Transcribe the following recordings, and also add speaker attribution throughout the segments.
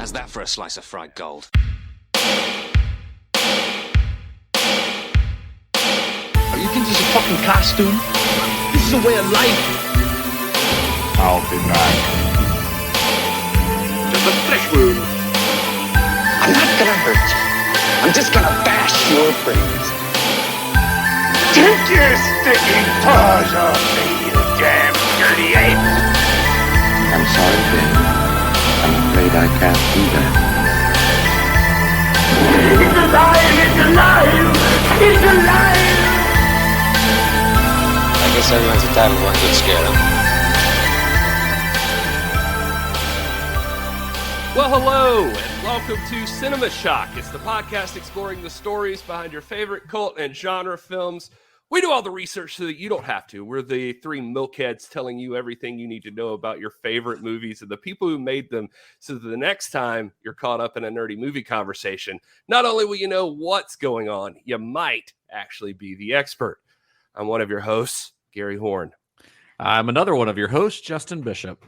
Speaker 1: How's that for a slice of fried gold?
Speaker 2: You think this is a fucking costume? This is a way of life.
Speaker 3: I'll be back.
Speaker 2: Just a flesh wound. I'm not gonna hurt you. I'm just gonna bash your brains.
Speaker 3: Take your sticking paws off me, you damn dirty ape!
Speaker 4: I'm sorry, Ben. I'm afraid I can't do that.
Speaker 3: It's alive! It's alive! It's alive!
Speaker 1: I guess everyone's entitled to one good scare, huh?
Speaker 5: Well, hello, and welcome to Cinema Shock. It's the podcast exploring the stories behind your favorite cult and genre films. We do all the research so that you don't have to. We're the three milkheads telling you everything you need to know about your favorite movies and the people who made them, so that the next time you're caught up in a nerdy movie conversation, not only will you know what's going on, you might actually be the expert. I'm one of your hosts, Gary Horne.
Speaker 6: I'm another one of your hosts, Justin Bishop.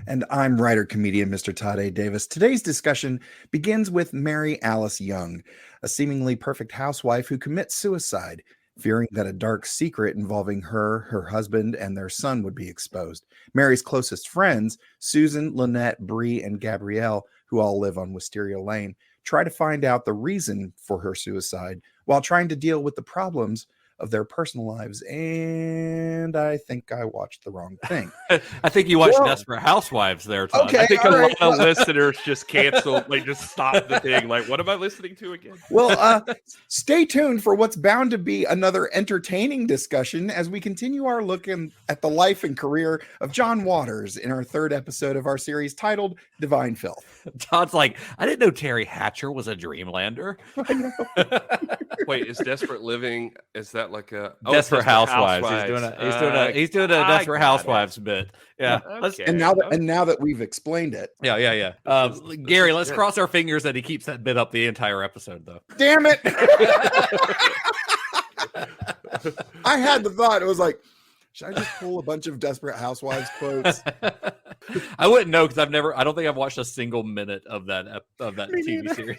Speaker 7: And I'm writer-comedian Mr. Todd A. Davis. Today's discussion begins with Mary Alice Young, a seemingly perfect housewife who commits suicide, fearing that a dark secret involving her, her husband, and their son would be exposed. Mary's closest friends, Susan, Lynette, Bree, and Gabrielle, who all live on Wisteria Lane, try to find out the reason for her suicide while trying to deal with the problems of their personal lives. And I think I watched the wrong thing.
Speaker 6: I think you watched Desperate Housewives there, Todd.
Speaker 7: Okay,
Speaker 5: I think a
Speaker 7: right.
Speaker 5: lot of listeners just canceled, like just stopped the thing. Like, what am I listening to again?
Speaker 7: Well, stay tuned for what's bound to be another entertaining discussion as we continue our look at the life and career of John Waters in our third episode of our series titled Divine Filth.
Speaker 6: Todd's like, I didn't know Terry Hatcher was a Dreamlander.
Speaker 7: I know.
Speaker 5: Wait, is Desperate Living, is that like a
Speaker 6: Desperate Housewives. He's doing a Desperate Housewives bit. Yeah.
Speaker 5: Okay.
Speaker 7: And now that we've explained it,
Speaker 6: Yeah. Gary, let's cross our fingers that he keeps that bit up the entire episode, though.
Speaker 7: damn it. I had the thought, it was like, should I just pull a bunch of Desperate Housewives quotes?
Speaker 6: I wouldn't know because I don't think I've watched a single minute of that TV series.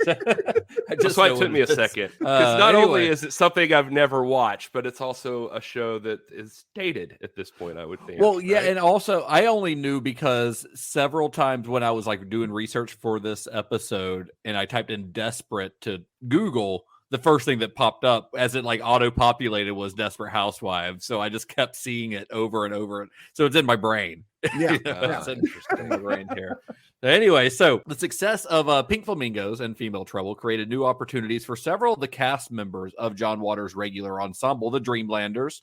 Speaker 5: That's why it took me a second. Because not only is it something I've never watched, but it's also a show that is dated at this point, I would think.
Speaker 6: Well, yeah,
Speaker 5: right?
Speaker 6: and also I only knew because several times when I was like doing research for this episode and I typed in desperate to Google, the first thing that popped up as it like auto-populated was Desperate Housewives. So I just kept seeing it over and over. So it's in my brain.
Speaker 7: Yeah,
Speaker 6: It's interesting in my brain here. Anyway, so the success of Pink Flamingos and Female Trouble created new opportunities for several of the cast members of John Waters' regular ensemble, the Dreamlanders.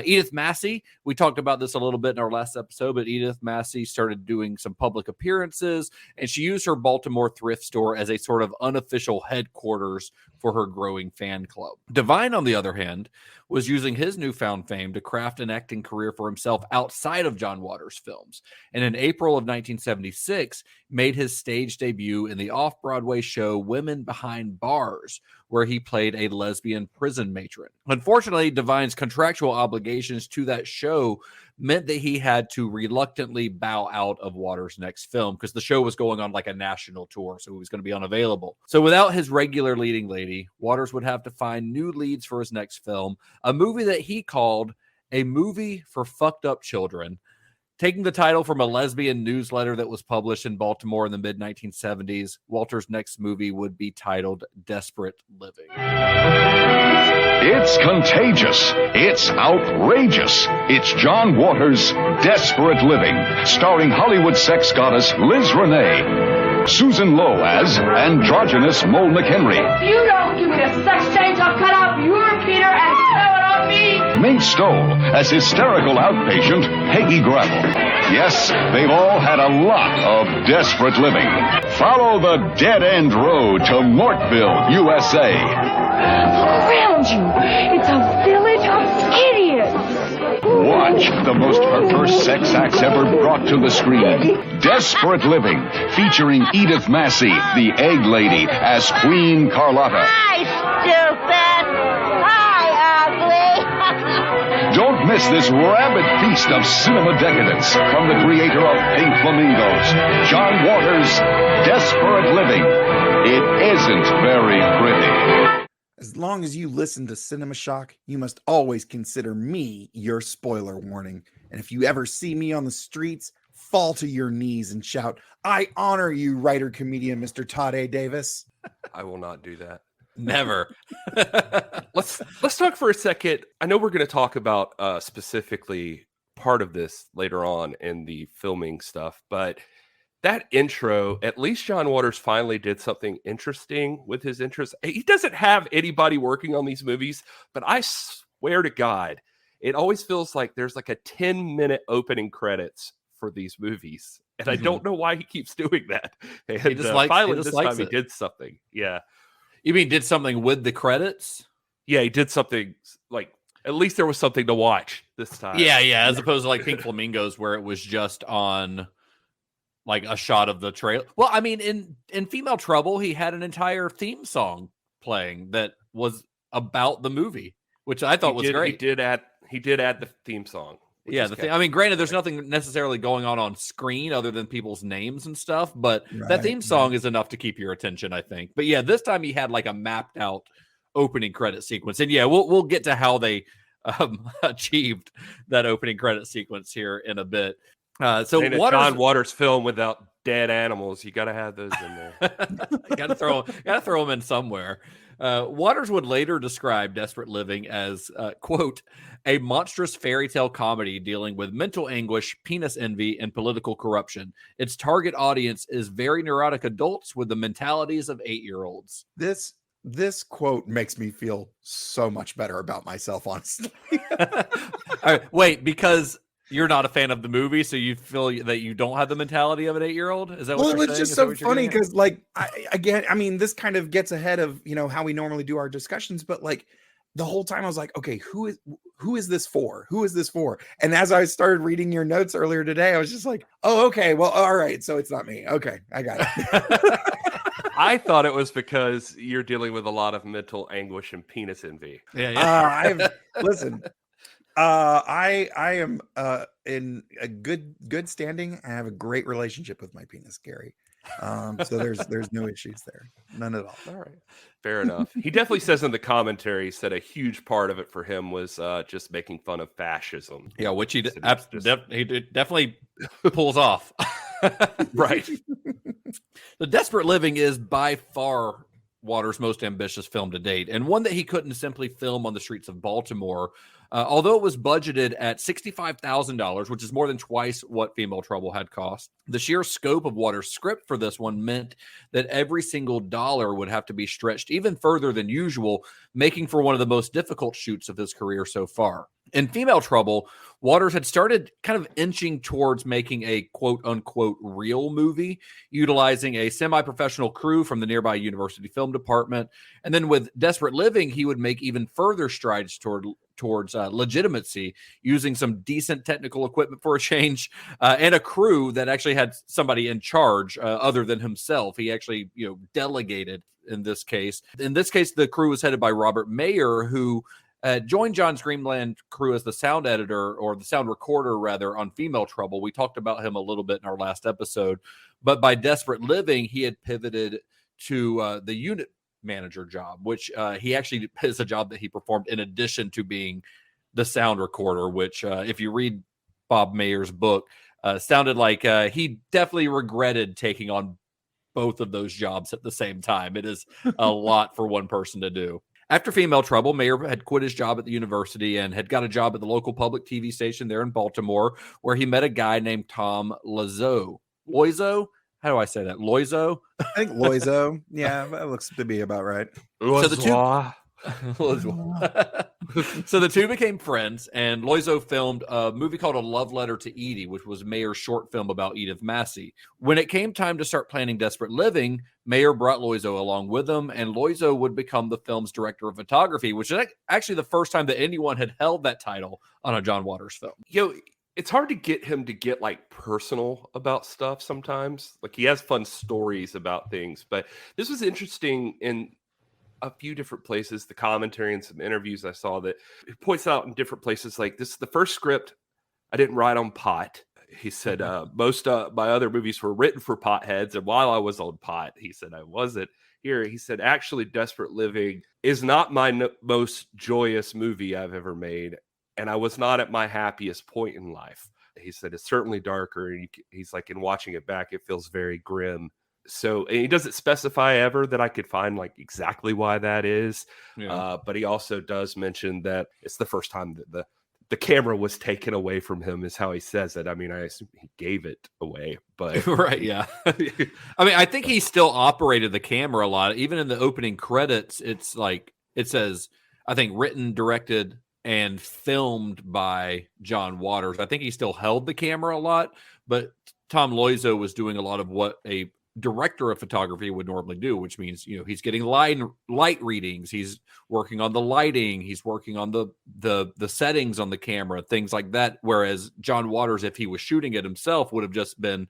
Speaker 6: Edith Massey, we talked about this a little bit in our last episode, but Edith Massey started doing some public appearances, and she used her Baltimore thrift store as a sort of unofficial headquarters for her growing fan club. Divine, on the other hand, was using his newfound fame to craft an acting career for himself outside of John Waters' films. And in April of 1976, made his stage debut in the off-Broadway show Women Behind Bars, where he played a lesbian prison matron. Unfortunately, Divine's contractual obligations to that show meant that he had to reluctantly bow out of Waters' next film because the show was going on like a national tour, so he was going to be unavailable. So without his regular leading lady, Waters would have to find new leads for his next film, a movie that he called A Movie for Fucked Up Children. Taking the title from a lesbian newsletter that was published in Baltimore in the mid-1970s, Walter's next movie would be titled Desperate Living.
Speaker 8: It's contagious. It's outrageous. It's John Waters' Desperate Living, starring Hollywood sex goddess Liz Renay, Susan Lowe as androgynous Mole McHenry.
Speaker 9: If you don't give me the sex change, I'll cut out your Peter and throw it on me.
Speaker 8: Mink Stoll as hysterical outpatient Peggy Gravel. Yes, they've all had a lot of desperate living. Follow the dead-end road to Mortville, USA.
Speaker 9: Look around you. It's a village of idiots.
Speaker 8: Watch the most perverse sex acts ever brought to the screen. Desperate Living, featuring Edith Massey, the Egg Lady, as Queen Carlotta.
Speaker 9: Hi, stupid. Hi, ugly.
Speaker 8: Don't miss miss this rabid feast of cinema decadence from the creator of Pink Flamingos, John Waters' Desperate Living. It isn't very pretty.
Speaker 7: As long as you listen to Cinema Shock, you must always consider me your spoiler warning. And if you ever see me on the streets, fall to your knees and shout, "I honor you, writer-comedian Mr. Todd A. Davis."
Speaker 5: I will not do that.
Speaker 6: Never.
Speaker 5: Let's talk for a second. I know we're going to talk about specifically part of this later on in the filming stuff, but that intro, at least John Waters finally did something interesting with his interest. He doesn't have anybody working on these movies, but I swear to God, it always feels like there's like a 10-minute opening credits for these movies. And I don't know why he keeps doing that. And
Speaker 6: He just likes,
Speaker 5: finally
Speaker 6: he just
Speaker 5: this
Speaker 6: likes
Speaker 5: time
Speaker 6: it.
Speaker 5: he did something. Yeah.
Speaker 6: You mean did something with the credits?
Speaker 5: Yeah, he did something like at least there was something to watch this time.
Speaker 6: Yeah, as opposed to like Pink Flamingos where it was just on like a shot of the trailer. Well, I mean, in Female Trouble, he had an entire theme song playing that was about the movie, which I thought was great.
Speaker 5: He did add the theme song.
Speaker 6: Yeah, I mean, granted, there's nothing necessarily going on screen other than people's names and stuff, but that theme song is enough to keep your attention, I think. But yeah, this time he had like a mapped out opening credit sequence, and yeah, we'll get to how they achieved that opening credit sequence here in a bit. So
Speaker 5: a John Waters film without dead animals, you got to have those in there.
Speaker 6: got to throw them in somewhere. Waters would later describe Desperate Living as, quote, a monstrous fairy tale comedy dealing with mental anguish, penis envy, and political corruption. Its target audience is very neurotic adults with the mentalities of 8-year-olds.
Speaker 7: This quote makes me feel so much better about myself, honestly.
Speaker 6: All right, wait, because you're not a fan of the movie, so you feel that you don't have the mentality of an 8-year-old? Is that what you're saying?
Speaker 7: It's just so funny because, like, I mean, this kind of gets ahead of, how we normally do our discussions, but like the whole time I was like, okay, who is this for? Who is this for? And as I started reading your notes earlier today, I was just like, oh, okay, well, all right, so it's not me. Okay, I got it.
Speaker 5: I thought it was because you're dealing with a lot of mental anguish and penis envy.
Speaker 7: Listen. I am in a good standing. I have a great relationship with my penis, Gary. So there's no issues there, none at all.
Speaker 5: All right, fair enough. He definitely says in the commentary that a huge part of it for him was just making fun of fascism.
Speaker 6: Yeah, which he definitely pulls off.
Speaker 5: Right.
Speaker 6: The Desperate Living is by far Waters' most ambitious film to date, and one that he couldn't simply film on the streets of Baltimore. Although it was budgeted at $65,000, which is more than twice what Female Trouble had cost, the sheer scope of Waters' script for this one meant that every single dollar would have to be stretched even further than usual, making for one of the most difficult shoots of his career so far. In Female Trouble, Waters had started kind of inching towards making a quote-unquote real movie, utilizing a semi-professional crew from the nearby University Film Department. And then with Desperate Living, he would make even further strides towards legitimacy, using some decent technical equipment for a change, and a crew that actually had somebody in charge other than himself. He actually, delegated in this case. In this case, the crew was headed by Robert Mayer, who joined John's Dreamland crew as the sound editor, or the sound recorder rather, on Female Trouble. We talked about him a little bit in our last episode, but by Desperate Living, he had pivoted to the unit manager job, which he actually is a job that he performed in addition to being the sound recorder, which if you read Bob Mayer's book, sounded like he definitely regretted taking on both of those jobs at the same time. It is a lot for one person to do. After Female Trouble, Mayer had quit his job at the university and had got a job at the local public TV station there in Baltimore, where he met a guy named Tom Loiseau. Loiseau? How do I say that? Loiseau?
Speaker 7: I think Loiseau. Yeah, that looks to be about right.
Speaker 6: So the two became friends, and Loiseau filmed a movie called A Love Letter to Edie, which was Mayer's short film about Edith Massey. When it came time to start planning Desperate Living, Mayer brought Loiseau along with him, and Loiseau would become the film's director of photography, which is actually the first time that anyone had held that title on a John Waters film.
Speaker 5: It's hard to get him to get like personal about stuff sometimes. Like he has fun stories about things, but this was interesting in a few different places, the commentary and some interviews I saw, that it points out in different places, like, this is the first script I didn't write on pot. He said, most my other movies were written for potheads, and while I was on pot, he said, I wasn't. Here, he said, actually, Desperate Living is not my most joyous movie I've ever made, and I was not at my happiest point in life. He said, it's certainly darker, and he's like, in watching it back, it feels very grim. So, and he doesn't specify ever that I could find like exactly why that is. Yeah. But he also does mention that it's the first time that the camera was taken away from him, is how he says it. I mean, I assume he gave it away, but
Speaker 6: right. Yeah. I mean, I think he still operated the camera a lot. Even in the opening credits, it's like, it says, I think, written, directed, and filmed by John Waters. I think he still held the camera a lot, but Tom Loizo was doing a lot of what a director of photography would normally do, which means, he's getting light readings, he's working on the lighting, he's working on the settings on the camera, things like that. Whereas John Waters, if he was shooting it himself, would have just been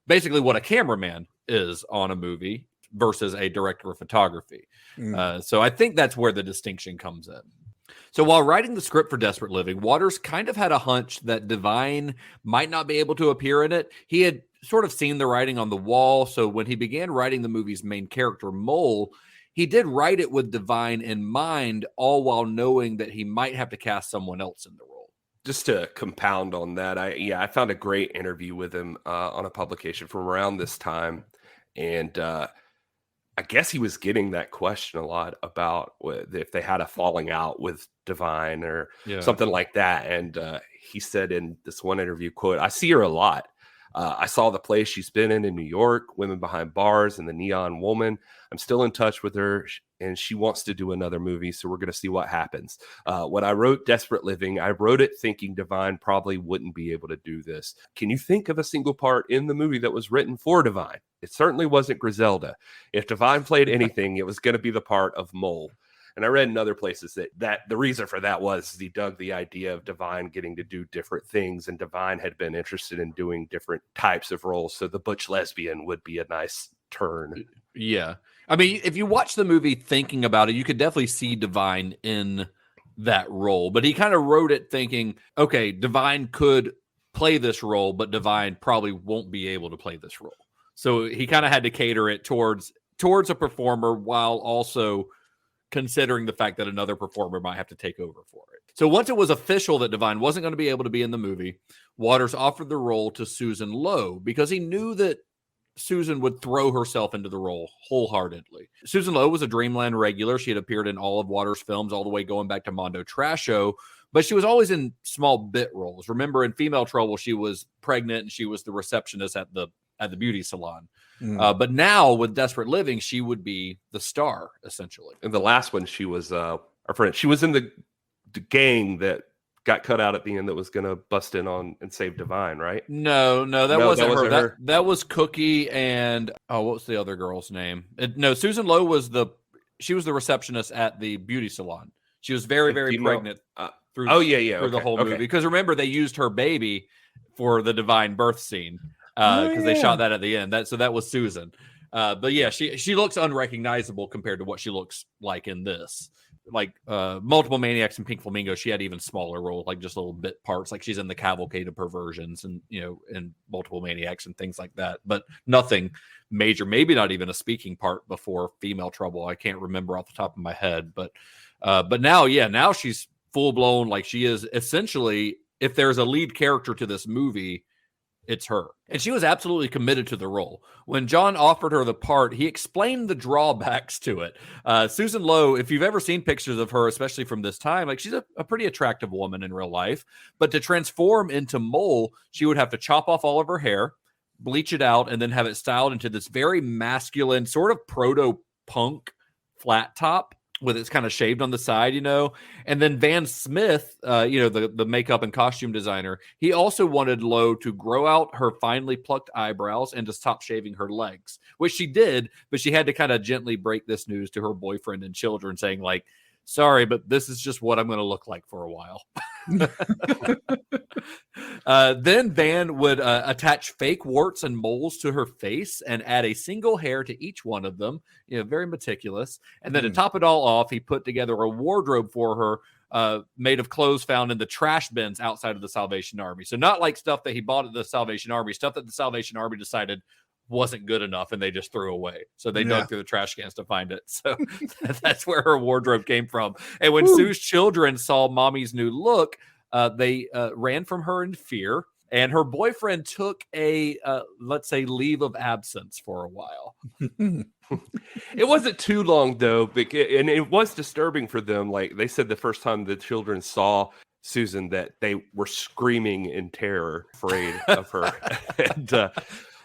Speaker 6: basically what a cameraman is on a movie versus a director of photography. So I think that's where the distinction comes in. So while writing the script for Desperate Living, Waters kind of had a hunch that Devine might not be able to appear in it. He had sort of seen the writing on the wall. So when he began writing the movie's main character, Mole, he did write it with Devine in mind, all while knowing that he might have to cast someone else in the role.
Speaker 5: Just to compound on that, I found a great interview with him on a publication from around this time. And I guess he was getting that question a lot about if they had a falling out with Devine or something like that. And he said in this one interview, quote, I see her a lot. I saw the play she's been in New York, Women Behind Bars and The Neon Woman. I'm still in touch with her, and she wants to do another movie, so we're going to see what happens. When I wrote Desperate Living, I wrote it thinking Devine probably wouldn't be able to do this. Can you think of a single part in the movie that was written for Devine? It certainly wasn't Griselda. If Devine played anything, it was going to be the part of Mole. And I read in other places that the reason for that was he dug the idea of Devine getting to do different things, and Devine had been interested in doing different types of roles. So the butch lesbian would be a nice turn.
Speaker 6: Yeah. I mean, if you watch the movie thinking about it, you could definitely see Devine in that role. But he kind of wrote it thinking, okay, Devine could play this role, but Devine probably won't be able to play this role. So he kind of had to cater it towards a performer while also considering the fact that another performer might have to take over for it. So once it was official that Devine wasn't going to be able to be in the movie, Waters offered the role to Susan Lowe because he knew that Susan would throw herself into the role wholeheartedly. Susan Lowe was a Dreamland regular. She had appeared in all of Waters' films all the way going back to Mondo Trasho, but she was always in small bit roles. Remember, in Female Trouble, she was pregnant and she was the receptionist at the beauty salon. But now with Desperate Living, she would be the star, essentially.
Speaker 5: In the last one, she was our friend. She was in the gang that got cut out at the end that was going to bust in on and save Devine, right?
Speaker 6: No, that wasn't her. That was Cookie and, what was the other girl's name? Susan Lowe was the receptionist at the beauty salon. She was very, very pregnant through the whole movie. Because remember, they used her baby for the Devine birth scene. Because they shot that at the end. That was Susan. But yeah, she looks unrecognizable compared to what she looks like in this. Like Multiple Maniacs and Pink Flamingo, she had even smaller roles, like just little bit parts. Like she's in the Cavalcade of Perversions and in Multiple Maniacs and things like that. But nothing major. Maybe not even a speaking part before Female Trouble. I can't remember off the top of my head. But now she's full blown. Like she is essentially, if there's a lead character to this movie, it's her. And she was absolutely committed to the role. When John offered her the part, he explained the drawbacks to it. Susan Lowe, if you've ever seen pictures of her, especially from this time, like she's a pretty attractive woman in real life. But to transform into Mole, she would have to chop off all of her hair, bleach it out, and then have it styled into this very masculine, sort of proto-punk flat top with it's kind of shaved on the side, and then Van Smith, the makeup and costume designer, he also wanted Lowe to grow out her finely plucked eyebrows and to stop shaving her legs, which she did, but she had to kind of gently break this news to her boyfriend and children, saying like, sorry, but this is just what I'm going to look like for a while. Then Van would attach fake warts and moles to her face and add a single hair to each one of them. Very meticulous. And then to top it all off, he put together a wardrobe for her made of clothes found in the trash bins outside of the Salvation Army. So not like stuff that he bought at the Salvation Army, stuff that the Salvation Army decided wasn't good enough and they just threw away. So they dug through the trash cans to find it. So that's where her wardrobe came from. And when Sue's children saw Mommy's new look, they ran from her in fear. And her boyfriend took a, let's say, leave of absence for a while.
Speaker 5: It wasn't too long, though, and it was disturbing for them. Like they said the first time the children saw Susan that they were screaming in terror, afraid of her. And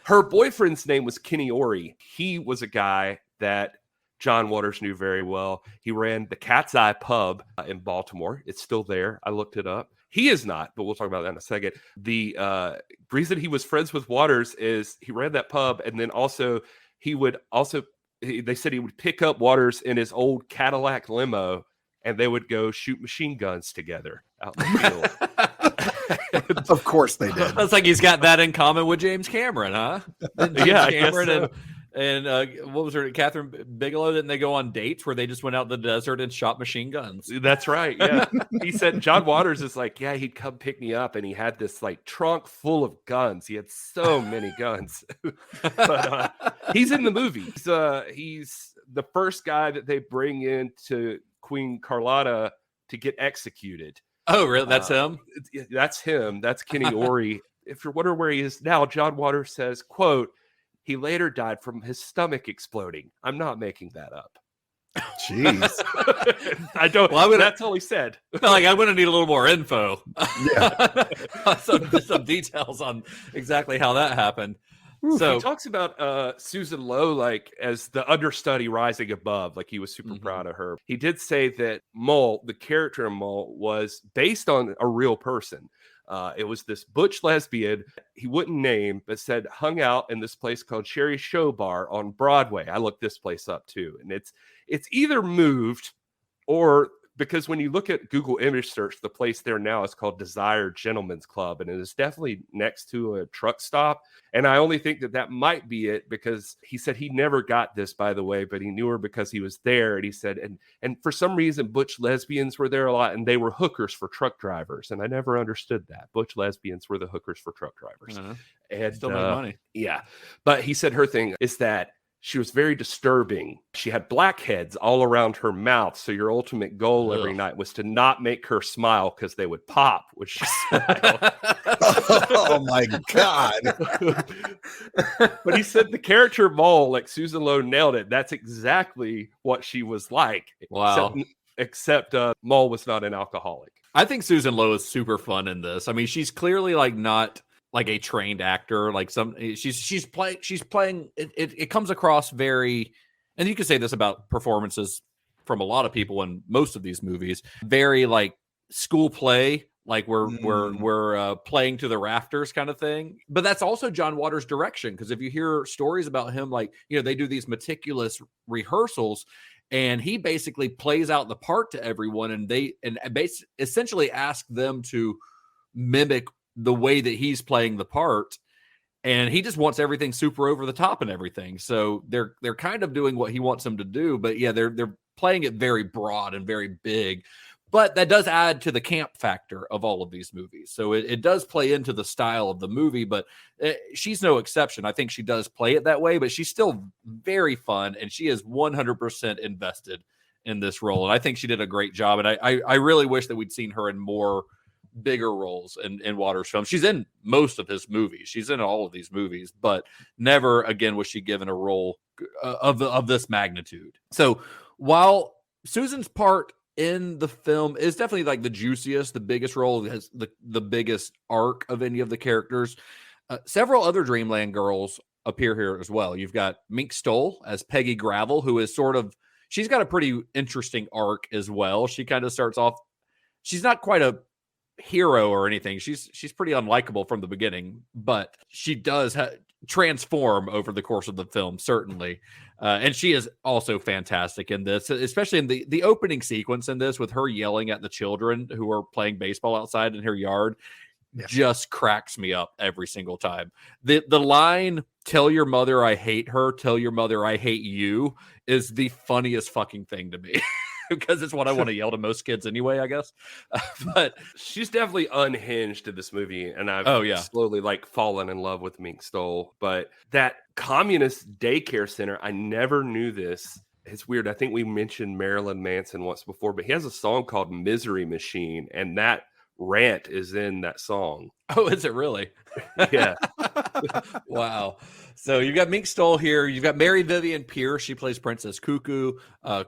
Speaker 5: her boyfriend's name was Kenny Orey. He was a guy that John Waters knew very well. He ran the Cat's Eye Pub in Baltimore. It's still there. I looked it up. He is not, but we'll talk about that in a second. The reason he was friends with Waters is he ran that pub, and then also they said he would pick up Waters in his old Cadillac limo, and they would go shoot machine guns together out in the field.
Speaker 7: Of course they did.
Speaker 6: That's like he's got that in common with James Cameron, huh?
Speaker 5: Yeah, Cameron so.
Speaker 6: and what was her, Catherine Bigelow? Didn't they go on dates where they just went out in the desert and shot machine guns?
Speaker 5: That's right. Yeah, he said John Waters is like, yeah, he'd come pick me up, and he had this like trunk full of guns. He had so many guns. But he's in the movie. He's the first guy that they bring in to Queen Carlotta to get executed.
Speaker 6: Oh, really? That's him?
Speaker 5: That's him. That's Kenny Orey. If you're wondering where he is now, John Waters says, quote, he later died from his stomach exploding. I'm not making that up.
Speaker 7: Jeez.
Speaker 5: I don't. Well, that's all he said.
Speaker 6: Like, I'm going to need a little more info.
Speaker 7: Yeah.
Speaker 6: some details on exactly how that happened.
Speaker 5: So he talks about Susan Lowe like as the understudy rising above, like he was super proud of her. He did say that Mole, the character of Mole, was based on a real person. It was this butch lesbian he wouldn't name, but said hung out in this place called Sherry Show Bar on Broadway. I looked this place up too, and it's either moved or. Because when you look at Google image search, the place there now is called Desire Gentlemen's Club, and it is definitely next to a truck stop. And I only think that might be it, because he said he never got this, by the way, but he knew her because he was there. And he said, and for some reason, butch lesbians were there a lot, and they were hookers for truck drivers. And I never understood that. Butch lesbians were the hookers for truck drivers. And
Speaker 6: still make money.
Speaker 5: Yeah. But he said her thing is that she was very disturbing. She had blackheads all around her mouth. So your ultimate goal every night was to not make her smile because they would pop when she smiled.
Speaker 7: Oh my God.
Speaker 5: But he said the character Mole, like Susan Lowe nailed it. That's exactly what she was like.
Speaker 6: Wow.
Speaker 5: Except Mole was not an alcoholic.
Speaker 6: I think Susan Lowe is super fun in this. I mean, she's clearly like not like a trained actor, like she's playing it comes across very, and you can say this about performances from a lot of people in most of these movies, very like school play, like we're playing to the rafters kind of thing. But that's also John Waters' direction, because if you hear stories about him, like, they do these meticulous rehearsals, and he basically plays out the part to everyone, and they essentially ask them to mimic the way that he's playing the part, and he just wants everything super over the top and everything. So they're kind of doing what he wants them to do, but yeah, they're playing it very broad and very big. But that does add to the camp factor of all of these movies. So it does play into the style of the movie, but she's no exception. I think she does play it that way, but she's still very fun, and she is 100% invested in this role. And I think she did a great job. And I really wish that we'd seen her in more bigger roles in Waters' films. She's in most of his movies. She's in all of these movies, but never again was she given a role of this magnitude. So while Susan's part in the film is definitely like the juiciest, the biggest role, has the biggest arc of any of the characters, several other Dreamland girls appear here as well. You've got Mink Stoll as Peggy Gravel, who is she's got a pretty interesting arc as well. She kind of starts off, she's not quite a hero or anything. She's pretty unlikable from the beginning, but she does transform over the course of the film, certainly. And she is also fantastic in this, especially in the opening sequence in this with her yelling at the children who are playing baseball outside in her yard. Just cracks me up every single time. The line, "Tell your mother I hate her, tell your mother I hate you," is the funniest fucking thing to me. Because it's what I want to yell to most kids anyway, I guess. But
Speaker 5: she's definitely unhinged in this movie, and I've slowly like fallen in love with Mink Stole. But that communist daycare center, I never knew this. It's weird. I think we mentioned Marilyn Manson once before, but he has a song called "Misery Machine," and that rant is in that song.
Speaker 6: Oh, is it really?
Speaker 5: Yeah.
Speaker 6: Wow. So you've got Mink Stole here. You've got Mary Vivian Pierce. She plays Princess Cuckoo.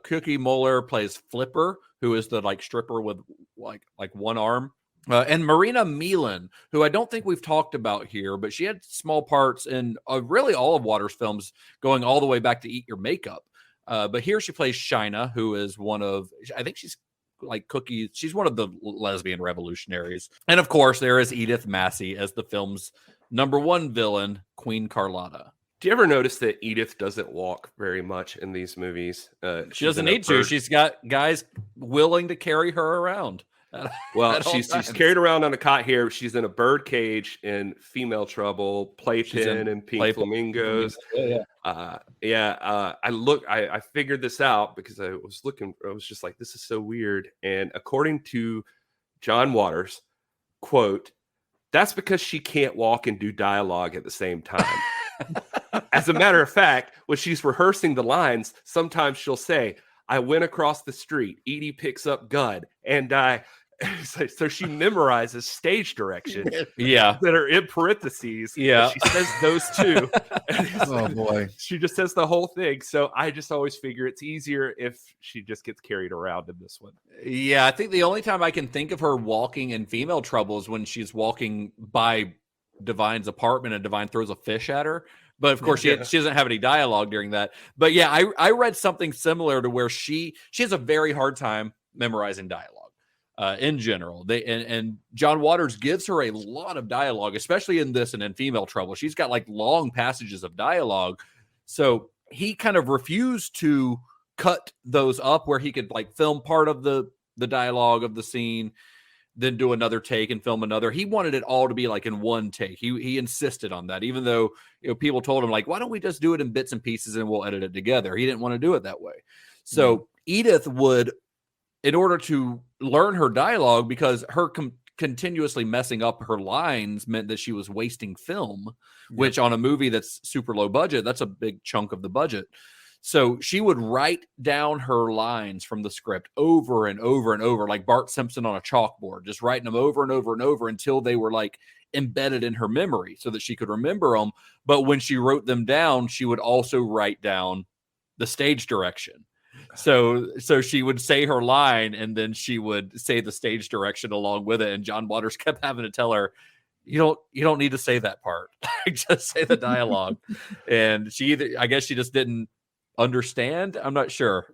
Speaker 6: Cookie Moeller plays Flipper, who is the like stripper with like one arm. And Marina Meelan, who I don't think we've talked about here, but she had small parts in really all of Waters' films, going all the way back to Eat Your Makeup. But here she plays Shina, who is one of, I think she's like Cookie. She's one of the lesbian revolutionaries. And of course, there is Edith Massey as the film's number one villain, Queen Carlotta.
Speaker 5: Do you ever notice that Edith doesn't walk very much in these movies?
Speaker 6: She doesn't need to. She's got guys willing to carry her around.
Speaker 5: Well, she's carried around on a cot here. She's in a bird cage in Female Trouble, Playpen, and Pink Flamingos. I figured this out because I was just like, this is so weird. And according to John Waters, quote, "That's because she can't walk and do dialogue at the same time." As a matter of fact, when she's rehearsing the lines, sometimes she'll say, "I went across the street. Edie picks up gun and I." So she memorizes stage direction.
Speaker 6: Yeah,
Speaker 5: that are in parentheses.
Speaker 6: Yeah,
Speaker 5: she says those two.
Speaker 7: Oh boy,
Speaker 5: she just says the whole thing. So I just always figure it's easier if she just gets carried around in this one.
Speaker 6: Yeah, I think the only time I can think of her walking in Female Trouble is when she's walking by Divine's apartment and Divine throws a fish at her. But of course, she doesn't have any dialogue during that. But yeah, I read something similar to where she has a very hard time memorizing dialogue in general. And John Waters gives her a lot of dialogue, especially in this and in Female Trouble. She's got like long passages of dialogue. So he kind of refused to cut those up where he could like film part of the dialogue of the scene, then do another take and film another. He wanted it all to be like in one take. He insisted on that, even though people told him like, why don't we just do it in bits and pieces and we'll edit it together? He didn't want to do it that way. So Edith would, in order to learn her dialogue, because her continuously messing up her lines meant that she was wasting film, which on a movie that's super low budget, that's a big chunk of the budget. So she would write down her lines from the script over and over and over, like Bart Simpson on a chalkboard, just writing them over and over and over until they were like embedded in her memory so that she could remember them. But when she wrote them down, she would also write down the stage direction. So she would say her line and then she would say the stage direction along with it. And John Waters kept having to tell her, you don't need to say that part. Just say the dialogue. And I guess she just didn't understand. I'm not sure.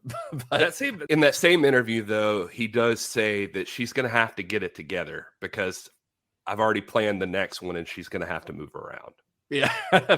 Speaker 6: But
Speaker 5: in that same interview, though, he does say that she's going to have to get it together because I've already planned the next one and she's going to have to move around.
Speaker 6: Yeah,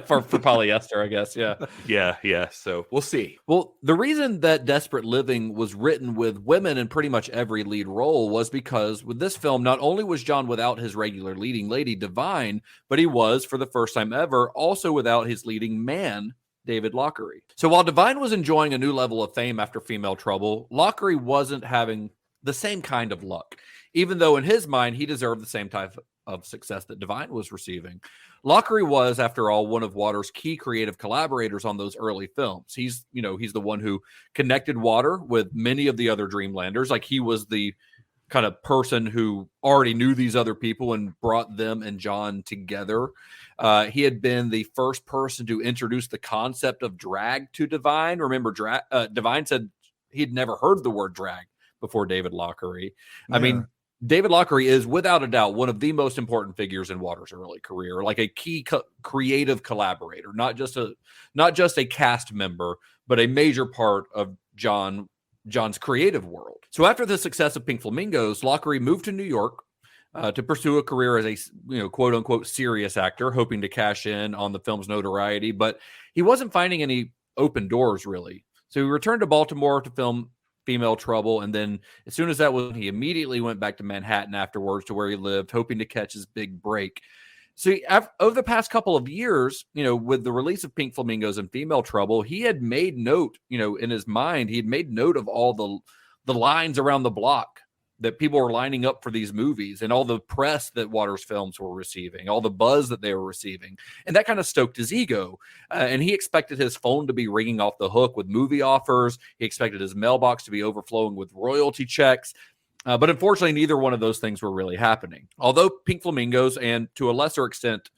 Speaker 6: for polyester, I guess. Yeah.
Speaker 5: Yeah. So we'll see.
Speaker 6: Well, the reason that Desperate Living was written with women in pretty much every lead role was because with this film, not only was John without his regular leading lady, Divine, but he was, for the first time ever, also without his leading man, David Lochary. So while Divine was enjoying a new level of fame after Female Trouble, Lochary wasn't having the same kind of luck, even though in his mind, he deserved the same type of success that Divine was receiving. Lochary was, after all, one of Waters' key creative collaborators on those early films. He's the one who connected Water with many of the other Dreamlanders. Like he was the kind of person who already knew these other people and brought them and John together. He had been the first person to introduce the concept of drag to Divine. Remember, Divine said he'd never heard the word drag before David Lochary. Yeah. I mean, David Lochary is without a doubt one of the most important figures in Waters' early career, like a key creative collaborator, not just a cast member, but a major part of John's creative world. So after the success of Pink Flamingos, Lochary moved to New York, to pursue a career as a quote unquote serious actor, hoping to cash in on the film's notoriety. But he wasn't finding any open doors really. So he returned to Baltimore to film Female Trouble, and then as soon as that was, he immediately went back to Manhattan afterwards to where he lived, hoping to catch his big break. So over the past couple of years, with the release of Pink Flamingos and Female Trouble, he had made note, in his mind, he had made note of all the lines around the block that people were lining up for these movies and all the press that Waters films were receiving, all the buzz that they were receiving. And that kind of stoked his ego. And he expected his phone to be ringing off the hook with movie offers. He expected his mailbox to be overflowing with royalty checks. But unfortunately, neither one of those things were really happening. Although Pink Flamingos and to a lesser extent,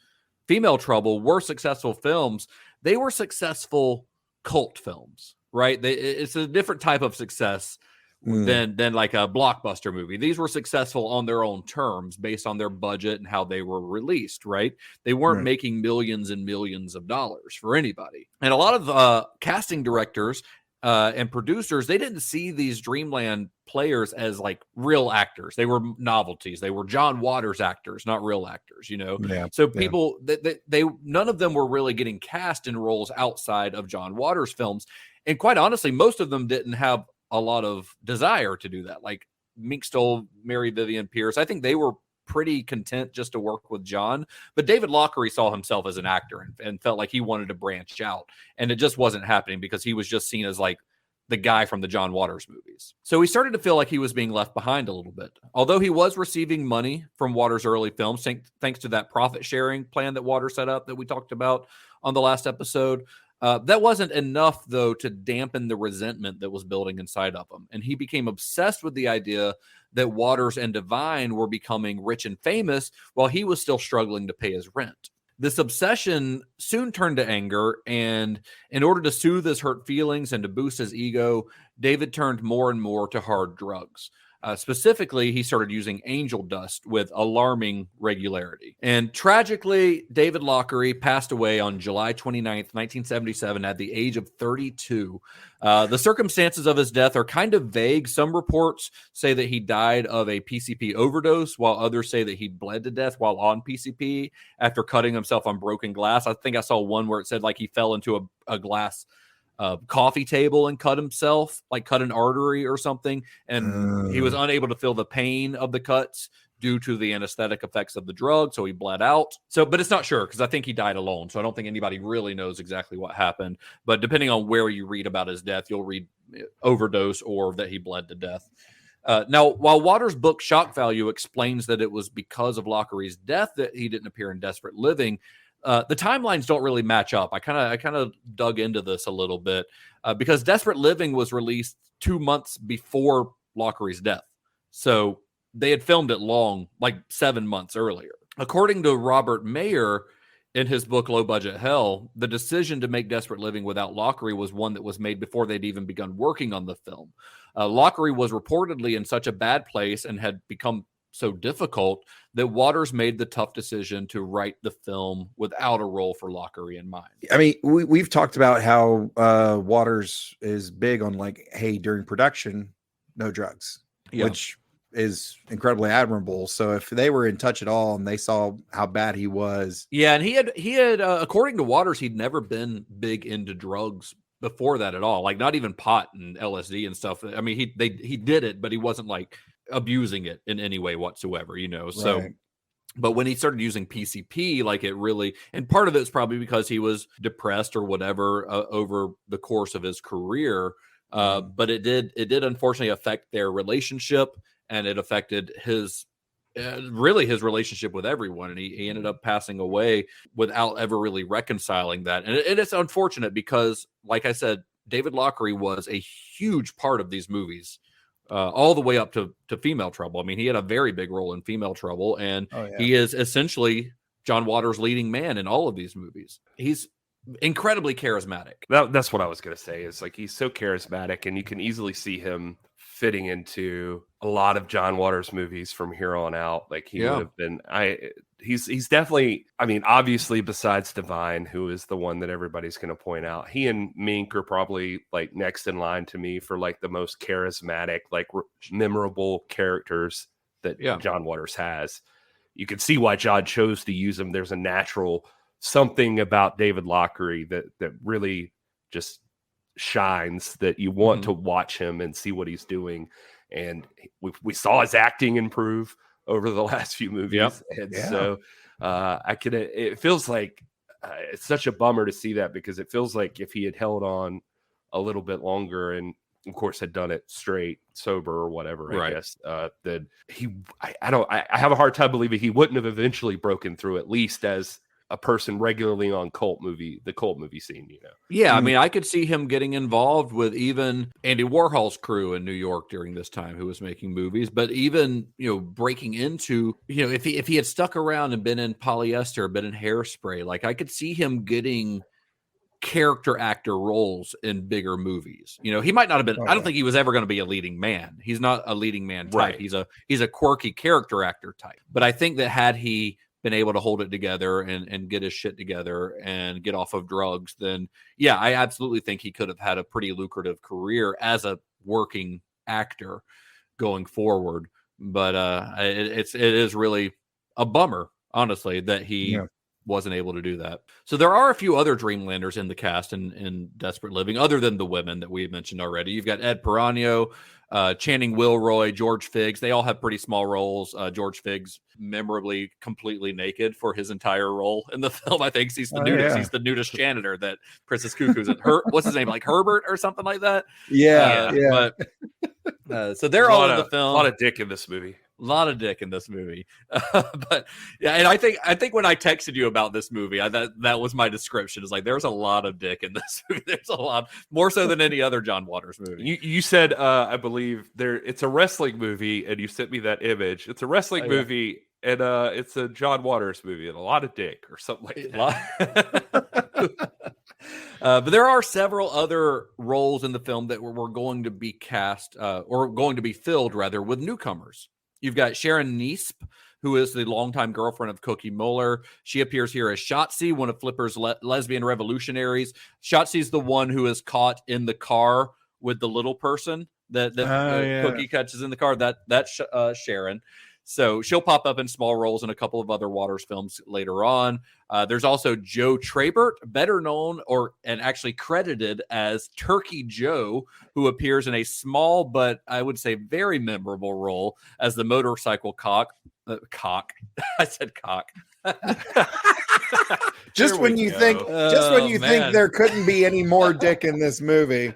Speaker 6: Female Trouble were successful films, they were successful cult films, right? It's a different type of success than like a blockbuster movie. These were successful on their own terms based on their budget and how they were released, right? They weren't making millions and millions of dollars for anybody. And a lot of casting directors and producers, they didn't see these Dreamland players as like real actors. They were novelties. They were John Waters actors, not real actors,
Speaker 7: Yeah,
Speaker 6: so people, they none of them were really getting cast in roles outside of John Waters films. And quite honestly, most of them didn't have a lot of desire to do that. Like Mink Stoll, Mary Vivian Pierce, I think they were pretty content just to work with John. But David Lochary saw himself as an actor and felt like he wanted to branch out. And it just wasn't happening because he was just seen as like the guy from the John Waters movies. So he started to feel like he was being left behind a little bit. Although he was receiving money from Waters' early films, thanks to that profit sharing plan that Waters set up that we talked about on the last episode, that wasn't enough, though, to dampen the resentment that was building inside of him. And he became obsessed with the idea that Waters and Devine were becoming rich and famous while he was still struggling to pay his rent. This obsession soon turned to anger, and in order to soothe his hurt feelings and to boost his ego, David turned more and more to hard drugs. Specifically, he started using angel dust with alarming regularity. And tragically, David Lochary passed away on July 29th, 1977 at the age of 32. The circumstances of his death are kind of vague. Some reports say that he died of a PCP overdose, while others say that he bled to death while on PCP after cutting himself on broken glass. I think I saw one where it said like he fell into a glass coffee table and cut himself, like cut an artery or something, and he was unable to feel the pain of the cuts due to the anesthetic effects of the drug, so he bled out. But it's not sure because I think he died alone, so I don't think anybody really knows exactly what happened. But depending on where you read about his death, you'll read overdose or that he bled to death. Now, while Waters' book Shock Value explains that it was because of Lochary's death that he didn't appear in Desperate Living, the timelines don't really match up. I kind of dug into this a little bit because Desperate Living was released 2 months before Lochary's death. So they had filmed it like 7 months earlier. According to Robert Mayer in his book Low Budget Hell, the decision to make Desperate Living without Lochary was one that was made before they'd even begun working on the film. Lochary was reportedly in such a bad place and had become so difficult that Waters made the tough decision to write the film without a role for Lochary in mind.
Speaker 7: I mean, we've talked about how Waters is big on like, hey, during production, no drugs, which is incredibly admirable. So if they were in touch at all and they saw how bad he was.
Speaker 6: Yeah. And he had according to Waters, he'd never been big into drugs before that at all. Like not even pot and LSD and stuff. I mean, he did it, but he wasn't like abusing it in any way whatsoever, so
Speaker 7: right.
Speaker 6: But when he started using PCP, like it really, and part of it's probably because he was depressed or whatever over the course of his career, but it did unfortunately affect their relationship, and it affected his relationship with everyone, and he ended up passing away without ever really reconciling that. And it's unfortunate because, like I said, David Lochary was a huge part of these movies. All the way up to Female Trouble. I mean, he had a very big role in Female Trouble, and he is essentially John Waters' leading man in all of these movies. He's incredibly charismatic.
Speaker 5: That's what I was going to say, is like he's so charismatic, and you can easily see him fitting into a lot of John Waters movies from here on out. Like he would have been, he's definitely, I mean, obviously besides Devine, who is the one that everybody's going to point out, he and Mink are probably like next in line to me for like the most charismatic, like memorable characters that John Waters has. You can see why John chose to use him. There's a natural something about David Lochary that really just shines, that you want to watch him and see what he's doing. And we saw his acting improve over the last few movies. And so it feels like it's such a bummer to see that, because it feels like if he had held on a little bit longer and of course had done it straight, sober or whatever, I guess, that I have a hard time believing he wouldn't have eventually broken through, at least as a person regularly on the cult movie scene, you know?
Speaker 6: Yeah. I mean, I could see him getting involved with even Andy Warhol's crew in New York during this time, who was making movies, but even, breaking into, if he had stuck around and been in Polyester, been in Hairspray, like I could see him getting character actor roles in bigger movies. He might not have been, I don't think he was ever going to be a leading man. He's not a leading man type.
Speaker 5: Right.
Speaker 6: He's a quirky character actor type. But I think that had he been able to hold it together and get his shit together and get off of drugs, then I absolutely think he could have had a pretty lucrative career as a working actor going forward. But it is really a bummer, honestly, that he wasn't able to do that. So there are a few other Dreamlanders in the cast in Desperate Living, other than the women that we mentioned already. You've got Ed Piranio, Channing Wilroy, George Figgs. They all have pretty small roles. George Figgs memorably completely naked for his entire role in the film. I think he's the nudist. He's the nudist janitor that Princess Cuckoo's at. What's his name? Like Herbert or something like that? But so they're all in the film.
Speaker 5: A lot of dick in this movie.
Speaker 6: A lot of dick in this movie. But and I think when I texted you about this movie, that was my description. Is like, there's a lot of dick in this movie. There's a lot, more so than any other John Waters movie.
Speaker 5: You said, I believe it's a wrestling movie, and you sent me that image. It's a wrestling movie, and it's a John Waters movie, and a lot of dick or something like that.
Speaker 6: But there are several other roles in the film that were going to be cast, or going to be filled rather, with newcomers. You've got Sharon Neesp, who is the longtime girlfriend of Cookie Muller. She appears here as Shotzi, one of Flipper's lesbian revolutionaries. Shotzi's the one who is caught in the car with the little person that Cookie catches in the car. That's Sharon. So she'll pop up in small roles in a couple of other Waters films later on. There's also Joe Trabert, better known and actually credited as Turkey Joe, who appears in a small but I would say very memorable role as the motorcycle cock. I said cock.
Speaker 7: Just when you think there couldn't be any more dick in this movie.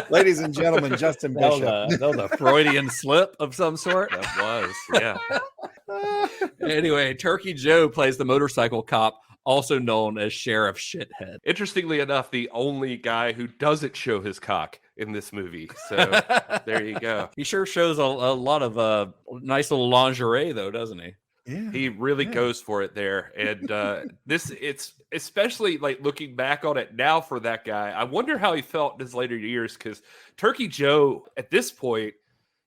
Speaker 7: Ladies and gentlemen, Justin Bishop.
Speaker 6: That was a Freudian slip of some sort.
Speaker 5: That was, yeah.
Speaker 6: Anyway, Turkey Joe plays the motorcycle cop, also known as Sheriff Shithead.
Speaker 5: Interestingly enough, the only guy who doesn't show his cock in this movie. So there you go.
Speaker 6: He sure shows a lot of nice little lingerie, though, doesn't he?
Speaker 7: Yeah,
Speaker 5: he really goes for it there. And it's especially like looking back on it now for that guy. I wonder how he felt in his later years, because Turkey Joe, at this point,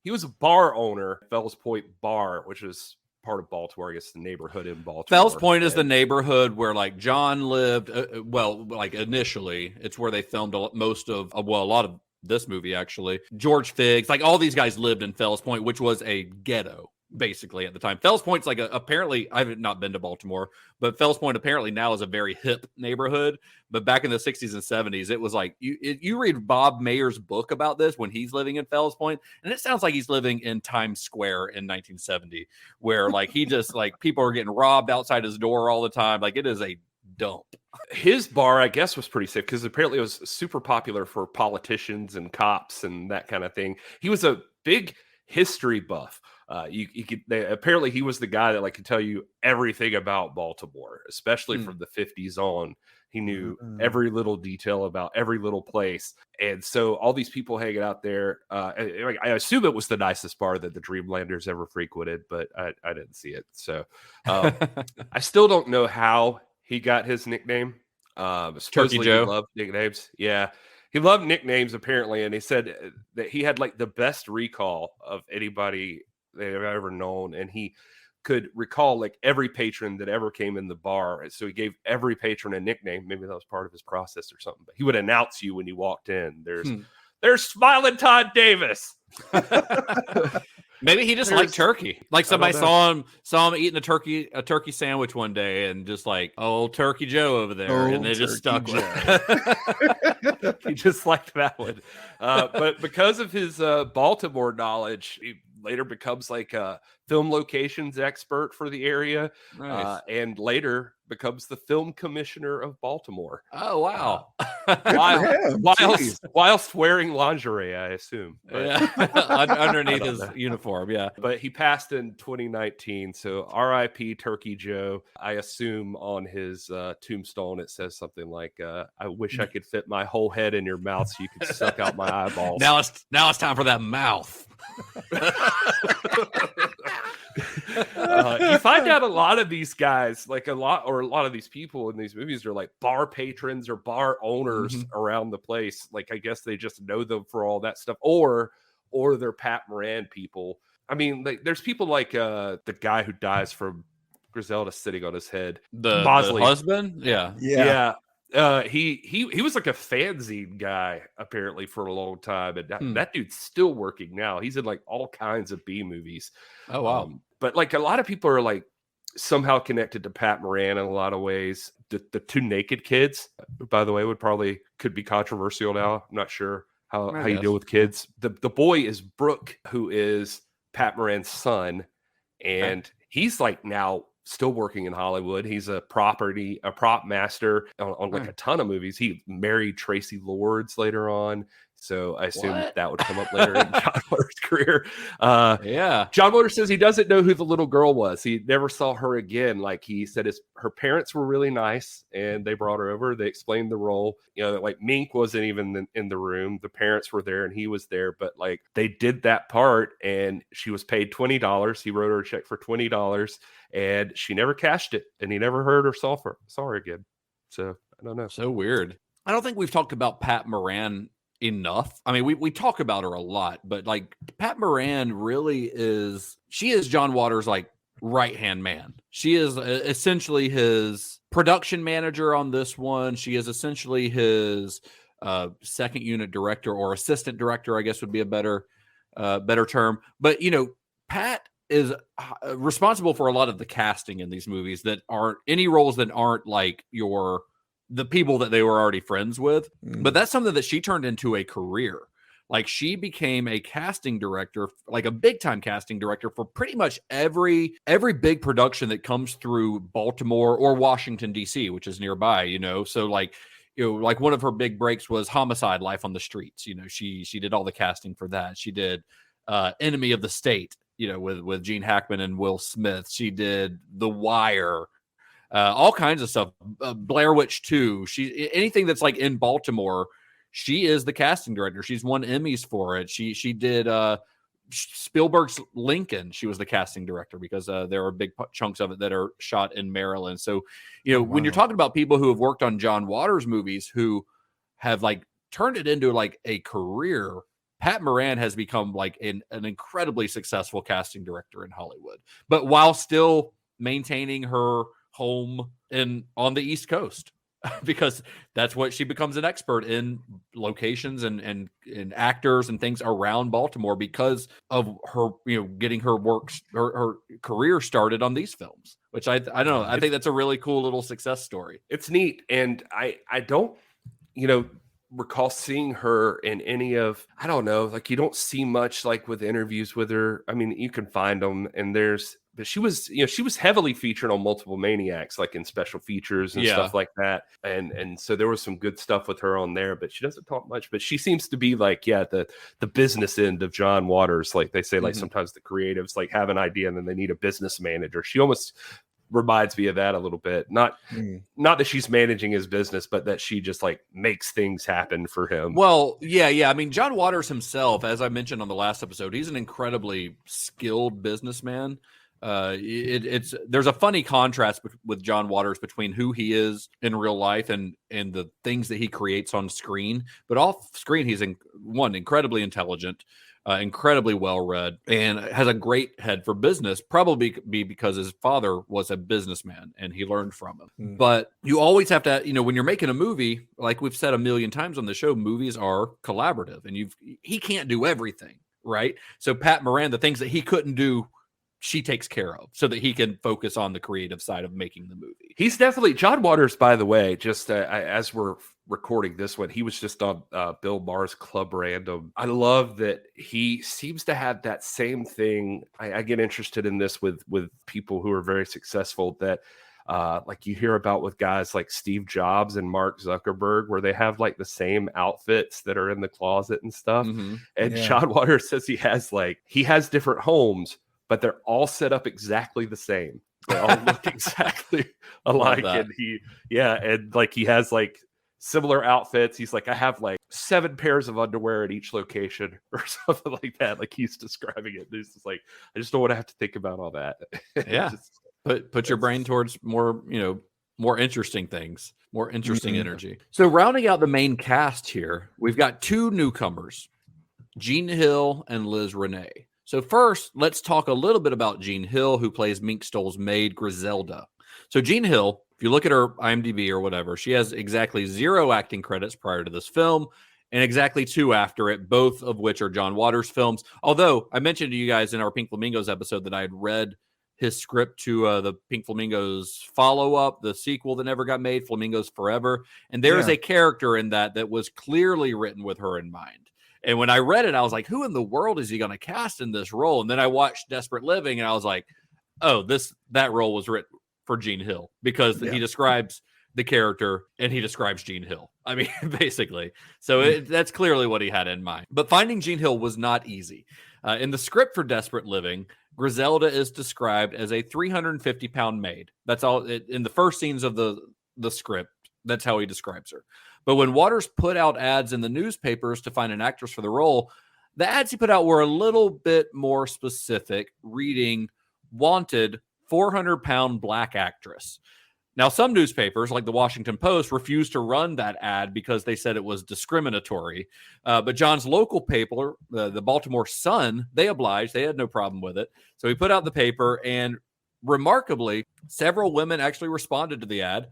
Speaker 5: he was a bar owner, Fells Point Bar, which was part of Baltimore, I guess the neighborhood in Baltimore.
Speaker 6: Fells Point is the neighborhood where like John lived. Initially, it's where they filmed a lot of this movie, actually. George Figgs, like all these guys lived in Fells Point, which was a ghetto. Basically, at the time, Fells Point's like apparently, I've not been to Baltimore, but Fells Point apparently now is a very hip neighborhood. But back in the 60s and 70s, it was like you read Bob Mayer's book about this when he's living in Fells Point, and it sounds like he's living in Times Square in 1970, where like he just like people are getting robbed outside his door all the time. Like it is a dump.
Speaker 5: His bar, I guess, was pretty safe because apparently it was super popular for politicians and cops and that kind of thing. He was a big history buff. Apparently he was the guy that like could tell you everything about Baltimore, especially from the 50s on. He knew every little detail about every little place. And so all these people hanging out there, I assume it was the nicest bar that the Dreamlanders ever frequented, but I didn't see it. So I still don't know how he got his nickname.
Speaker 6: Turkey Joe.
Speaker 5: He loved nicknames. Yeah. He loved nicknames apparently. And he said that he had like the best recall of anybody they've ever known, and he could recall like every patron that ever came in the bar. And so he gave every patron a nickname. Maybe that was part of his process or something, but he would announce you when you walked in. There's Smiling Todd Davis.
Speaker 6: Maybe he just liked turkey. Like somebody
Speaker 5: know.
Speaker 6: saw him eating a turkey sandwich one day, and just like, oh, Turkey Joe over there, and they just stuck with it.
Speaker 5: He just liked that one. But because of his Baltimore knowledge, he later becomes like a film locations expert for the area,
Speaker 6: Nice.
Speaker 5: and later becomes the film commissioner of Baltimore.
Speaker 6: Oh wow!
Speaker 5: Whilst wearing lingerie, I assume. But,
Speaker 6: underneath his uniform, yeah.
Speaker 5: But he passed in 2019, so R.I.P. Turkey Joe. I assume on his tombstone it says something like, "I wish I could fit my whole head in your mouth so you could suck out my eyeballs."
Speaker 6: Now it's time for that mouth.
Speaker 5: You find out a lot of these guys, like a lot of these people in these movies are like bar patrons or bar owners around the place. Like, I guess they just know them for all that stuff, or they're Pat Moran people. I mean, like, there's people like the guy who dies from Griselda sitting on his head,
Speaker 6: the husband. Yeah. He was like a fanzine guy apparently for a long time, and that dude's still working now. He's in like all kinds of B movies. Oh wow!
Speaker 5: But like a lot of people are like somehow connected to Pat Moran in a lot of ways. The two naked kids, by the way, could be controversial now. I'm not sure how you deal with kids. The boy is Brooke, who is Pat Moran's son, and he's like now still working in Hollywood. He's a prop master on like a ton of movies. He married Tracy Lords later on. So I assume that would come up later in John Waters' career. John Waters says he doesn't know who the little girl was. He never saw her again. Like, he said her parents were really nice and they brought her over. They explained the role. Like Mink wasn't even in the room. The parents were there and he was there. But like, they did that part and she was paid $20. He wrote her a check for $20 and she never cashed it. And he never heard or saw her again. So I don't know.
Speaker 6: So weird. I don't think we've talked about Pat Moran enough. I mean, we talk about her a lot, but like Pat Moran really is John Waters' like right-hand man. She is essentially his production manager on this one. She is essentially his second unit director or assistant director, I guess would be a better term. But Pat is responsible for a lot of the casting in these movies that aren't any roles that aren't like the people that they were already friends with. But that's something that she turned into a career. Like, she became a casting director, like a big time casting director for pretty much every big production that comes through Baltimore or Washington, DC, which is nearby, So like one of her big breaks was Homicide: Life on the Streets. She did all the casting for that. She did Enemy of the State, with Gene Hackman and Will Smith. She did The Wire, all kinds of stuff. Blair Witch 2. Anything that's like in Baltimore, she is the casting director. She's won Emmys for it. She did Spielberg's Lincoln. She was the casting director because there are big chunks of it that are shot in Maryland. So, when you're talking about people who have worked on John Waters movies who have like turned it into like a career, Pat Moran has become like an incredibly successful casting director in Hollywood, but while still maintaining her home on the East Coast, because that's what she becomes an expert in, locations and actors and things around Baltimore because of her, getting her career started on these films, which I don't know. I think that's a really cool little success story.
Speaker 5: It's neat. And I don't, recall seeing her in any of, I don't know, like you don't see much like with interviews with her. I mean, you can find them and but she was heavily featured on Multiple Maniacs, like in special features and stuff like that. And so there was some good stuff with her on there, but she doesn't talk much, but she seems to be like, the business end of John Waters. Like they say, like sometimes the creatives like have an idea and then they need a business manager. She almost reminds me of that a little bit. Not that she's managing his business, but that she just like makes things happen for him.
Speaker 6: Well, yeah. I mean, John Waters himself, as I mentioned on the last episode, he's an incredibly skilled businessman. There's a funny contrast with John Waters between who he is in real life and the things that he creates on screen. But off screen, he's incredibly intelligent, incredibly well-read, and has a great head for business, probably because his father was a businessman and he learned from him. But you always have to, when you're making a movie, like we've said a million times on the show, movies are collaborative and he can't do everything. right? So Pat Moran, the things that he couldn't do, she takes care of so that he can focus on the creative side of making the movie.
Speaker 5: He's definitely John Waters, by the way, just as we're recording this one, he was just on Bill Maher's Club Random. I love that he seems to have that same thing. I get interested in this with people who are very successful, that like you hear about with guys like Steve Jobs and Mark Zuckerberg, where they have like the same outfits that are in the closet and stuff.
Speaker 6: Mm-hmm.
Speaker 5: And John Waters says he has different homes, but they're all set up exactly the same. They all look exactly alike. And he has like similar outfits. He's like, I have like 7 pairs of underwear at each location or something like that. Like he's describing it. He's just like, I just don't want to have to think about all that.
Speaker 6: Yeah. Put your brain towards more interesting things, more interesting energy. So rounding out the main cast here, we've got 2 newcomers, Jean Hill and Liz Renay. So first, let's talk a little bit about Jean Hill, who plays Mink Stoll's maid, Griselda. So Jean Hill, if you look at her IMDb or whatever, she has exactly 0 acting credits prior to this film and exactly 2 after it, both of which are John Waters films. Although I mentioned to you guys in our Pink Flamingos episode that I had read his script to the Pink Flamingos follow-up, the sequel that never got made, Flamingos Forever. And there is a character in that was clearly written with her in mind. And when I read it, I was like, who in the world is he going to cast in this role? And then I watched Desperate Living, and I was like, oh, that role was written for Jean Hill, because he describes the character and he describes Jean Hill. I mean, basically. So that's clearly what he had in mind. But finding Jean Hill was not easy. In the script for Desperate Living, Griselda is described as a 350-pound maid. That's all in the first scenes of the script. That's how he describes her. But when Waters put out ads in the newspapers to find an actress for the role, the ads he put out were a little bit more specific, reading, wanted 400-pound black actress. Now, some newspapers, like the Washington Post, refused to run that ad because they said it was discriminatory. But John's local paper, the Baltimore Sun, they obliged. They had no problem with it. So he put out the paper, and remarkably, several women actually responded to the ad,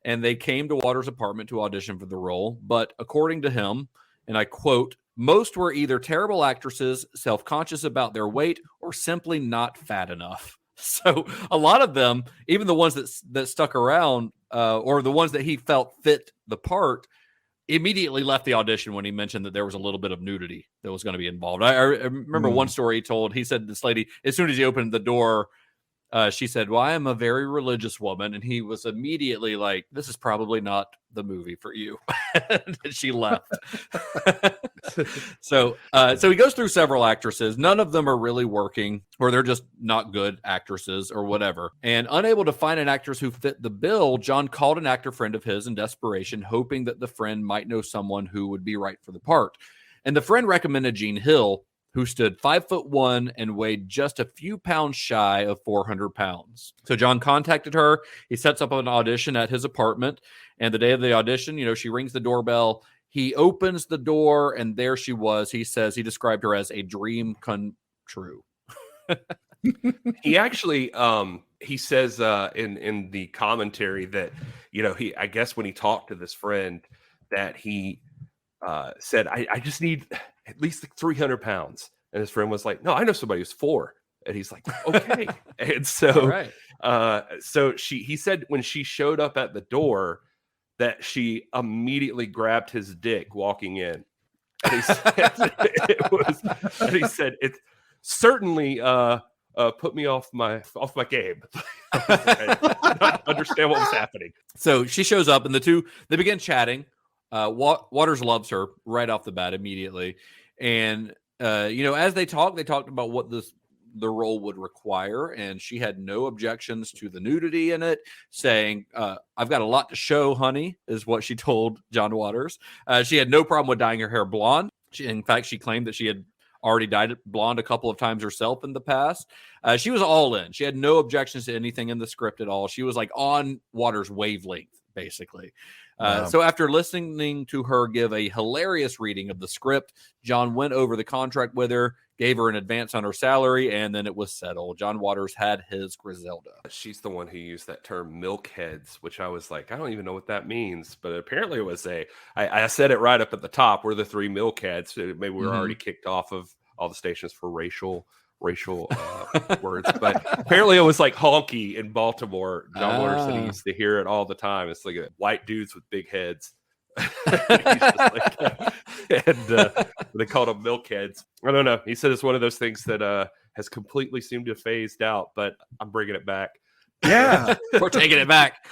Speaker 6: and they came to Waters' apartment to audition for the role. But according to him, and I quote, most were either terrible actresses, self-conscious about their weight, or simply not fat enough. So a lot of them, even the ones that stuck around, or the ones that he felt fit the part, immediately left the audition when he mentioned that there was a little bit of nudity that was going to be involved. I remember one story he told. He said this lady, as soon as he opened the door, she said, well, I am a very religious woman. And he was immediately like, this is probably not the movie for you. And she left. So he goes through several actresses. None of them are really working, or they're just not good actresses or whatever. And unable to find an actress who fit the bill, John called an actor friend of his in desperation, hoping that the friend might know someone who would be right for the part. And the friend recommended Jean Hill, who stood 5'1" and weighed just a few pounds shy of 400 pounds. So John contacted her. He sets up an audition at his apartment. And the day of the audition, she rings the doorbell. He opens the door, and there she was. He says he described her as a dream come true.
Speaker 5: He actually, he says in the commentary that, I guess when he talked to this friend, that he said, I just need at least 300 pounds. And his friend was like, no, I know somebody who's 4. And he's like, okay. And so, he said when she showed up at the door that she immediately grabbed his dick walking in. And he said, it certainly put me off my game. I don't understand what was happening.
Speaker 6: So she shows up, and they begin chatting. Waters loves her right off the bat immediately. And, as they talked about what the role would require. And she had no objections to the nudity in it, saying, I've got a lot to show, honey, is what she told John Waters. She had no problem with dyeing her hair blonde. In fact, she claimed that she had already dyed it blonde a couple of times herself in the past. She was all in. She had no objections to anything in the script at all. She was like on Waters' wavelength, basically. So after listening to her give a hilarious reading of the script, John went over the contract with her, gave her an advance on her salary, and then it was settled. John Waters had his Griselda.
Speaker 5: She's the one who used that term milkheads, which I was like, I don't even know what that means. But apparently it was I said it right up at the top. We're the 3 milkheads. Maybe we were already kicked off of all the stations for racial words, but apparently it was like honky in Baltimore. John Waters said he used to hear it all the time. It's like white dudes with big heads. They called them milkheads. I don't know. He said it's one of those things that has completely seemed to have phased out, but I'm bringing it back.
Speaker 7: Yeah,
Speaker 6: we're taking it back.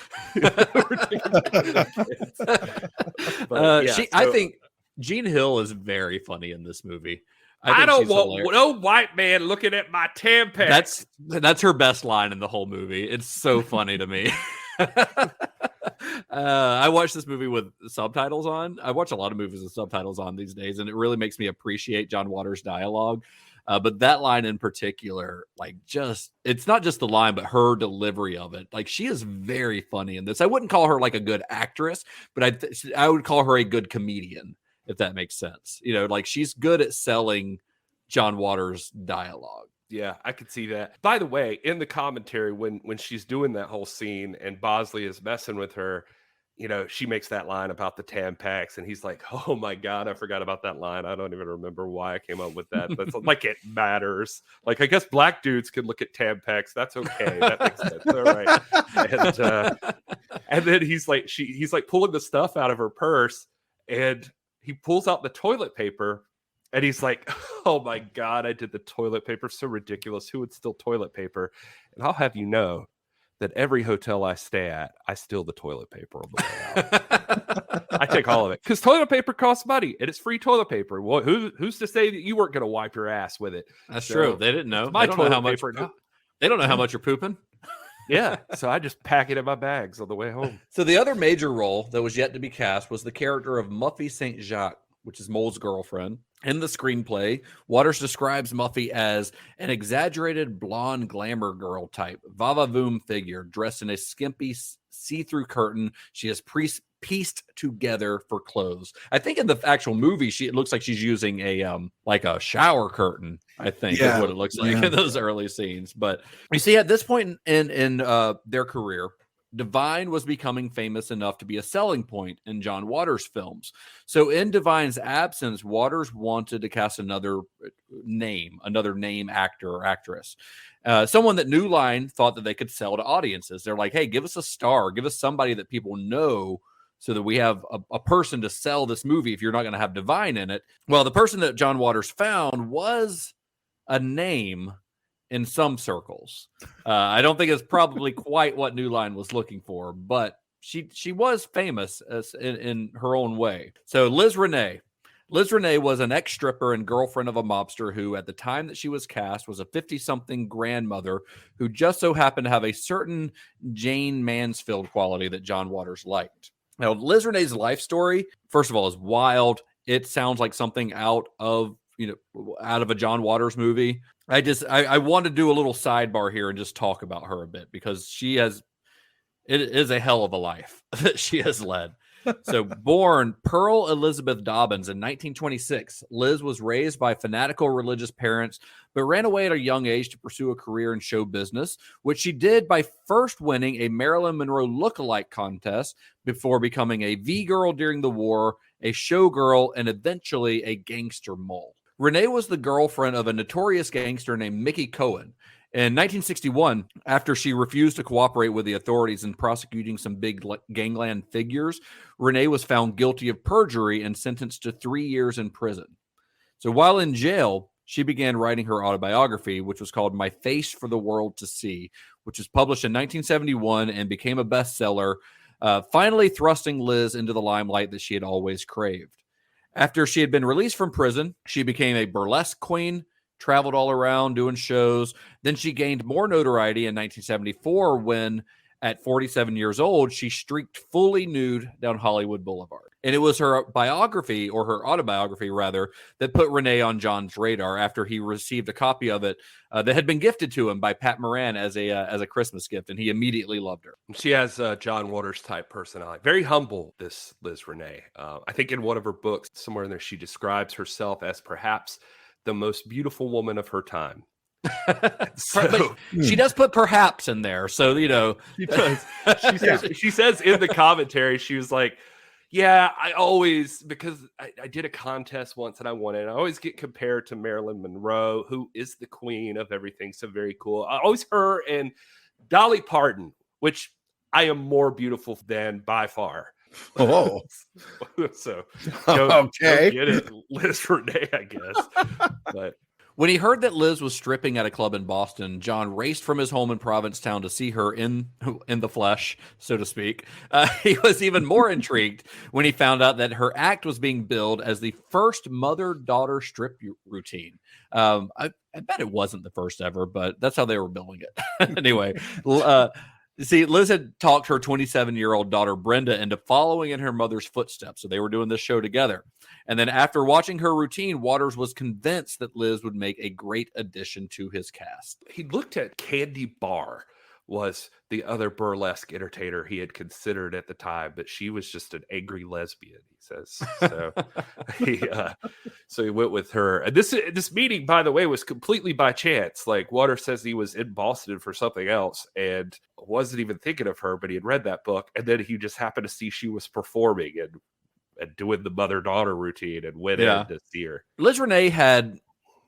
Speaker 6: I think Jean Hill is very funny in this movie.
Speaker 5: I don't want no white man looking at my Tampax.
Speaker 6: That's her best line in the whole movie. It's so funny to me. I watched this movie with subtitles on. I watch a lot of movies with subtitles on these days, and it really makes me appreciate John Waters' dialogue. But that line in particular, it's not just the line, but her delivery of it. Like, she is very funny in this. I wouldn't call her like a good actress, but I would call her a good comedian, if that makes sense. Like, she's good at selling John Waters' dialogue.
Speaker 5: Yeah, I could see that. By the way, in the commentary, when she's doing that whole scene and Bosley is messing with her, she makes that line about the Tampax, and he's like, "Oh my God, I forgot about that line. I don't even remember why I came up with that." But it's like, it matters. Like, I guess black dudes can look at Tampax. That's okay. That makes sense. All right. And then he's like pulling the stuff out of her purse, and he pulls out the toilet paper. And he's like, "Oh my God, I did the toilet paper. So ridiculous. Who would steal toilet paper?" And I'll have you know that every hotel I stay at, I steal the toilet paper on the way out. I take all of it because toilet paper costs money and it's free toilet paper. Well, who's to say that you weren't going to wipe your ass with it?
Speaker 6: That's true. They didn't know.
Speaker 5: My toilet paper.
Speaker 6: They don't know how much you're pooping.
Speaker 5: Yeah. So I just pack it in my bags on the way home.
Speaker 6: So the other major role that was yet to be cast was the character of Muffy St. Jacques, which is Mole's girlfriend. In the screenplay, Waters describes Muffy as an exaggerated blonde glamour girl type, va-va-voom figure dressed in a skimpy see-through curtain she has pieced together for clothes. I think in the actual movie, it looks like she's using a shower curtain. I think is what it looks like in those early scenes. But you see, at this point in their career, Divine was becoming famous enough to be a selling point in John Waters' films. So in Divine's absence, Waters wanted to cast another name actor or actress. Someone that New Line thought that they could sell to audiences. They're like, "Hey, give us a star. Give us somebody that people know so that we have a person to sell this movie if you're not going to have Divine in it." Well, the person that John Waters found was a name in some circles. I don't think it's probably quite what New Line was looking for, but she was famous in her own way. So Liz Renay. Liz Renay was an ex-stripper and girlfriend of a mobster who, at the time that she was cast, was a 50-something grandmother who just so happened to have a certain Jane Mansfield quality that John Waters liked. Now, Liz Renay's life story, first of all, is wild. It sounds like something out of a John Waters movie. I want to do a little sidebar here and just talk about her a bit because it is a hell of a life that she has led. So born Pearl Elizabeth Dobbins in 1926, Liz was raised by fanatical religious parents, but ran away at a young age to pursue a career in show business, which she did by first winning a Marilyn Monroe lookalike contest before becoming a V-girl during the war, a showgirl, and eventually a gangster mole. Renay was the girlfriend of a notorious gangster named Mickey Cohen. In 1961, after she refused to cooperate with the authorities in prosecuting some big gangland figures, Renay was found guilty of perjury and sentenced to 3 years in prison. So while in jail, she began writing her autobiography, which was called My Face for the World to See, which was published in 1971 and became a bestseller, finally thrusting Liz into the limelight that she had always craved. After she had been released from prison, she became a burlesque queen, traveled all around doing shows. Then she gained more notoriety in 1974 when, at 47 years old, she streaked fully nude down Hollywood Boulevard. And it was her biography, or her autobiography rather, that put Renay on John's radar after he received a copy of it that had been gifted to him by Pat Moran as a Christmas gift, and he immediately loved her.
Speaker 5: She has a John Waters type personality. Very humble, this Liz Renay. I think in one of her books, somewhere in there, she describes herself as perhaps the most beautiful woman of her time.
Speaker 6: So, she does put perhaps in there, so
Speaker 5: she does. She says in the commentary, she was like, Yeah, I always, because I did a contest once and I won it. I always get compared to Marilyn Monroe, who is the queen of everything. So very cool. I always her and Dolly Parton, which I am more beautiful than by far.
Speaker 7: Oh,
Speaker 5: So
Speaker 7: okay.
Speaker 5: go get it, Liz Renay, I guess. But
Speaker 6: When he heard that Liz was stripping at a club in Boston, John raced from his home in Provincetown to see her in the flesh, so to speak. He was even more intrigued when he found out that her act was being billed as the first mother-daughter strip routine. I bet it wasn't the first ever, but that's how they were billing it. Anyway, see, Liz had talked her 27-year-old daughter, Brenda, into following in her mother's footsteps. So they were doing this show together. And then after watching her routine, Waters was convinced that Liz would make a great addition to his cast.
Speaker 5: he looked at Candy Barr, was the other burlesque entertainer he had considered at the time, but she was just an angry lesbian, he says. So he went with her. And this meeting, by the way, was completely by chance. Like, Waters says he was in Boston for something else and wasn't even thinking of her, but he had read that book, and then he just happened to see she was performing and doing the mother-daughter routine and went in to see her.
Speaker 6: Liz Renay had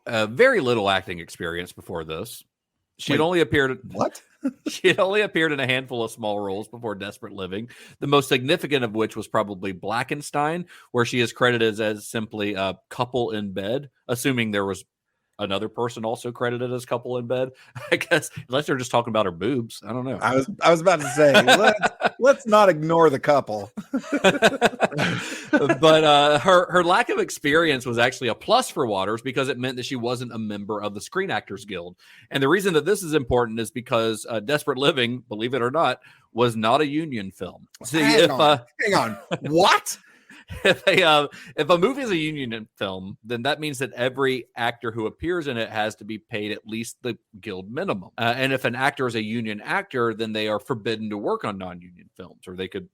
Speaker 6: very little acting experience before this. She had only appeared She had only appeared in a handful of small roles before Desperate Living, the most significant of which was probably Blackenstein, where she is credited as simply a couple in bed, assuming there was another person also credited as couple in bed, I guess, unless they're just talking about her boobs. I don't know.
Speaker 7: I was about to say, let's not ignore the couple.
Speaker 6: But her lack of experience was actually a plus for Waters because it meant that she wasn't a member of the Screen Actors Guild. And the reason that this is important is because Desperate Living, believe it or not, was not a union film. See,
Speaker 7: hang on. What?
Speaker 6: If a movie is a union film, then that means that every actor who appears in it has to be paid at least the guild minimum. And if an actor is a union actor, then they are forbidden to work on non-union films, or they could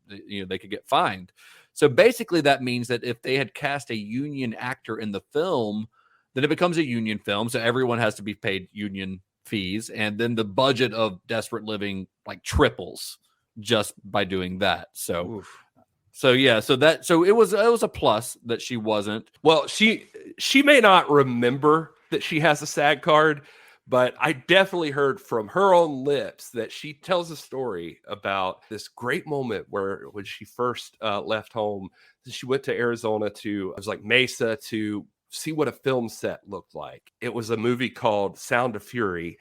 Speaker 6: get fined. So basically, that means that if they had cast a union actor in the film, then it becomes a union film. So everyone has to be paid union fees, and then the budget of Desperate Living triples just by doing that. So. Oof. So it was a plus that she wasn't.
Speaker 5: Well, she may not remember that she has a SAG card, but I definitely heard from her own lips that she tells a story about this great moment when she first left home. She went to Arizona it was like Mesa, to see what a film set looked like. It was a movie called Sound of Fury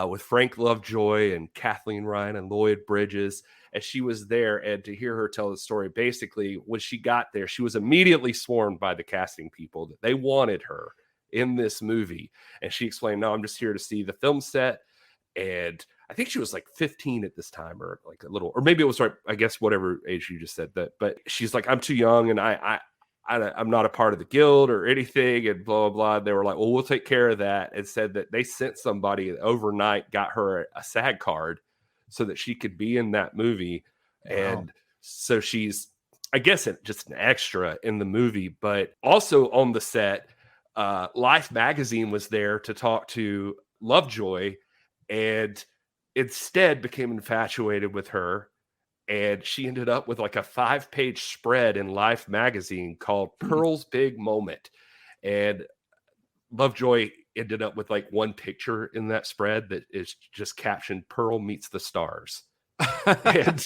Speaker 5: with Frank Lovejoy and Kathleen Ryan and Lloyd Bridges. And she was there, and to hear her tell the story, basically, when she got there, she was immediately swarmed by the casting people that they wanted her in this movie. And she explained, no, I'm just here to see the film set. And I think she was like 15 at this time, or like a little, or maybe it was right, I guess, whatever age you just said that. But she's like, I'm too young, and I'm not a part of the guild or anything, and blah, blah, blah. They were like, well, we'll take care of that, and said that they sent somebody overnight, got her a SAG card so that she could be in that movie. Wow. And so she's, I guess, just an extra in the movie, but also on the set, Life magazine was there to talk to Lovejoy, and instead became infatuated with her. And she ended up with like a 5-page spread in Life magazine called Pearl's Big Moment. And Lovejoy ended up with like one picture in that spread that is just captioned "Pearl meets the stars." And,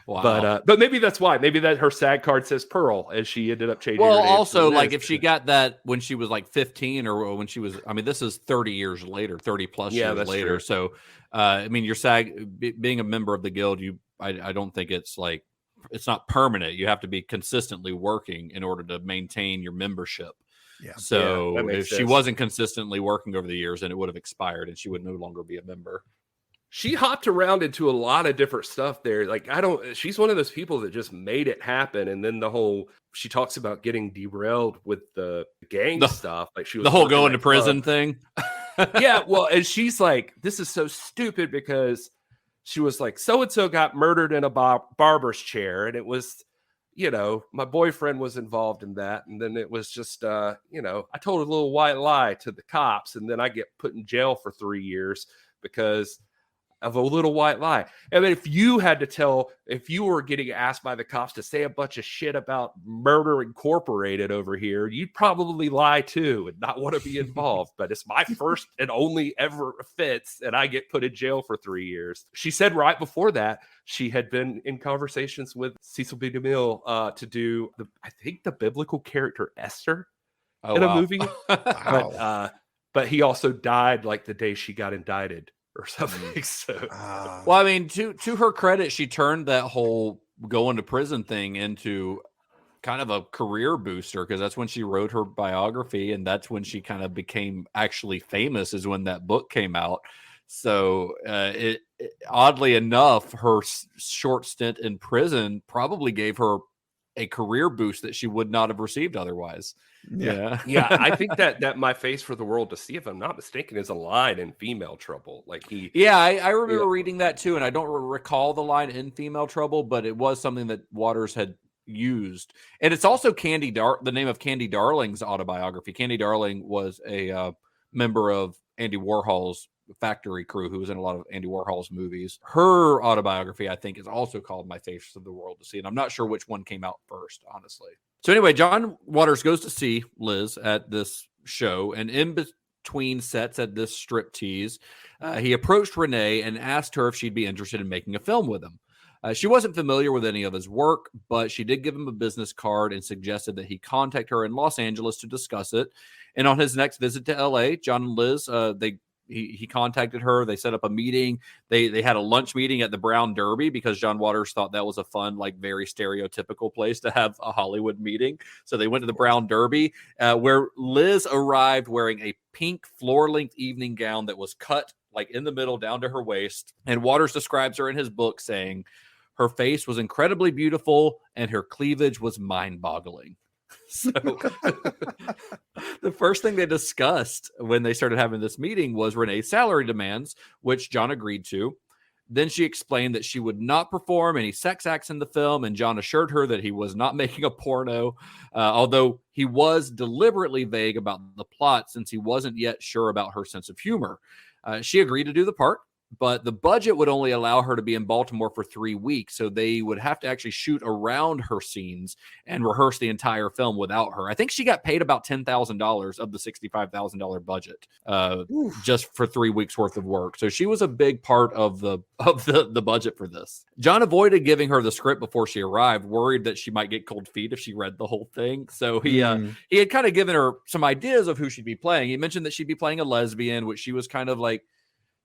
Speaker 5: wow. But maybe that's why. Maybe that her SAG card says Pearl, and she ended up changing.
Speaker 6: Well, also, like, if she got that when she was like 15, or when she was, I mean, this is 30 years later, 30 plus years later. True. So, I mean, your SAG being a member of the guild, I don't think it's not permanent. You have to be consistently working in order to maintain your membership. Yeah. So if she wasn't consistently working over the years, then it would have expired, and she would no longer be a member.
Speaker 5: She hopped around into a lot of different stuff there. Like, she's one of those people that just made it happen. And then she talks about getting derailed with the gang stuff. Like, she was
Speaker 6: the whole going to prison thing.
Speaker 5: Yeah. Well, and she's like, this is so stupid, because she was like, so-and-so got murdered in a barber's chair. And it was, my boyfriend was involved in that. And then it was just, I told a little white lie to the cops, and then I get put in jail for 3 years because of a little white lie. I mean, if you were getting asked by the cops to say a bunch of shit about Murder Incorporated over here, you'd probably lie too and not want to be involved. But it's my first and only ever offense, and I get put in jail for 3 years. She said right before that she had been in conversations with Cecil B. DeMille to do I think the biblical character Esther in a movie. But he also died like the day she got indicted or something. So,
Speaker 6: well, I mean, to her credit, she turned that whole going to prison thing into kind of a career booster, because that's when she wrote her biography, and that's when she kind of became actually famous, is when that book came out. So oddly enough, her short stint in prison probably gave her a career boost that she would not have received otherwise.
Speaker 5: Yeah. I think that my face for the world to see, if I'm not mistaken, is a line in Female Trouble. Like
Speaker 6: I remember reading that too, and I don't recall the line in Female Trouble, but it was something that Waters had used. And it's also the name of Candy Darling's autobiography. Candy Darling was a member of Andy Warhol's Factory crew who was in a lot of Andy Warhol's movies. Her autobiography, I think, is also called My Face of the World to See, and I'm not sure which one came out first, honestly. So anyway, John Waters goes to see Liz at this show, and in between sets at this striptease, he approached Renay and asked her if she'd be interested in making a film with him. She wasn't familiar with any of his work, but she did give him a business card and suggested that he contact her in Los Angeles to discuss it. And on his next visit to LA, John and Liz, he contacted her. They set up a meeting. They had a lunch meeting at the Brown Derby because John Waters thought that was a fun, like very stereotypical place to have a Hollywood meeting. So they went to the Brown Derby, where Liz arrived wearing a pink floor-length evening gown that was cut like in the middle down to her waist. And Waters describes her in his book saying, her face was incredibly beautiful and her cleavage was mind-boggling. So the first thing they discussed when they started having this meeting was Renay's salary demands, which John agreed to. Then she explained that she would not perform any sex acts in the film, and John assured her that he was not making a porno, although he was deliberately vague about the plot since he wasn't yet sure about her sense of humor. She agreed to do the part, but the budget would only allow her to be in Baltimore for 3 weeks, so they would have to actually shoot around her scenes and rehearse the entire film without her. I think she got paid about $10,000 of the $65,000 budget just for 3 weeks worth of work. So she was a big part of the budget for this. John avoided giving her the script before she arrived, worried that she might get cold feet if she read the whole thing. So he had kind of given her some ideas of who she'd be playing. He mentioned that she'd be playing a lesbian, which she was kind of like,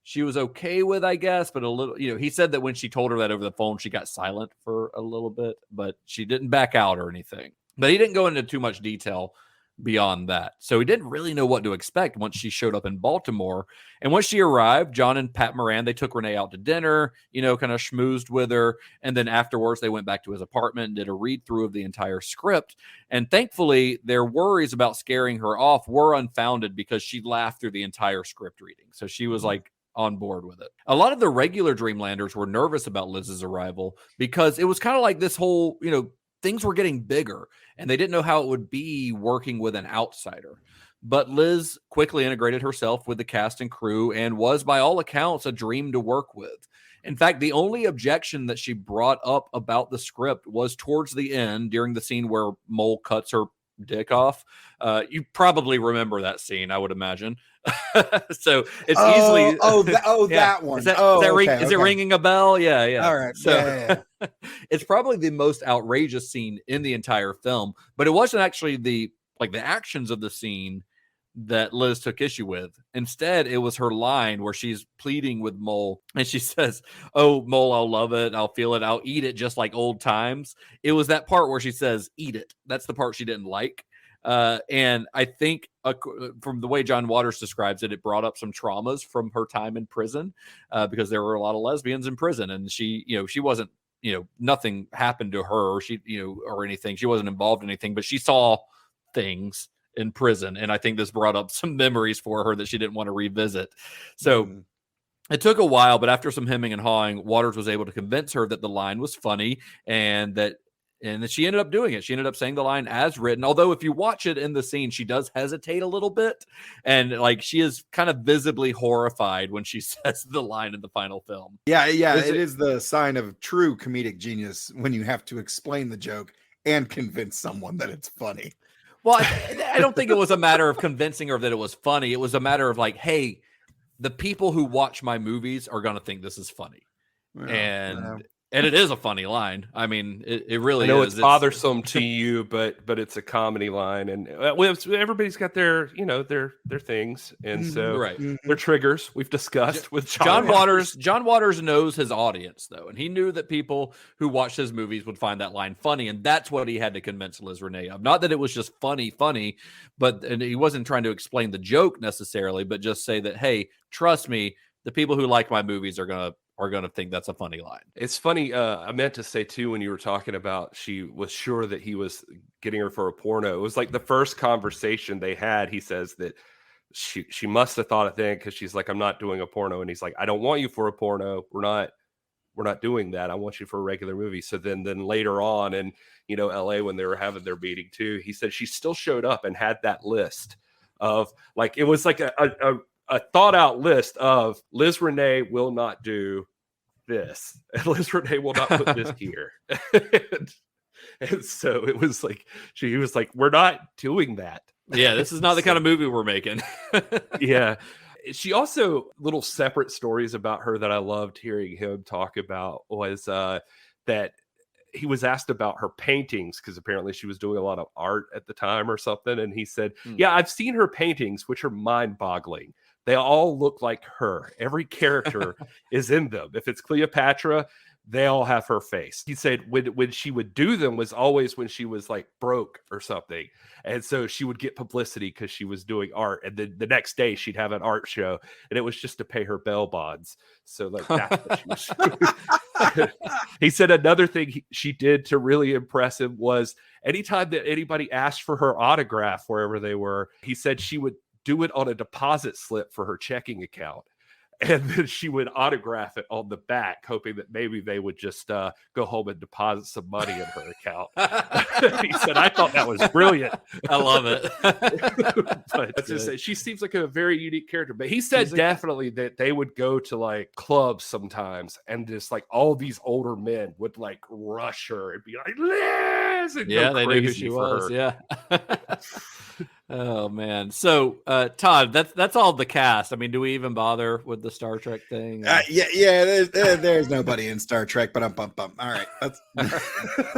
Speaker 6: she was okay with, I guess, but a little, he said that when she told her that over the phone, she got silent for a little bit, but she didn't back out or anything. But he didn't go into too much detail beyond that. So he didn't really know what to expect once she showed up in Baltimore. And once she arrived, John and Pat Moran, they took Renay out to dinner, kind of schmoozed with her. And then afterwards, they went back to his apartment and did a read through of the entire script. And thankfully, their worries about scaring her off were unfounded because she laughed through the entire script reading. So she was like, on board with it. A lot of the regular Dreamlanders were nervous about Liz's arrival because it was kind of like this whole, things were getting bigger and they didn't know how it would be working with an outsider. But Liz quickly integrated herself with the cast and crew and was, by all accounts, a dream to work with. In fact, the only objection that she brought up about the script was towards the end during the scene where Mole cuts her dick off. You probably remember that scene, I would imagine. So it's easily
Speaker 7: that one.
Speaker 6: Is it ringing a bell? Yeah.
Speaker 7: All right.
Speaker 6: So it's probably the most outrageous scene in the entire film, but it wasn't actually the actions of the scene that Liz took issue with. Instead, it was her line where she's pleading with Mole and she says, "Oh, Mole, I'll love it. I'll feel it. I'll eat it just like old times." It was that part where she says, "Eat it." That's the part she didn't like. And I think from the way John Waters describes it, it brought up some traumas from her time in prison, because there were a lot of lesbians in prison and she wasn't, nothing happened to her or or anything. She wasn't involved in anything, but she saw things in prison. And I think this brought up some memories for her that she didn't want to revisit. So it took a while, but after some hemming and hawing, Waters was able to convince her that the line was funny and that And she ended up doing it. She ended up saying the line as written. Although if you watch it in the scene, she does hesitate a little bit. And like she is kind of visibly horrified when she says the line in the final film.
Speaker 7: Yeah. It is the sign of true comedic genius when you have to explain the joke and convince someone that it's funny.
Speaker 6: Well, I don't think it was a matter of convincing her that it was funny. It was a matter of like, hey, the people who watch my movies are going to think this is funny. And it is a funny line. I mean, it really is.
Speaker 5: I know it's bothersome to you, but it's a comedy line, and everybody's got their their things, and so their triggers. We've discussed with
Speaker 6: John Waters. John Waters knows his audience though, and he knew that people who watched his movies would find that line funny, and that's what he had to convince Liz Renay of. Not that it was just funny, and he wasn't trying to explain the joke necessarily, but just say that, hey, trust me, the people who like my movies are gonna think that's a funny line.
Speaker 5: It's funny. I meant to say too, when you were talking about she was sure that he was getting her for a porno. It was like the first conversation they had. He says that she must have thought a thing because she's like, I'm not doing a porno. And he's like, I don't want you for a porno. We're not doing that. I want you for a regular movie. So then later on in, LA, when they were having their meeting too, he said she still showed up and had that list of like, it was like a thought out list of Liz Renay will not do this, and Liz Renay will not put this here. and so it was like, she was like, we're not doing that.
Speaker 6: Yeah, this is not the kind of movie we're making.
Speaker 5: Yeah. She also, little separate stories about her that I loved hearing him talk about was that he was asked about her paintings because apparently she was doing a lot of art at the time or something. And he said, yeah, I've seen her paintings, which are mind boggling. They all look like her. Every character is in them. If it's Cleopatra, they all have her face. He said when she would do them was always when she was like broke or something. And so she would get publicity because she was doing art. And then the next day she'd have an art show and it was just to pay her bail bonds. So like that's what she was doing. He said another thing she did to really impress him was anytime that anybody asked for her autograph wherever they were, he said she would do it on a deposit slip for her checking account. And then she would autograph it on the back, hoping that maybe they would just go home and deposit some money in her account. He said, I thought that was brilliant.
Speaker 6: I love it.
Speaker 5: But just, she seems like a very unique character. But he said definitely that they would go to like clubs sometimes and just like all these older men would like rush her and be like, Liz! And
Speaker 6: yeah,
Speaker 5: go
Speaker 6: they knew who she was. Her. Yeah. Oh man. So Todd, that's all the cast. I mean, do we even bother with the Star Trek thing?
Speaker 7: There's nobody in Star Trek, but all right.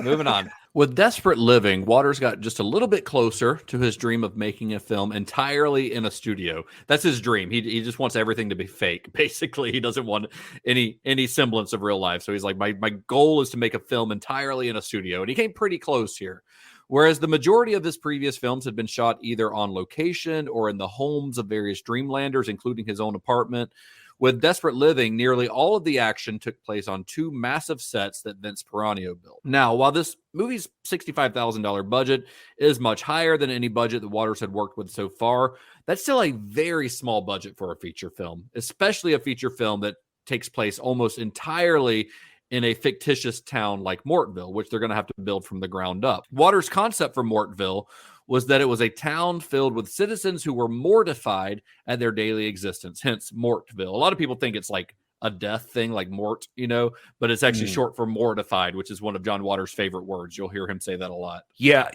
Speaker 6: Moving on. With Desperate Living, Waters got just a little bit closer to his dream of making a film entirely in a studio. That's his dream. He just wants everything to be fake. Basically, he doesn't want any semblance of real life. So he's like, my goal is to make a film entirely in a studio. And he came pretty close here. Whereas the majority of his previous films had been shot either on location or in the homes of various Dreamlanders, including his own apartment. With Desperate Living, nearly all of the action took place on two massive sets that Vince Piranio built. Now, while this movie's $65,000 budget is much higher than any budget that Waters had worked with so far, that's still a very small budget for a feature film, especially a feature film that takes place almost entirely in a fictitious town like Mortville, which they're going to have to build from the ground up. Waters' concept for Mortville was that it was a town filled with citizens who were mortified at their daily existence, hence Mortville. A lot of people think it's like a death thing, like mort, but it's actually short for mortified, which is one of John Waters' favorite words. You'll hear him say that a lot.
Speaker 5: Yeah,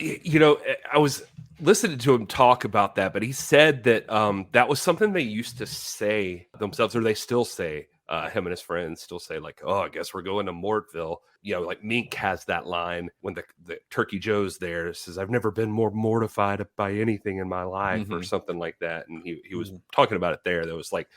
Speaker 5: I was listening to him talk about that, but he said that that was something they used to say themselves, or they still say. Him and his friends still say like, oh, I guess we're going to Mortville. Like Mink has that line when the Turkey Joe's there. It says, I've never been more mortified by anything in my life or something like that. And he was talking about it there. That was like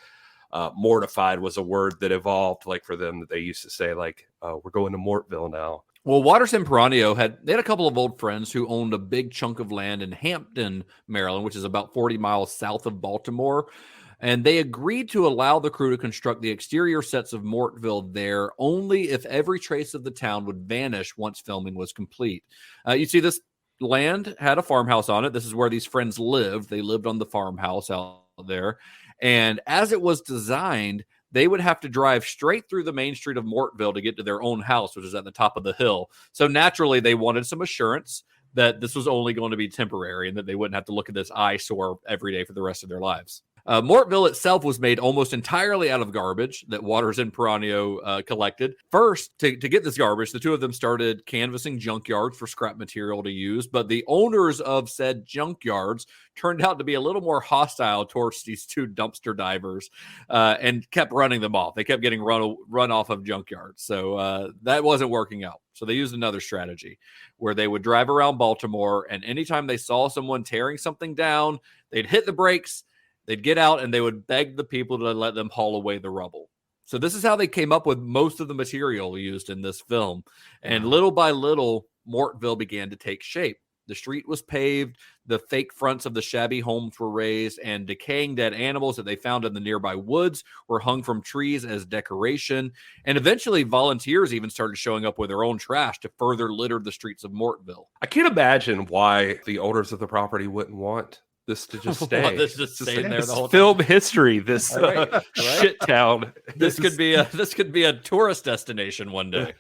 Speaker 5: mortified was a word that evolved like for them that they used to say like, we're going to Mortville now.
Speaker 6: Well, Waters and Piranio had a couple of old friends who owned a big chunk of land in Hampton, Maryland, which is about 40 miles south of Baltimore. And they agreed to allow the crew to construct the exterior sets of Mortville there only if every trace of the town would vanish once filming was complete. You see, this land had a farmhouse on it. This is where these friends lived. They lived on the farmhouse out there. And as it was designed, they would have to drive straight through the main street of Mortville to get to their own house, which is at the top of the hill. So naturally, they wanted some assurance that this was only going to be temporary and that they wouldn't have to look at this eyesore every day for the rest of their lives. Mortville itself was made almost entirely out of garbage that Waters and Piranio collected. First, to get this garbage, the two of them started canvassing junkyards for scrap material to use, but the owners of said junkyards turned out to be a little more hostile towards these two dumpster divers and kept running them off. They kept getting run off of junkyards, so that wasn't working out. So they used another strategy where they would drive around Baltimore, and anytime they saw someone tearing something down, they'd hit the brakes, they'd get out, and they would beg the people to let them haul away the rubble. So this is how they came up with most of the material used in this film. And little by little, Mortville began to take shape. The street was paved, the fake fronts of the shabby homes were raised, and decaying dead animals that they found in the nearby woods were hung from trees as decoration. And eventually, volunteers even started showing up with their own trash to further litter the streets of Mortville.
Speaker 5: I can't imagine why the owners of the property wouldn't want this to just stay.
Speaker 6: This just staying there the whole
Speaker 5: film history. This shit town.
Speaker 6: This could be a tourist destination one day.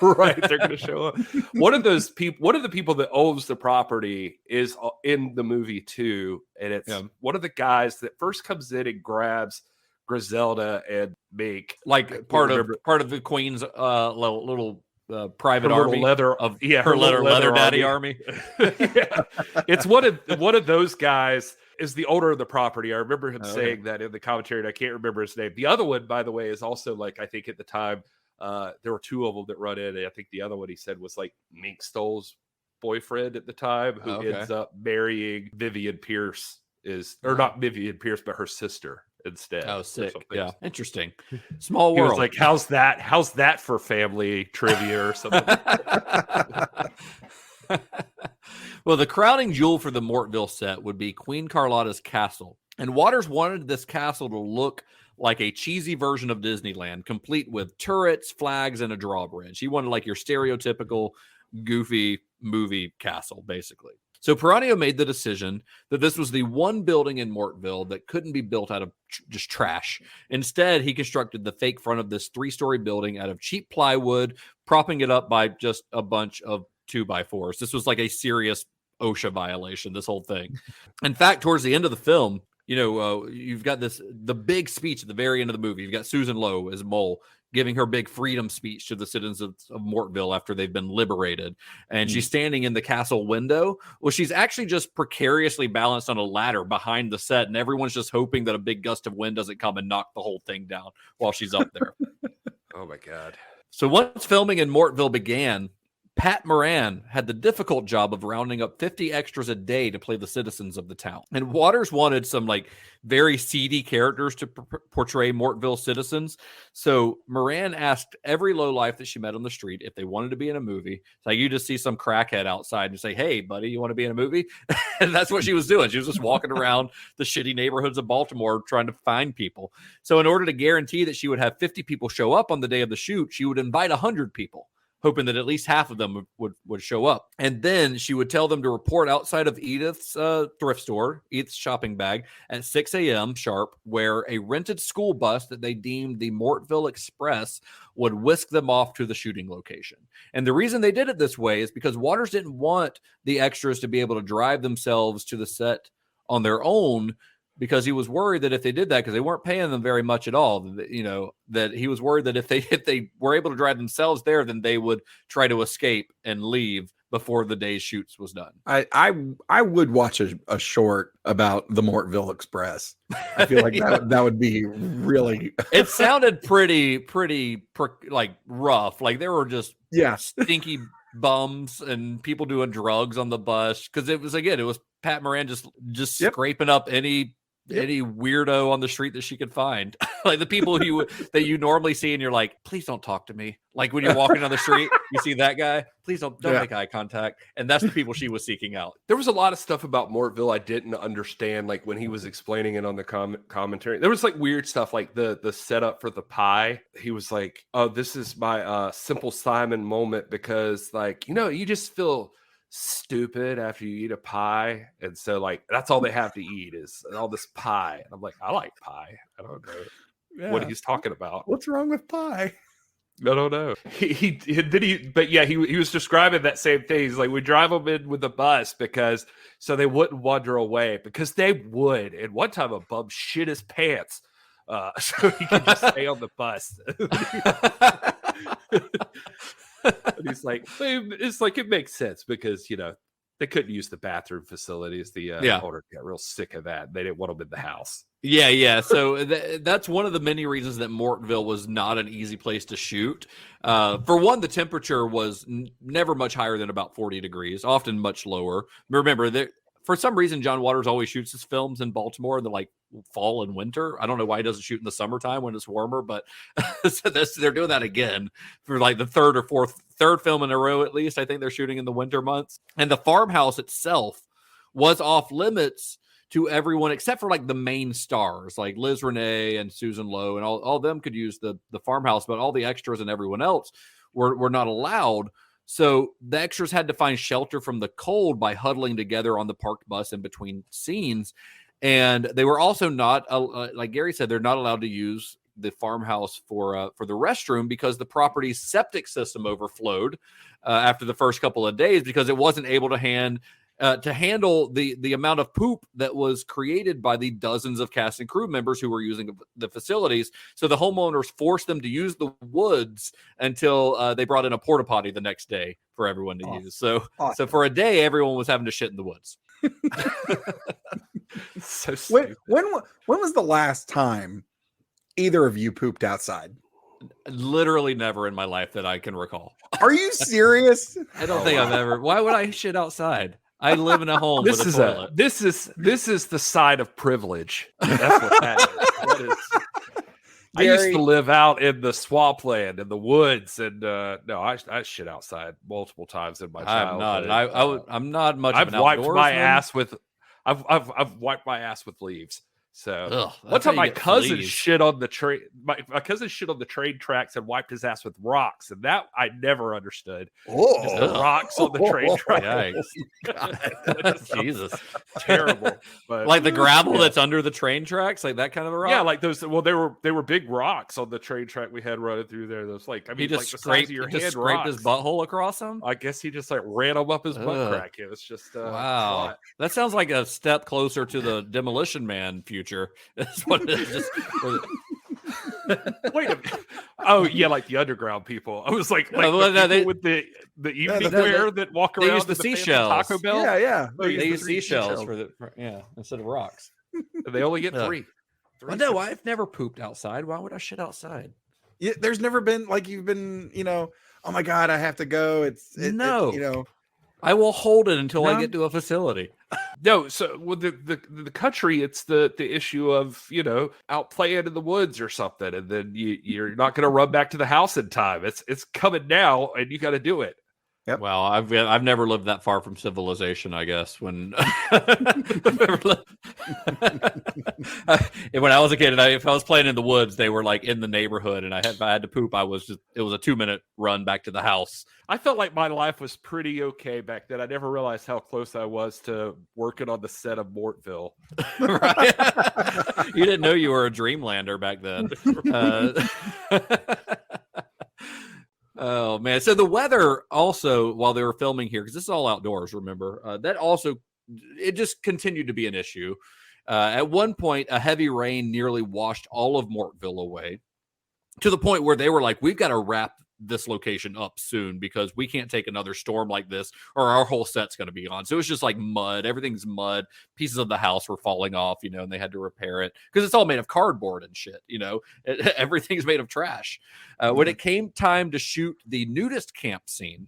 Speaker 5: Right, they're going to show up. One of the people that owns the property is in the movie too, and it's one of the guys that first comes in and grabs Griselda and Mink,
Speaker 6: like part of the Queen's little private
Speaker 5: her
Speaker 6: army
Speaker 5: leather
Speaker 6: of
Speaker 5: her
Speaker 6: leather daddy army.
Speaker 5: Yeah. It's one of those guys is the owner of the property. I remember him saying that in the commentary, and I can't remember his name. The other one, by the way, is also like, I think at the time there were two of them that run in, and I think the other one he said was like Mink Stoll's boyfriend at the time, who ends up marrying Vivian Pierce, not Vivian Pierce, but her sister instead.
Speaker 6: Oh, sick. Yeah, interesting. Small world.
Speaker 5: He was like, how's that for family trivia or something?
Speaker 6: Well, the crowning jewel for the Mortville set would be Queen Carlotta's castle. And Waters wanted this castle to look like a cheesy version of Disneyland, complete with turrets, flags, and a drawbridge. He wanted like your stereotypical goofy movie castle, basically. So Piranio made the decision that this was the one building in Mortville that couldn't be built out of just trash. Instead, he constructed the fake front of this 3-story building out of cheap plywood, propping it up by just a bunch of 2x4s. This was like a serious OSHA violation, this whole thing. In fact, towards the end of the film, you've got the big speech at the very end of the movie. You've got Susan Lowe as Mole giving her big freedom speech to the citizens of Mortville after they've been liberated. And she's standing in the castle window. Well, she's actually just precariously balanced on a ladder behind the set, and everyone's just hoping that a big gust of wind doesn't come and knock the whole thing down while she's up there.
Speaker 5: Oh, my God.
Speaker 6: So once filming in Mortville began, Pat Moran had the difficult job of rounding up 50 extras a day to play the citizens of the town. And Waters wanted some like very seedy characters to portray Mortville citizens. So Moran asked every lowlife that she met on the street if they wanted to be in a movie. It's like you just see some crackhead outside and say, "Hey, buddy, you want to be in a movie?" And that's what she was doing. She was just walking around the shitty neighborhoods of Baltimore trying to find people. So in order to guarantee that she would have 50 people show up on the day of the shoot, she would invite 100 people, hoping that at least half of them would show up. And then she would tell them to report outside of Edith's thrift store, Edith's shopping bag, at 6 a.m. sharp, where a rented school bus that they deemed the Mortville Express would whisk them off to the shooting location. And the reason they did it this way is because Waters didn't want the extras to be able to drive themselves to the set on their own, because he was worried that if they did that, because they weren't paying them very much at all, that he was worried that if they were able to drive themselves there, then they would try to escape and leave before the day's shoots was done.
Speaker 7: I would watch a short about the Mortville Express. I feel like that would be really.
Speaker 6: It sounded pretty like rough. Like there were just stinky bums and people doing drugs on the bus, because it was Pat Moran just scraping up any weirdo on the street that she could find. Like the people that you normally see and you're like, please don't talk to me. Like when you're walking down the street, you see that guy, please don't make eye contact. And that's the people she was seeking out.
Speaker 5: There was a lot of stuff about Mortville I didn't understand, like when he was explaining it on the commentary. There was like weird stuff, like the setup for the pie. He was like, "Oh, this is my Simple Simon moment, because like, you just feel stupid after you eat a pie, and so like that's all they have to eat is all this pie." And I'm like, I like pie. I don't know. what he's talking about.
Speaker 7: What's wrong with pie?
Speaker 5: I don't know. He was describing that same thing. He's like, we drive them in with the bus so they wouldn't wander away, because they would. And one time a bum shit his pants, so he could just stay on the bus. And he's like, it's like, it makes sense because, they couldn't use the bathroom facilities. The owner got real sick of that. They didn't want them in the house.
Speaker 6: Yeah. So that's one of the many reasons that Mortville was not an easy place to shoot. For one, the temperature was never much higher than about 40 degrees, often much lower. Remember, for some reason, John Waters always shoots his films in Baltimore in the fall and winter. I don't know why he doesn't shoot in the summertime when it's warmer, but so they're doing that again for the third film in a row, at least. I think they're shooting in the winter months. And the farmhouse itself was off limits to everyone except for the main stars, like Liz Renay and Susan Lowe, and all of them could use the farmhouse, but all the extras and everyone else were not allowed. So the extras had to find shelter from the cold by huddling together on the parked bus in between scenes. And they were also not, like Gary said, they're not allowed to use the farmhouse for the restroom because the property's septic system overflowed after the first couple of days because it wasn't able to handle the amount of poop that was created by the dozens of cast and crew members who were using the facilities. So the homeowners forced them to use the woods until they brought in a porta potty the next day for everyone to use. So for a day, everyone was having to shit in the woods.
Speaker 5: So stupid.
Speaker 7: When was the last time either of you pooped outside?
Speaker 6: Literally never in my life that I can recall.
Speaker 7: Are you serious?
Speaker 6: I don't think I've ever. Why would I shit outside? I live in a home with a toilet.
Speaker 5: This is the side of privilege. That's what that is. I used to live out in the swampland in the woods, and I shit outside multiple times in my childhood.
Speaker 6: I'm not much.
Speaker 5: I've wiped my ass with. I've wiped my ass with leaves. So one time my cousin shit on the train. My cousin shit on the train tracks and wiped his ass with rocks, and that I never understood. Just the rocks on the train tracks.
Speaker 6: Jesus,
Speaker 5: terrible. But
Speaker 6: the gravel that's under the train tracks, like that kind of a rock.
Speaker 5: Yeah, like those. Well, they were big rocks on the train track we had running through there. Those
Speaker 6: he just scraped his butthole across them.
Speaker 5: I guess he just ran them up his butt crack. It was just
Speaker 6: wow. That sounds like a step closer to the Demolition Man future. That's what it is.
Speaker 5: Wait a minute. Oh yeah, like the underground people. I was like with the evening wear that walk around.
Speaker 6: They use the seashells.
Speaker 5: Taco Bell.
Speaker 7: Yeah.
Speaker 6: They use seashells instead of rocks.
Speaker 5: They only get three.
Speaker 6: Well, no, I've never pooped outside. Why would I shit outside?
Speaker 7: Yeah, there's never been you've been oh my god, I have to go.
Speaker 6: No. I will hold it until I get to a facility.
Speaker 5: No, so with the country, it's the issue of out playing in the woods or something, and then you're not going to run back to the house in time. It's coming now, and you got to do it.
Speaker 7: Yep.
Speaker 6: Well, I've never lived that far from civilization, I guess. When when I was a kid, and if I was playing in the woods, they were in the neighborhood, and if I had to poop, it was a 2-minute run back to the house.
Speaker 5: I felt like my life was pretty okay back then. I never realized how close I was to working on the set of Mortville.
Speaker 6: Right? You didn't know you were a Dreamlander back then. Oh man! So the weather also, while they were filming here, because this is all outdoors, remember, that also it just continued to be an issue. At one point, a heavy rain nearly washed all of Mortville away, to the point where they were like, "We've got to wrap this location up soon because we can't take another storm like this, or our whole set's going to be gone." So it was just like mud. Everything's mud. Pieces of the house were falling off, and they had to repair it because it's all made of cardboard and shit. Everything's made of trash. When it came time to shoot the nudist camp scene,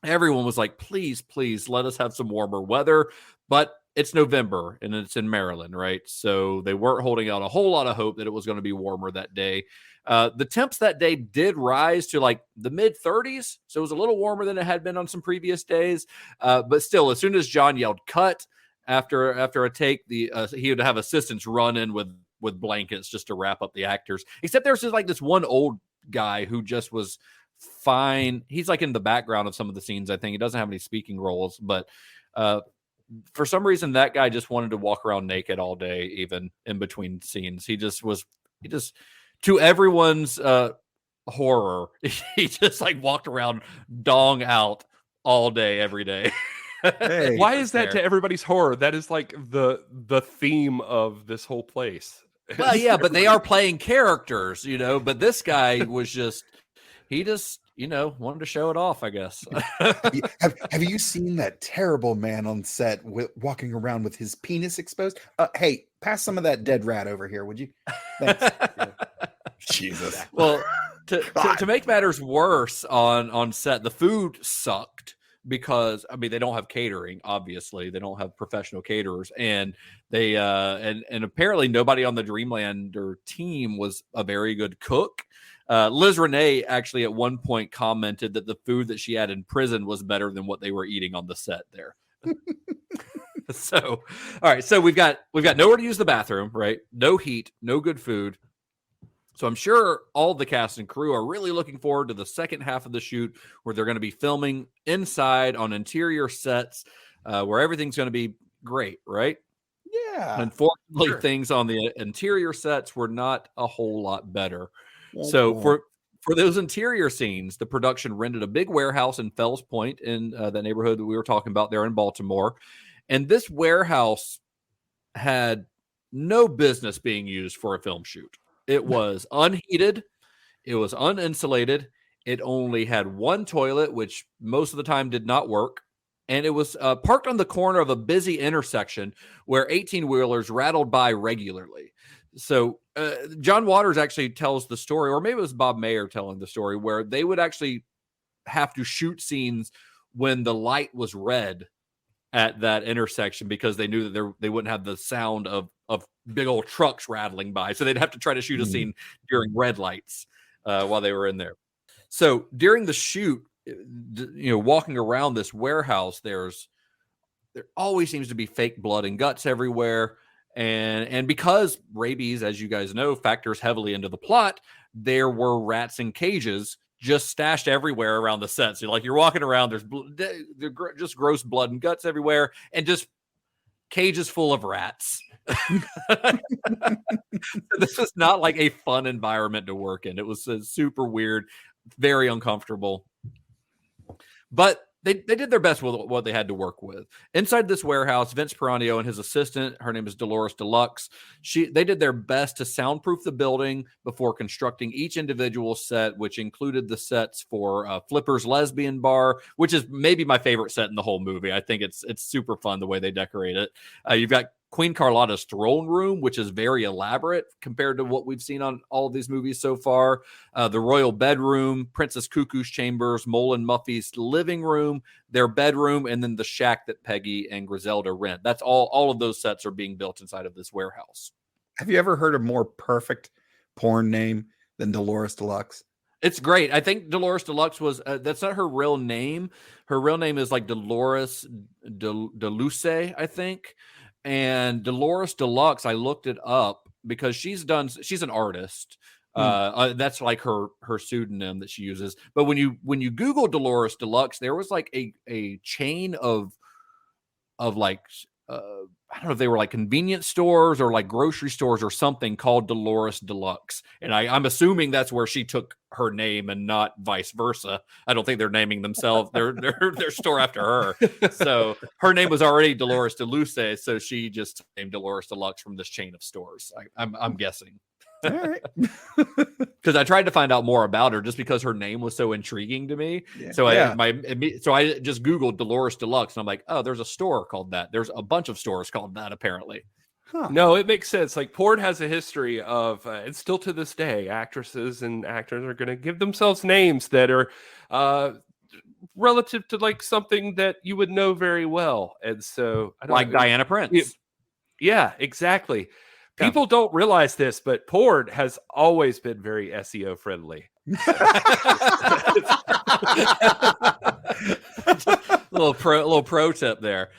Speaker 6: everyone was like, please, please let us have some warmer weather. But it's November and it's in Maryland, right? So they weren't holding out a whole lot of hope that it was going to be warmer that day. The temps that day did rise to the mid 30s. So it was a little warmer than it had been on some previous days. But still, as soon as John yelled cut after a take, he would have assistants run in with blankets just to wrap up the actors. Except there's just this one old guy who just was fine. He's in the background of some of the scenes. I think he doesn't have any speaking roles, but for some reason that guy just wanted to walk around naked all day, even in between scenes. He to everyone's horror, he just like walked around dong out all day, every day.
Speaker 7: Hey,
Speaker 5: Why is that to everybody's horror? That is like the theme of this whole place.
Speaker 6: Well, yeah, but they are playing characters, but this guy was he just wanted to show it off, I guess.
Speaker 7: have you seen that terrible man on set walking around with his penis exposed? Hey, pass some of that dead rat over here, would you? Thanks. Jesus.
Speaker 6: Well, to make matters worse on set, the food sucked because they don't have catering. Obviously, they don't have professional caterers, and they and apparently nobody on the Dreamlander team was a very good cook. Liz Renay actually at one point commented that the food that she had in prison was better than what they were eating on the set there. So, all right. So we've got nowhere to use the bathroom, right? No heat, no good food. So I'm sure all the cast and crew are really looking forward to the second half of the shoot where they're going to be filming inside on interior sets where everything's going to be great, right?
Speaker 7: Yeah.
Speaker 6: Unfortunately, things on the interior sets were not a whole lot better. So for those interior scenes, the production rented a big warehouse in Fells Point in the neighborhood that we were talking about there in Baltimore. And this warehouse had no business being used for a film shoot. It was unheated. It was uninsulated. It only had one toilet, which most of the time did not work. And it was parked on the corner of a busy intersection where 18-wheelers rattled by regularly. So John Waters actually tells the story, or maybe it was Bob Mayer telling the story, where they would actually have to shoot scenes when the light was red at that intersection because they knew that they wouldn't have the sound of big old trucks rattling by. So they'd have to try to shoot a scene during red lights while they were in there. So during the shoot, walking around this warehouse, there always seems to be fake blood and guts everywhere. And because rabies, as you guys know, factors heavily into the plot, there were rats in cages just stashed everywhere around the set. So you're walking around, there's just gross blood and guts everywhere, and just cages full of rats. This is not like a fun environment to work in. It was super weird, very uncomfortable. But they did their best with what they had to work with. Inside this warehouse, Vince Peranio and his assistant, her name is Dolores Deluxe, they did their best to soundproof the building before constructing each individual set, which included the sets for Flipper's Lesbian Bar, which is maybe my favorite set in the whole movie. I think it's super fun the way they decorate it. You've got Queen Carlotta's throne room, which is very elaborate compared to what we've seen on all of these movies so far. The royal bedroom, Princess Cuckoo's chambers, Mole and Muffy's living room, their bedroom, and then the shack that Peggy and Griselda rent. That's all of those sets are being built inside of this warehouse.
Speaker 7: Have you ever heard a more perfect porn name than Dolores Deluxe?
Speaker 6: It's great. I think Dolores Deluxe was, that's not her real name. Her real name is like Dolores Deluce, I think. And Dolores Deluxe, I looked it up because she's an artist. That's like her pseudonym that she uses. But when you Google Dolores Deluxe, there was like a chain of like I don't know if they were like convenience stores or like grocery stores or something called Dolores Deluxe. And I'm assuming that's where she took her name and not vice versa. I don't think they're naming themselves their store after her. So her name was already Dolores Deluce. So she just named Dolores Deluxe from this chain of stores. I'm guessing.
Speaker 7: All right.
Speaker 6: Because I tried to find out more about her just because her name was so intriguing to me.
Speaker 7: Yeah.
Speaker 6: So I just Googled Dolores Deluxe and I'm like, oh, there's a store called that. There's a bunch of stores called that apparently.
Speaker 7: Huh.
Speaker 5: No, it makes sense. Like porn has a history of, and still to this day, actresses and actors are going to give themselves names that are relative to like something that you would know very well. And so,
Speaker 6: Diana Prince.
Speaker 5: Yeah, exactly. People don't realize this, but porn has always been very SEO friendly.
Speaker 6: little pro tip there.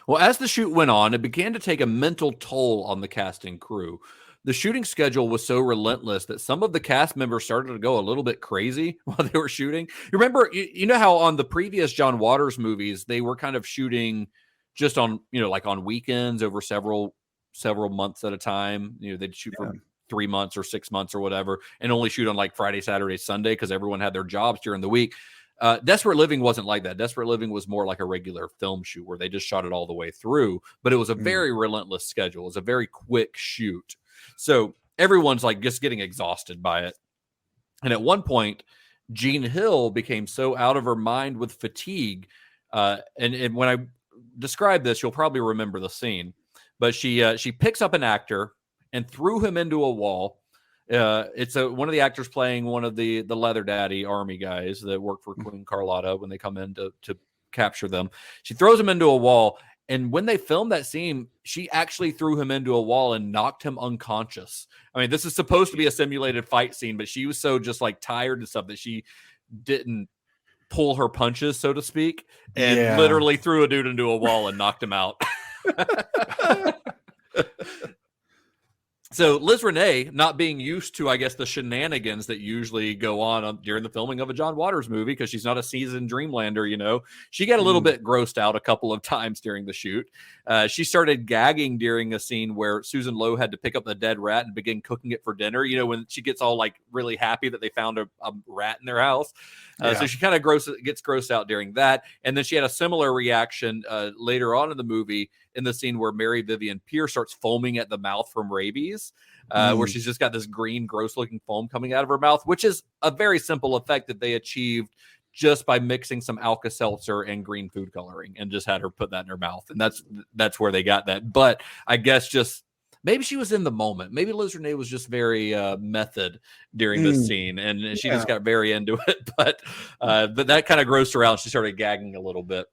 Speaker 6: Well, as the shoot went on, it began to take a mental toll on the cast and crew. The shooting schedule was so relentless that some of the cast members started to go a little bit crazy while they were shooting. You remember, you know how on the previous John Waters movies, they were kind of shooting just on, like on weekends over several months at a time. They'd shoot for 3 months or 6 months or whatever, and only shoot on like Friday, Saturday, Sunday because everyone had their jobs during the week. Desperate Living wasn't like that. Desperate Living was more like a regular film shoot where they just shot it all the way through, but it was a very relentless schedule. It was a very quick shoot. So everyone's like just getting exhausted by it. And at one point, Jean Hill became so out of her mind with fatigue. And when I describe this, you'll probably remember the scene, but she picks up an actor and threw him into a wall. It's one of the actors playing one of the Leather Daddy army guys that work for Queen Carlotta when they come in to capture them. She throws him into a wall, and when they filmed that scene, she actually threw him into a wall and knocked him unconscious. I mean, this is supposed to be a simulated fight scene, but she was so just like tired and stuff that she didn't pull her punches, so to speak, and literally threw a dude into a wall and knocked him out. So Liz Renay, not being used to, I guess, the shenanigans that usually go on during the filming of a John Waters movie, because she's not a seasoned Dreamlander, you know, she got a little bit grossed out a couple of times during the shoot. She started gagging during a scene where Susan Lowe had to pick up the dead rat and begin cooking it for dinner. You know, when she gets all like really happy that they found a rat in their house. So she kind of gets grossed out during that. And then she had a similar reaction later on in the movie in the scene where Mary Vivian Pearce starts foaming at the mouth from rabies, where she's just got this green, gross-looking foam coming out of her mouth, which is a very simple effect that they achieved just by mixing some Alka-Seltzer and green food coloring and just had her put that in her mouth. And that's where they got that. But I guess just maybe she was in the moment. Maybe Liz Renay was just very method during this scene, and she just got very into it. But that kind of grossed her out. She started gagging a little bit.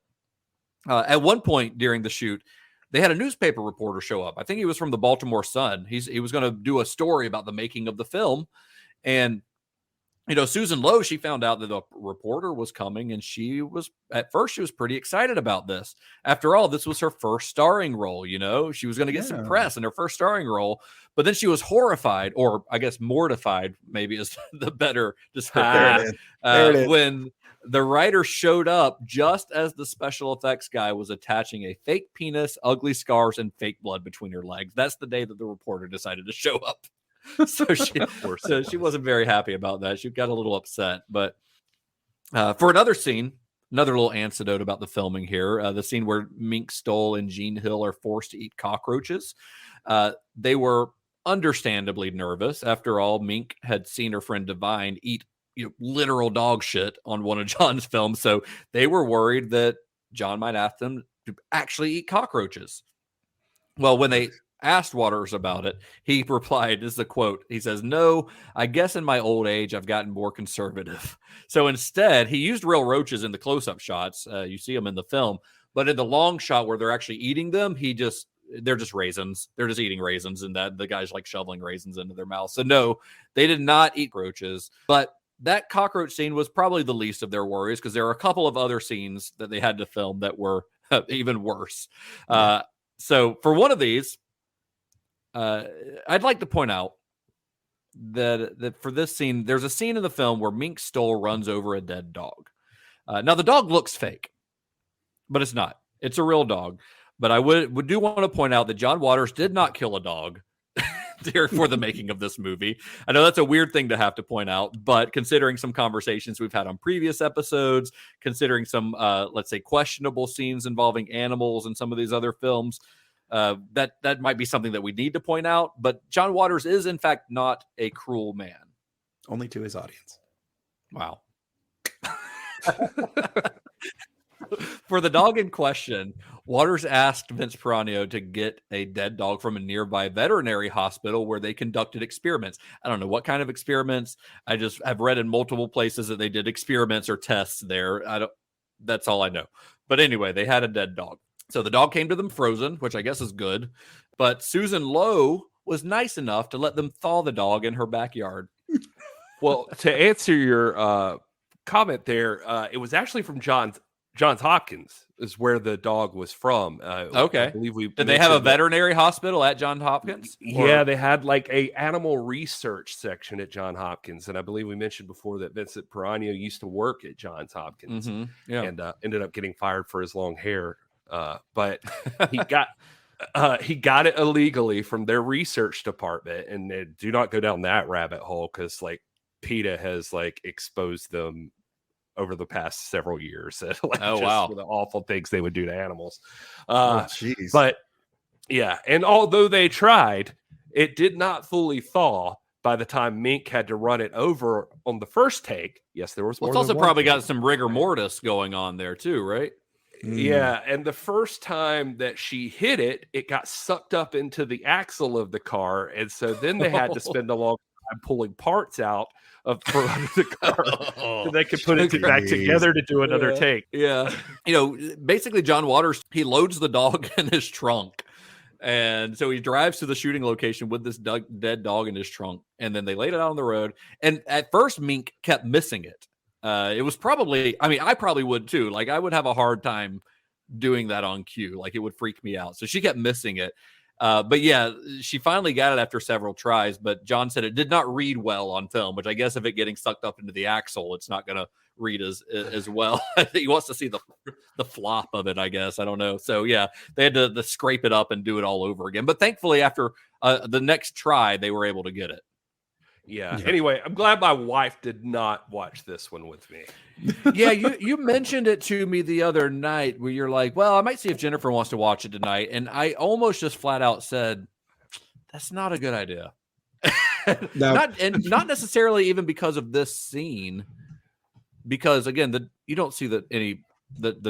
Speaker 6: At one point during the shoot, they had a newspaper reporter show up. I think he was from the Baltimore Sun. He was going to do a story about the making of the film. And, you know, Susan Lowe, she found out that a reporter was coming, and at first she was pretty excited about this. After all, this was her first starring role, you know. She was going to get some press in her first starring role, but then she was horrified, or I guess mortified, maybe is the better description, when the writer showed up just as the special effects guy was attaching a fake penis, ugly scars, and fake blood between her legs. That's the day that the reporter decided to show up. So she wasn't very happy about that. She got a little upset. But for another scene, another little anecdote about the filming here, the scene where Mink Stole and Jean Hill are forced to eat cockroaches. They were understandably nervous. After all, Mink had seen her friend Divine eat literal dog shit on one of John's films. So they were worried that John might ask them to actually eat cockroaches. Well, when they asked Waters about it, he replied, this is a quote. He says, "No, I guess in my old age, I've gotten more conservative." So instead, he used real roaches in the close-up shots. You see them in the film, but in the long shot where they're actually eating them, they're just raisins. They're just eating raisins, and that the guy's like shoveling raisins into their mouth. So no, they did not eat roaches, but that cockroach scene was probably the least of their worries, because there are a couple of other scenes that they had to film that were even worse. So for one of these, I'd like to point out that for this scene, there's a scene in the film where Mink Stole runs over a dead dog. Now, the dog looks fake, but it's not. It's a real dog. But I would do want to point out that John Waters did not kill a dog for the making of this movie. I know that's a weird thing to have to point out, but considering some conversations we've had on previous episodes, considering some, let's say, questionable scenes involving animals in some of these other films, that might be something that we need to point out. But John Waters is, in fact, not a cruel man.
Speaker 7: Only to his audience.
Speaker 6: Wow. For the dog in question, Waters asked Vince Piranio to get a dead dog from a nearby veterinary hospital where they conducted experiments. I don't know what kind of experiments. I just have read in multiple places that they did experiments or tests there. That's all I know. But anyway, they had a dead dog. So the dog came to them frozen, which I guess is good. But Susan Lowe was nice enough to let them thaw the dog in her backyard.
Speaker 5: Well, to answer your comment there, it was actually from Johns Hopkins is where the dog was from.
Speaker 6: Okay.
Speaker 5: I believe
Speaker 6: Did they have a veterinary hospital at Johns Hopkins?
Speaker 5: Yeah, they had like a animal research section at Johns Hopkins. And I believe we mentioned before that Vincent Piranio used to work at Johns Hopkins and ended up getting fired for his long hair. But he got He got it illegally from their research department, and do not go down that rabbit hole because like PETA has like exposed them over the past several years. Like,
Speaker 6: oh
Speaker 5: just
Speaker 6: wow,
Speaker 5: for the awful things they would do to animals.
Speaker 7: Jeez.
Speaker 5: But yeah, and although they tried, it did not fully thaw by the time Mink had to run it over on the first take. Yes, there was more.
Speaker 6: Well, it's
Speaker 5: than
Speaker 6: also
Speaker 5: one
Speaker 6: probably
Speaker 5: take.
Speaker 6: got some rigor mortis going on there too, right?
Speaker 5: Yeah, and the first time that she hit it, it got sucked up into the axle of the car, and so then they had to spend a long time pulling parts out of the car so they could put it back together to do another take.
Speaker 6: Yeah, basically John Waters, he loads the dog in his trunk, and so he drives to the shooting location with this dead dog in his trunk, and then they laid it out on the road. And at first, Mink kept missing it. It was probably, I probably would too. Like, I would have a hard time doing that on cue. Like, it would freak me out. So she kept missing it. But yeah, she finally got it after several tries. But John said it did not read well on film, which I guess if it getting sucked up into the axle, it's not going to read as well. He wants to see the flop of it, I guess. I don't know. So yeah, they had to scrape it up and do it all over again. But thankfully, after the next try, they were able to get it.
Speaker 5: Yeah. Anyway, I'm glad my wife did not watch this one with me.
Speaker 6: Yeah, you mentioned it to me the other night where you're like, well, I might see if Jennifer wants to watch it tonight. And I almost just flat out said, that's not a good idea.
Speaker 7: No.
Speaker 6: Not necessarily even because of this scene, because again, you don't see the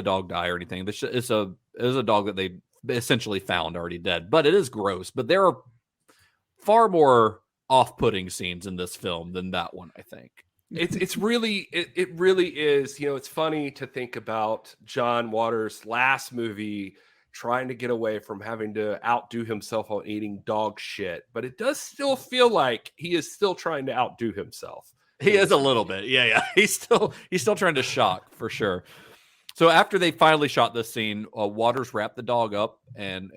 Speaker 6: dog die or anything. It's a dog that they essentially found already dead, but it is gross. But there are far more off-putting scenes in this film than that one, I think.
Speaker 5: It really is. It's funny to think about John Waters' last movie trying to get away from having to outdo himself on eating dog shit, but it does still feel like he is still trying to outdo himself.
Speaker 6: He is a little bit. Yeah. He's still trying to shock for sure. So after they finally shot this scene, Waters wrapped the dog up and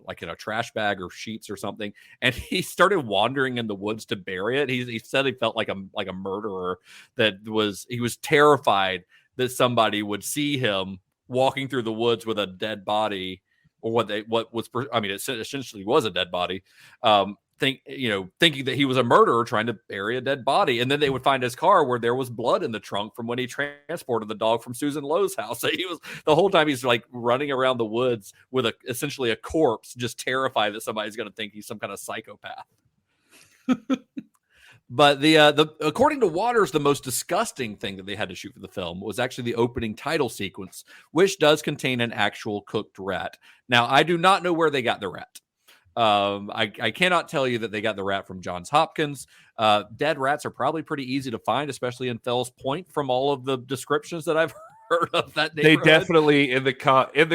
Speaker 6: like in a trash bag or sheets or something, and he started wandering in the woods to bury it. He said he felt like a murderer. He was terrified that somebody would see him walking through the woods with a dead body, or it essentially was a dead body. Thinking that he was a murderer trying to bury a dead body. And then they would find his car where there was blood in the trunk from when he transported the dog from Susan Lowe's house. So the whole time he's like running around the woods with essentially a corpse, just terrified that somebody's going to think he's some kind of psychopath. But according to Waters, the most disgusting thing that they had to shoot for the film was actually the opening title sequence, which does contain an actual cooked rat. Now, I do not know where they got the rat. I cannot tell you that they got the rat from Johns Hopkins. Dead rats are probably pretty easy to find, especially in Fells Point, from all of the descriptions that I've heard of that neighborhood.
Speaker 5: They definitely in the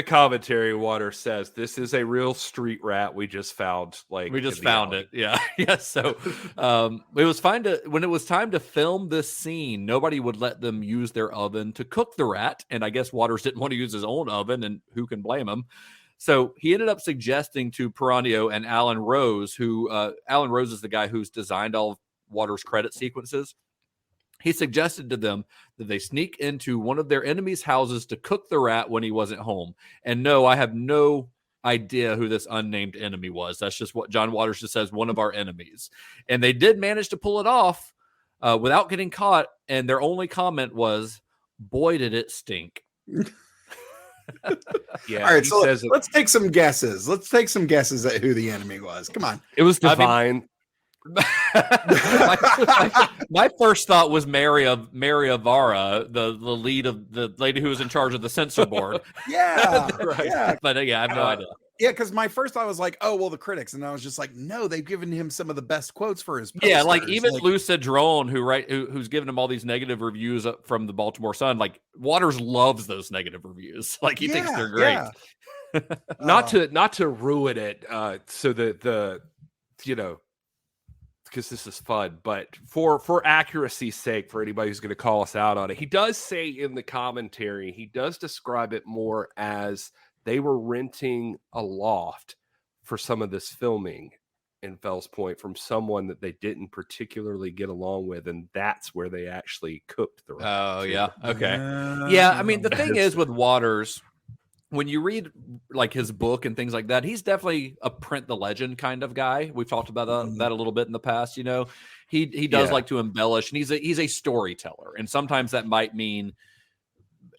Speaker 5: commentary, Water says this is a real street rat we just found. We just found it.
Speaker 6: Yeah. So it was fine when it was time to film this scene, nobody would let them use their oven to cook the rat, and I guess Waters didn't want to use his own oven, and who can blame him? So he ended up suggesting to Peranio and Alan Rose, who Alan Rose is the guy who's designed all of Waters' credit sequences. He suggested to them that they sneak into one of their enemies' houses to cook the rat when he wasn't home. And no, I have no idea who this unnamed enemy was. That's just what John Waters just says, one of our enemies. And they did manage to pull it off without getting caught. And their only comment was, boy, did it stink.
Speaker 7: Yeah. All right, so let's take some guesses. Let's take some guesses at who the enemy was. Come on.
Speaker 5: It was Divine.
Speaker 6: My first thought was Mary Avara, the lead of the lady who was in charge of the censor board.
Speaker 7: Yeah.
Speaker 6: Right.
Speaker 7: Yeah.
Speaker 6: But I have no idea.
Speaker 7: Yeah, because my first thought was like, oh, well, the critics. And I was just like, no, they've given him some of the best quotes for his posters.
Speaker 6: Yeah, like even Lou Cedrone, who's given him all these negative reviews from the Baltimore Sun, like Waters loves those negative reviews. Like he thinks they're great.
Speaker 7: Yeah.
Speaker 5: Not to ruin it, so that because this is fun, but for accuracy's sake, for anybody who's going to call us out on it, he does say in the commentary, he does describe it more as they were renting a loft for some of this filming in Fells Point from someone that they didn't particularly get along with, and that's where they actually cooked the rat.
Speaker 6: Oh, yeah. Okay. Yeah, I mean, the thing is with Waters, when you read like his book and things like that, he's definitely a print the legend kind of guy. We've talked about that a little bit in the past. You know, he does like to embellish, and he's a storyteller, and sometimes that might mean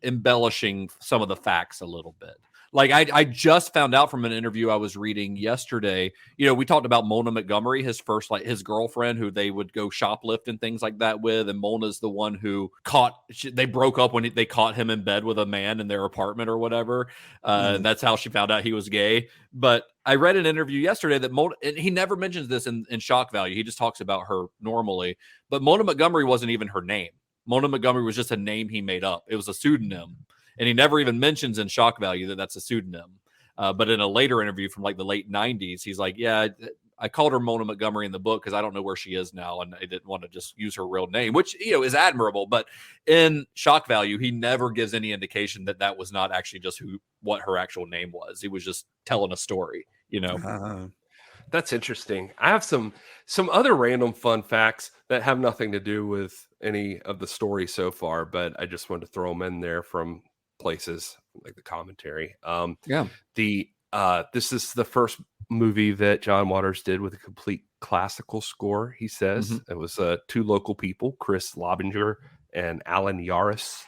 Speaker 6: embellishing some of the facts a little bit. Like I just found out from an interview I was reading yesterday. You know, we talked about Mona Montgomery, his first, like his girlfriend, who they would go shoplift and things like that with. And Mona's the one who they broke up when they caught him in bed with a man in their apartment or whatever. And that's how she found out he was gay. But I read an interview yesterday that Mona, and he never mentions this in Shock Value. He just talks about her normally. But Mona Montgomery wasn't even her name. Mona Montgomery was just a name he made up. It was a pseudonym. And he never even mentions in Shock Value that that's a pseudonym. But in a later interview from like the late 90s, he's like, yeah, I called her Mona Montgomery in the book because I don't know where she is now. And I didn't want to just use her real name, which, you know, is admirable. But in Shock Value, he never gives any indication that that was not actually just what her actual name was. He was just telling a story, you know.
Speaker 5: That's interesting. I have some other random fun facts that have nothing to do with any of the story so far, but I just wanted to throw them in there from places like the commentary. This is the first movie that John Waters did with a complete classical score. He says it was two local people, Chris Lobinger and Alan Yaris.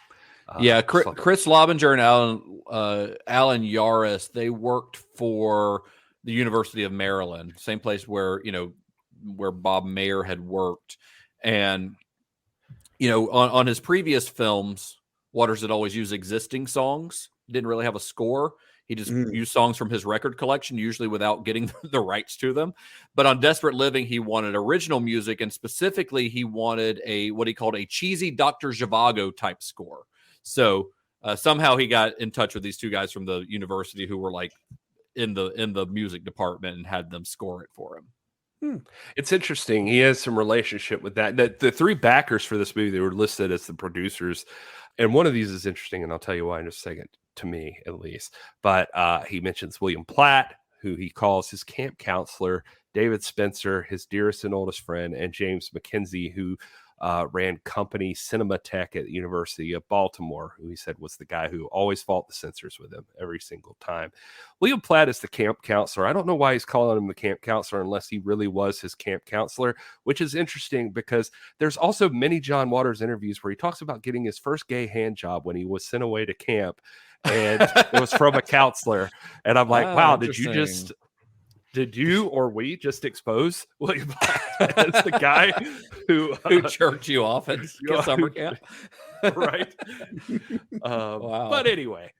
Speaker 6: Chris Lobinger and Alan Yaris, they worked for the University of Maryland, same place where Bob Mayer had worked. And on his previous films, Waters had always used existing songs. He didn't really have a score. He just used songs from his record collection, usually without getting the rights to them. But on Desperate Living, he wanted original music, and specifically he wanted what he called a cheesy Dr. Zhivago type score. So somehow he got in touch with these two guys from the university who were like in the music department and had them score it for him.
Speaker 5: It's interesting. He has some relationship with that. The three backers for this movie, they were listed as the producers. And one of these is interesting, and I'll tell you why in just a second, to me at least. But he mentions William Platt, who he calls his camp counselor, David Spencer, his dearest and oldest friend, and James McKenzie, who ran company Cinematech at the University of Baltimore, who he said was the guy who always fought the censors with him every single time. William Platt is the camp counselor. I don't know why he's calling him the camp counselor unless he really was his camp counselor, which is interesting because there's also many John Waters interviews where he talks about getting his first gay hand job when he was sent away to camp, and it was from a counselor. And I'm like, wow, did you or we just expose William Platt as the guy who
Speaker 6: jerked you off at summer camp?
Speaker 5: Right. Wow. But anyway,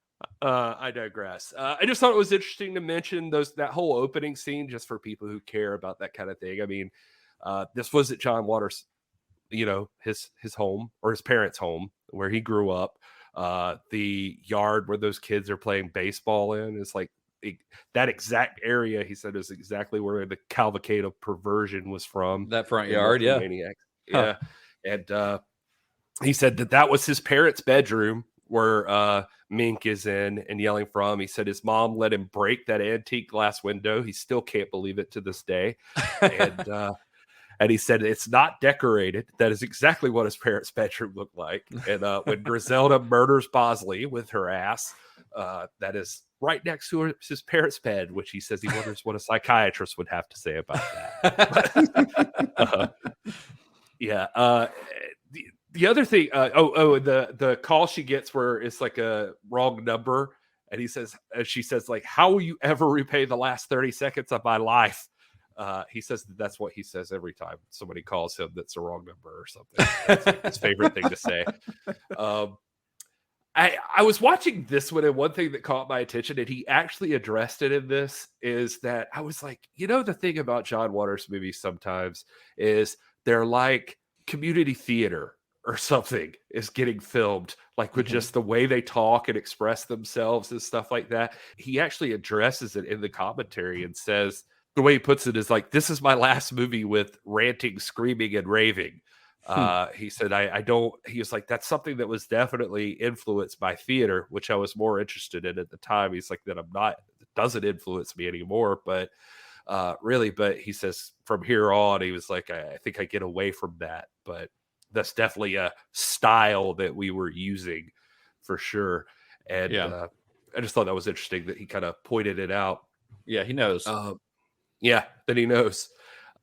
Speaker 5: I digress. I just thought it was interesting to mention that whole opening scene just for people who care about that kind of thing. I mean, this was at John Waters, his home or his parents' home where he grew up. The yard where those kids are playing baseball in is like, that exact area, he said, is exactly where the cavalcade of perversion was from.
Speaker 6: That front yard, yeah.
Speaker 5: Yeah. And he said that was his parents' bedroom where Mink is in and yelling from. He said his mom let him break that antique glass window. He still can't believe it to this day. And he said it's not decorated. That is exactly what his parents' bedroom looked like. And when Griselda murders Bosley with her ass, that is right next to his parents' bed, which he says he wonders what a psychiatrist would have to say about that. The other thing, the call she gets where it's like a wrong number, and she says, like, how will you ever repay the last 30 seconds of my life? He says that's what he says every time somebody calls him that's a wrong number or something. That's like his favorite thing to say. I was watching this one, and one thing that caught my attention, and he actually addressed it in this, is that I was like, the thing about John Waters movies sometimes is they're like community theater or something is getting filmed, like with just the way they talk and express themselves and stuff like that. He actually addresses it in the commentary and says, the way he puts it is like, this is my last movie with ranting, screaming, and raving. He said, he was like, that's something that was definitely influenced by theater, which I was more interested in at the time. He's like, that it doesn't influence me anymore, but he says from here on, he was like, I think I get away from that, but that's definitely a style that we were using for sure. And I just thought that was interesting that he kind of pointed it out.
Speaker 6: Yeah, he knows.
Speaker 5: Yeah, that he knows.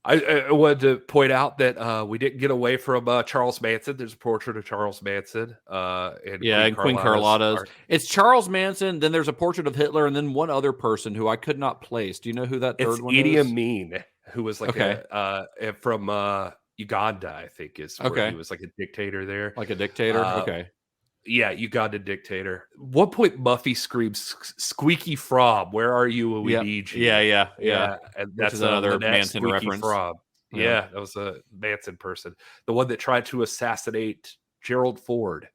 Speaker 5: I wanted to point out that we didn't get away from Charles Manson. There's a portrait of Charles Manson. And
Speaker 6: Queen Carlotta's. It's Charles Manson. Then there's a portrait of Hitler, and then one other person who I could not place. Do you know who that third one is?
Speaker 5: Idi Amin, who was like from Uganda, I think is where he was like a dictator there.
Speaker 6: Like a dictator? Okay.
Speaker 5: Yeah, Uganda dictator. At one point, Muffy screams, "Squeaky Frob, where are you when we need you?"
Speaker 6: Yeah.
Speaker 5: And that's
Speaker 6: another Manson reference.
Speaker 5: Frob. Yeah, that was a Manson person. The one that tried to assassinate Gerald Ford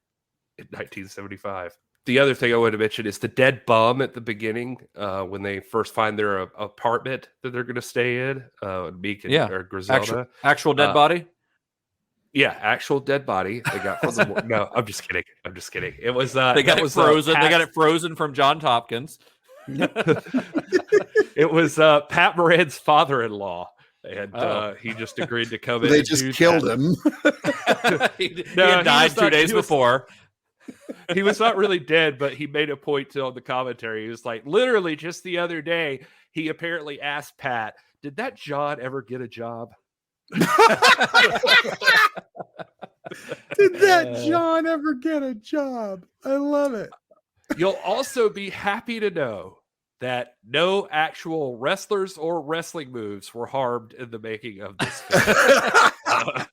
Speaker 5: in 1975. The other thing I wanted to mention is the dead bum at the beginning when they first find their apartment that they're going to stay in. Meek or Griselda.
Speaker 6: Actual dead body?
Speaker 5: Yeah, actual dead body. They got from the no. I'm just kidding. It was
Speaker 6: they got it frozen. They got it frozen from John Hopkins.
Speaker 5: It was Pat Moran's father-in-law, and he just agreed to come in.
Speaker 7: They just killed him.
Speaker 6: he died 2 days before.
Speaker 5: He was not really dead, but he made a point on the commentary. He was like, literally, just the other day, he apparently asked Pat, "Did that John ever get a job?"
Speaker 7: Did that John ever get a job? I love it.
Speaker 5: You'll also be happy to know that no actual wrestlers or wrestling moves were harmed in the making of this film.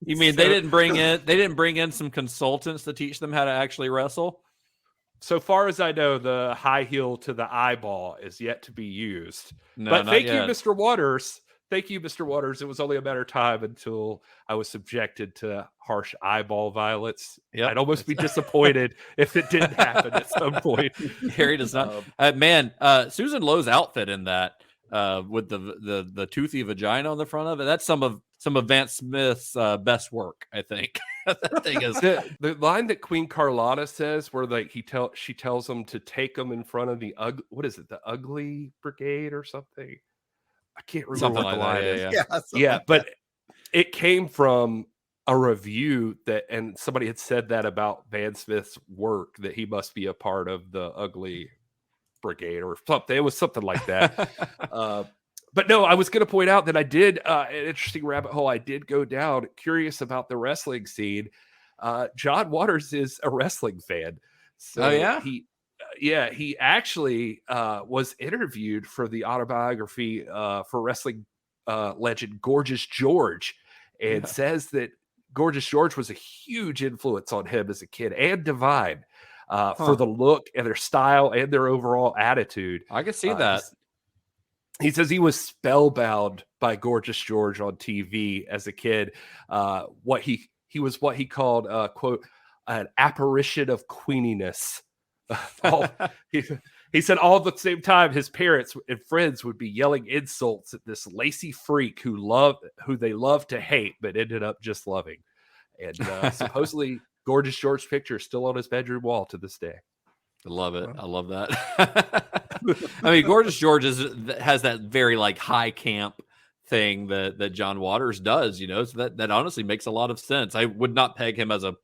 Speaker 6: You mean they didn't bring in some consultants to teach them how to actually wrestle?
Speaker 5: So far as I know, the high heel to the eyeball is yet to be used.
Speaker 6: No,
Speaker 5: but thank
Speaker 6: yet.
Speaker 5: you, Mr. Waters. Thank you, Mr. Waters. It was only a matter of time until I was subjected to harsh eyeball violence.
Speaker 6: Yep.
Speaker 5: I'd almost be disappointed if it didn't happen at some point.
Speaker 6: Harry does not. Susan Lowe's outfit in that with the toothy vagina on the front of it. That's some of Vance Smith's best work, I think. That thing is
Speaker 5: the line that Queen Carlotta says, where like she tells them to take them in front of the the Ugly Brigade or something. I can't remember
Speaker 6: something
Speaker 5: what the
Speaker 6: like
Speaker 5: line
Speaker 6: that,
Speaker 5: is. Yeah, but it came from a review and somebody had said that about Van Smith's work, that he must be a part of the Ugly Brigade or something. It was something like that. But no, I was going to point out that I did an interesting rabbit hole. I did go down curious about the wrestling scene. John Waters is a wrestling fan. So he actually was interviewed for the autobiography for wrestling legend Gorgeous George, and says that Gorgeous George was a huge influence on him as a kid and Divine for the look and their style and their overall attitude.
Speaker 6: I can see that.
Speaker 5: He says he was spellbound by Gorgeous George on TV as a kid. He was what he called, quote, an apparition of queeniness. He said all at the same time his parents and friends would be yelling insults at this lacy freak who they loved to hate but ended up just loving. And supposedly Gorgeous George's picture is still on his bedroom wall to this day.
Speaker 6: I love it. I love that. I mean, Gorgeous George has that very like high camp thing that John Waters does, so that honestly makes a lot of sense. I would not peg him as a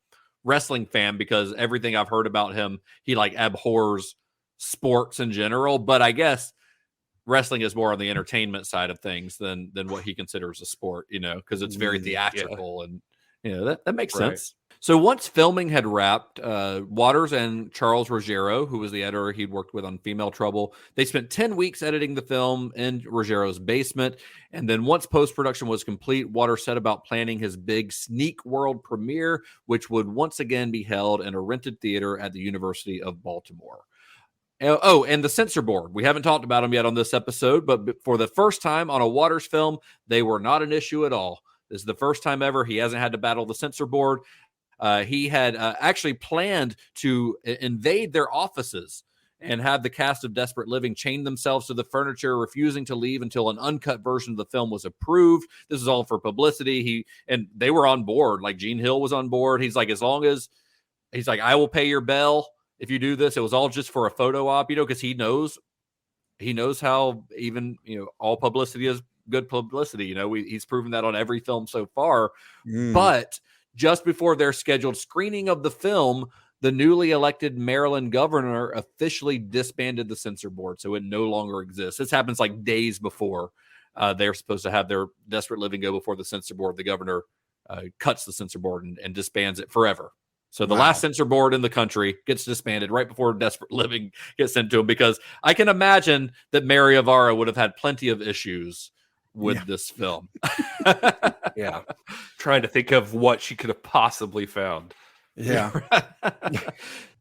Speaker 6: wrestling fan because everything I've heard about him, he like abhors sports in general, but I guess wrestling is more on the entertainment side of things than what he considers a sport, because it's very theatrical and that makes sense. So once filming had wrapped, Waters and Charles Ruggiero, who was the editor he'd worked with on Female Trouble, they spent 10 weeks editing the film in Ruggiero's basement. And then once post-production was complete, Waters set about planning his big Sneak World premiere, which would once again be held in a rented theater at the University of Baltimore. Oh, and the censor board. We haven't talked about them yet on this episode, but for the first time on a Waters film, they were not an issue at all. This is the first time ever he hasn't had to battle the censor board. He had actually planned to invade their offices and have the cast of Desperate Living chain themselves to the furniture, refusing to leave until an uncut version of the film was approved. This is all for publicity. And they were on board. Like Gene Hill was on board. He's like, I will pay your bail if you do this. It was all just for a photo op, because he knows how even, all publicity is good publicity. He's proven that on every film so far. But just before their scheduled screening of the film, the newly elected Maryland governor officially disbanded the censor board, so it no longer exists. This happens like days before they're supposed to have their Desperate Living go before the censor board. The governor cuts the censor board and disbands it forever. So the last censor board in the country gets disbanded right before Desperate Living gets sent to him, because I can imagine that Mary Avara would have had plenty of issues with this film.
Speaker 5: Yeah. Trying to think of what she could have possibly found.
Speaker 7: Yeah.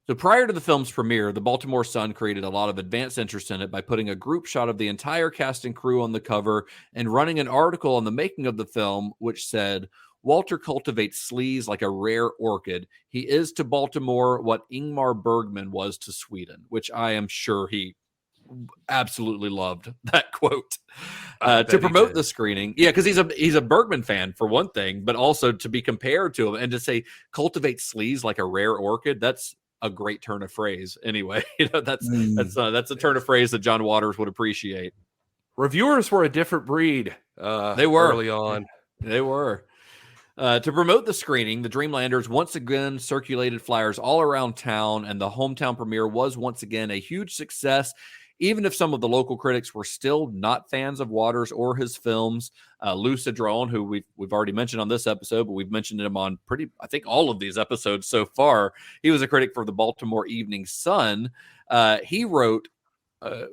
Speaker 6: So prior to the film's premiere, the Baltimore Sun created a lot of advanced interest in it by putting a group shot of the entire cast and crew on the cover and running an article on the making of the film, which said, Walter cultivates sleaze like a rare orchid. He is to Baltimore what Ingmar Bergman was to Sweden, which I am sure he absolutely loved that quote. To promote the screening. Yeah, because he's a Bergman fan for one thing, but also to be compared to him and to say cultivate sleaze like a rare orchid, that's a great turn of phrase. Anyway, that's a turn of phrase that John Waters would appreciate.
Speaker 5: Reviewers were a different breed.
Speaker 6: They were
Speaker 5: early on.
Speaker 6: They were. To promote the screening, the Dreamlanders once again circulated flyers all around town, and the hometown premiere was once again a huge success, even if some of the local critics were still not fans of Waters or his films. Lou Cedrone, who we've already mentioned on this episode, but we've mentioned him on I think all of these episodes so far. He was a critic for the Baltimore Evening Sun. He wrote,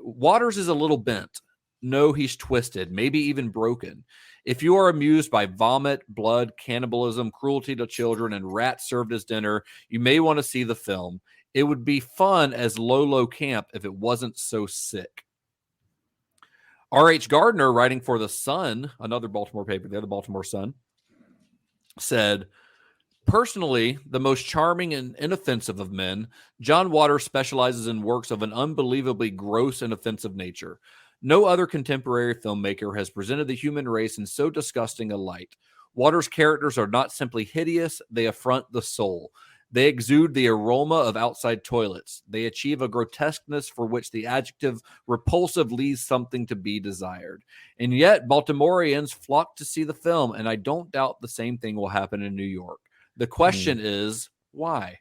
Speaker 6: Waters is a little bent. No, he's twisted, maybe even broken. If you are amused by vomit, blood, cannibalism, cruelty to children, and rats served as dinner, you may want to see the film. It would be fun as low camp if it wasn't so sick. R.H. Gardner, writing for The Sun, another Baltimore paper there, the Baltimore Sun, said, personally, the most charming and inoffensive of men, John Waters specializes in works of an unbelievably gross and offensive nature. No other contemporary filmmaker has presented the human race in so disgusting a light. Waters' characters are not simply hideous, they affront the soul. They exude the aroma of outside toilets. They achieve a grotesqueness for which the adjective repulsive leaves something to be desired. And yet, Baltimoreans flock to see the film, and I don't doubt the same thing will happen in New York. The question is, why?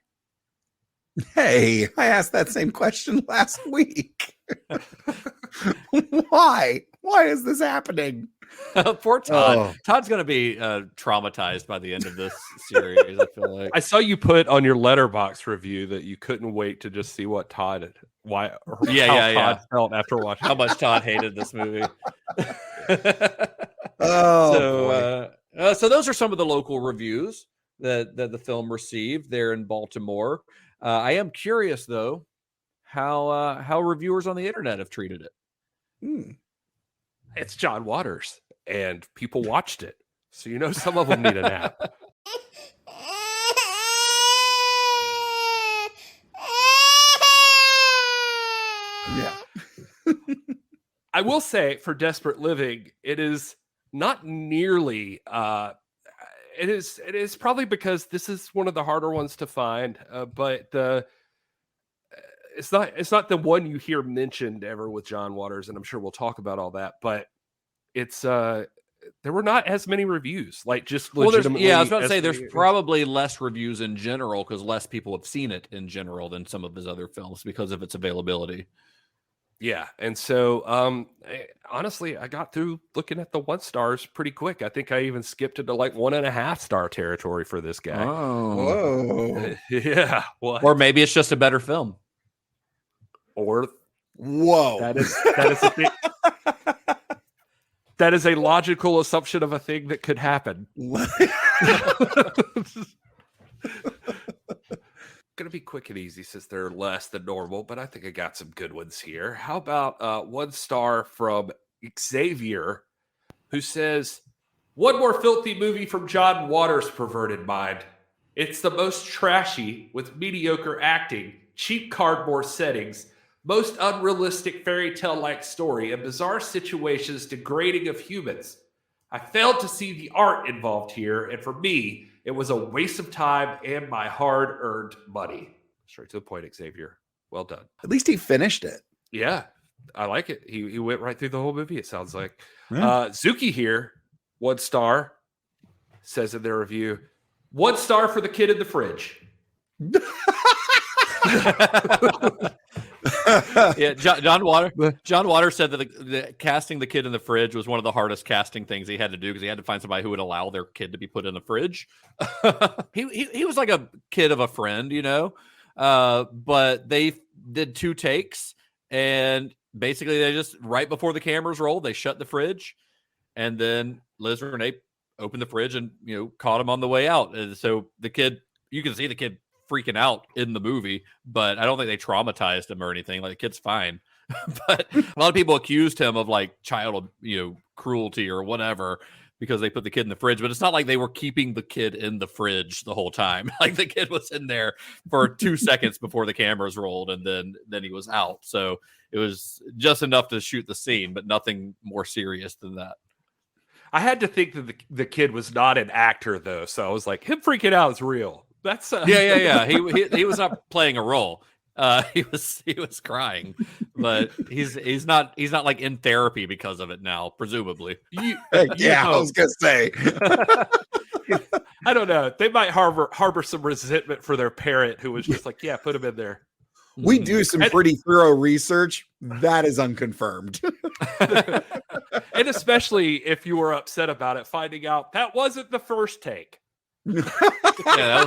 Speaker 7: Hey, I asked that same question last week. Why? Why is this happening?
Speaker 6: Poor Todd. Oh. Todd's going to be traumatized by the end of this series, I feel like.
Speaker 5: I saw you put on your Letterboxd review that you couldn't wait to just see what Todd felt after watching.
Speaker 6: How much Todd hated this movie.
Speaker 7: So
Speaker 6: those are some of the local reviews that the film received there in Baltimore. I am curious, though, how reviewers on the internet have treated it.
Speaker 5: It's John Waters, and people watched it, so some of them need a nap.
Speaker 7: Yeah.
Speaker 5: I will say, for Desperate Living, it is not nearly. It is probably because this is one of the harder ones to find, but it's not the one you hear mentioned ever with John Waters, and I'm sure we'll talk about all that. But it's there were not as many reviews, like just legitimately.
Speaker 6: I was about to say there's probably less reviews in general because less people have seen it in general than some of his other films because of its availability.
Speaker 5: Yeah, and so honestly, I got through looking at the 1 stars pretty quick. I think I even skipped into like 1.5 star territory for this guy.
Speaker 6: Oh,
Speaker 7: whoa,
Speaker 5: yeah. What?
Speaker 6: Or maybe it's just a better film.
Speaker 5: Or
Speaker 7: whoa,
Speaker 5: that is a thing. That is a logical assumption of a thing that could happen. Going to be quick and easy since they're less than normal, but I think I got some good ones here. How about 1 star from Xavier, who says, one more filthy movie from John Waters' perverted mind. It's the most trashy with mediocre acting, cheap cardboard settings, most unrealistic fairy tale-like story, and bizarre situations degrading of humans. I failed to see the art involved here, and for me, it was a waste of time and my hard-earned money. Straight to the point, Xavier. Well done.
Speaker 7: At least he finished it.
Speaker 5: Yeah, I like it. He went right through the whole movie, it sounds like.
Speaker 7: Yeah.
Speaker 5: Zuki here, 1 star, says in their review, 1 star for the kid in the fridge.
Speaker 6: Yeah, John Waters said that the casting the kid in the fridge was one of the hardest casting things he had to do because he had to find somebody who would allow their kid to be put in the fridge. He was like a kid of a friend, you know, but they did 2 takes, and basically they just, right before the cameras rolled, they shut the fridge, and then Liz Renay opened the fridge and, you know, caught him on the way out. And so the kid, you can see the kid freaking out in the movie, but I don't think they traumatized him or anything. Like, the kid's fine. But a lot of people accused him of like child, you know, cruelty or whatever because they put the kid in the fridge. But it's not like they were keeping the kid in the fridge the whole time. Like, the kid was in there for 2 seconds before the cameras rolled, and then he was out. So it was just enough to shoot the scene, but nothing more serious than that.
Speaker 5: I had to think that the kid was not an actor, though. So I was like, him freaking out is real. That's
Speaker 6: yeah. He was not playing a role. He was crying, but he's not like in therapy because of it now, presumably.
Speaker 7: I was gonna say.
Speaker 5: I don't know. They might harbor some resentment for their parent who was just like, yeah, put him in there.
Speaker 7: We do some pretty thorough research. That is unconfirmed.
Speaker 5: And especially if you were upset about it, finding out that wasn't the first take.
Speaker 6: Yeah,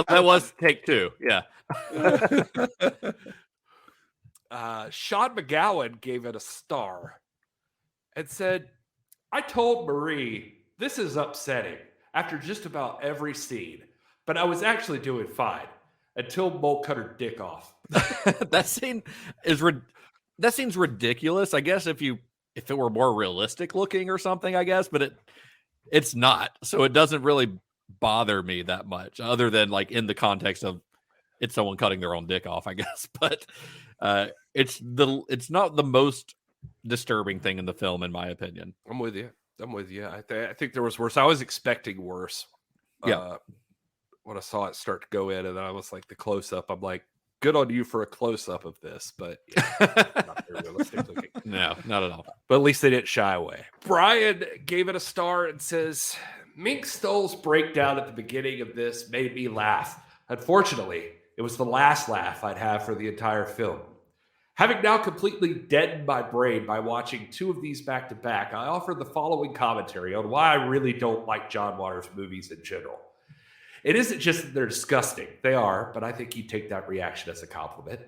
Speaker 6: that was take 2. Yeah.
Speaker 5: Sean McGowan gave it a star and said, I told Marie this is upsetting after just about every scene, but I was actually doing fine until Mole cut her dick off.
Speaker 6: That seems ridiculous. I guess if it were more realistic looking or something, I guess, but it's not. So it doesn't really bother me that much, other than like in the context of it's someone cutting their own dick off, I guess. But it's not the most disturbing thing in the film, in my opinion.
Speaker 5: I'm with you. I think there was worse. I was expecting worse.
Speaker 6: Yeah.
Speaker 5: When I saw it start to go in, and then I was like, the close up, I'm like, good on you for a close up of this, but not very realistic looking.
Speaker 6: No, not at all.
Speaker 5: But at least they didn't shy away. Brian gave it a star and says, Mink Stoll's breakdown at the beginning of this made me laugh. Unfortunately, it was the last laugh I'd have for the entire film. Having now completely deadened my brain by watching 2 of these back to back, I offer the following commentary on why I really don't like John Waters' movies in general. It isn't just that they're disgusting. They are, but I think you take that reaction as a compliment.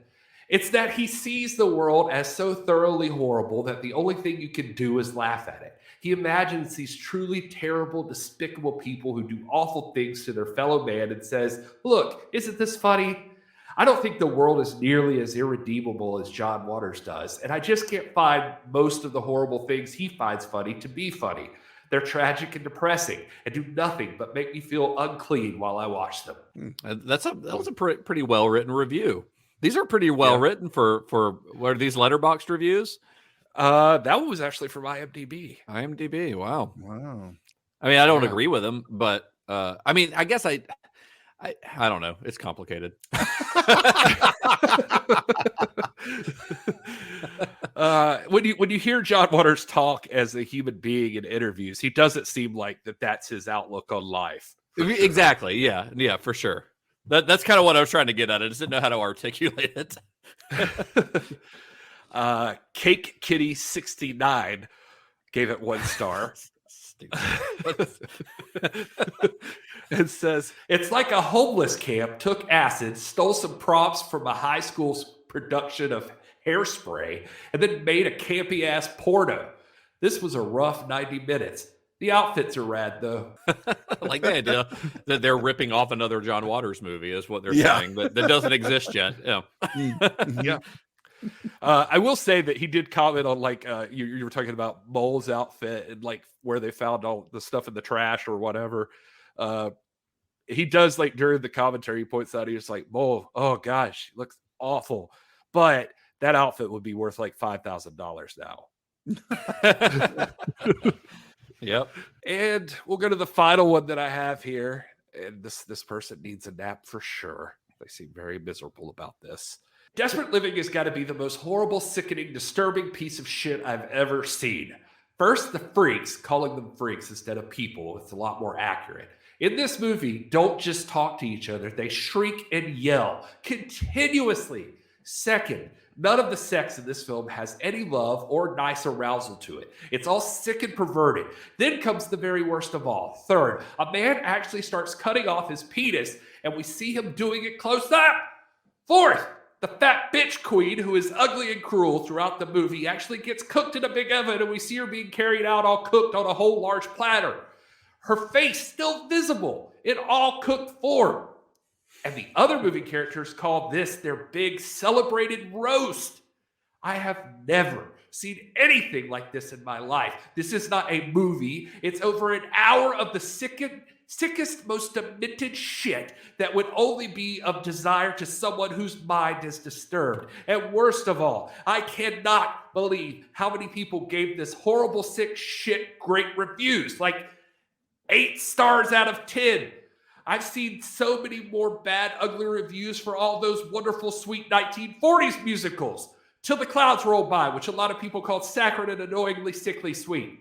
Speaker 5: It's that he sees the world as so thoroughly horrible that the only thing you can do is laugh at it. He imagines these truly terrible, despicable people who do awful things to their fellow man and says, look, isn't this funny? I don't think the world is nearly as irredeemable as John Waters does, and I just can't find most of the horrible things he finds funny to be funny. They're tragic and depressing and do nothing but make me feel unclean while I watch them.
Speaker 6: That was a pretty well-written review. These are pretty well-written for what are these letterboxed reviews?
Speaker 5: That one was actually from IMDb.
Speaker 6: IMDb, wow. I mean, I don't agree with them, but I mean, I guess I don't know. It's complicated.
Speaker 5: When you hear John Waters talk as a human being in interviews, he doesn't seem like that's his outlook on life.
Speaker 6: Exactly. Yeah, for sure. That's kind of what I was trying to get at. I just didn't know how to articulate it.
Speaker 5: Cake Kitty 69 gave it 1 star. It says, it's like a homeless camp took acid, stole some props from a high school's production of Hairspray, and then made a campy-ass porno. This was a rough 90 minutes. The outfits are rad, though.
Speaker 6: I like the idea that they're ripping off another John Waters movie is what they're saying, that doesn't exist yet. Yeah.
Speaker 5: Yeah. I will say that he did comment on like you were talking about Mole's outfit and like where they found all the stuff in the trash or whatever. He does like during the commentary, he points out, he's like, Mole, oh gosh, looks awful. But that outfit would be worth like $5,000 now.
Speaker 6: Yep.
Speaker 5: And we'll go to the final one that I have here. And this person needs a nap for sure. They seem very miserable about this. Desperate Living has got to be the most horrible, sickening, disturbing piece of shit I've ever seen. First, the freaks, calling them freaks instead of people, it's a lot more accurate. in this movie don't just talk to each other. They shriek and yell continuously. Second, none of the sex in this film has any love or nice arousal to it. It's all sick and perverted. Then comes the very worst of all. Third, a man actually starts cutting off his penis, and we see him doing it close up. Fourth, the fat bitch queen, who is ugly and cruel throughout the movie, actually gets cooked in a big oven, and we see her being carried out all cooked on a whole large platter. Her face still visible in all cooked form. And the other movie characters call this their big celebrated roast. I have never seen anything like this in my life. This is not a movie. It's over an hour of the sickest, most demented shit that would only be of desire to someone whose mind is disturbed. And worst of all, I cannot believe how many people gave this horrible, sick shit great reviews. Like 8 stars out of 10. I've seen so many more bad, ugly reviews for all those wonderful, sweet 1940s musicals. Till the Clouds Roll By, which a lot of people call saccharine and annoyingly sickly sweet,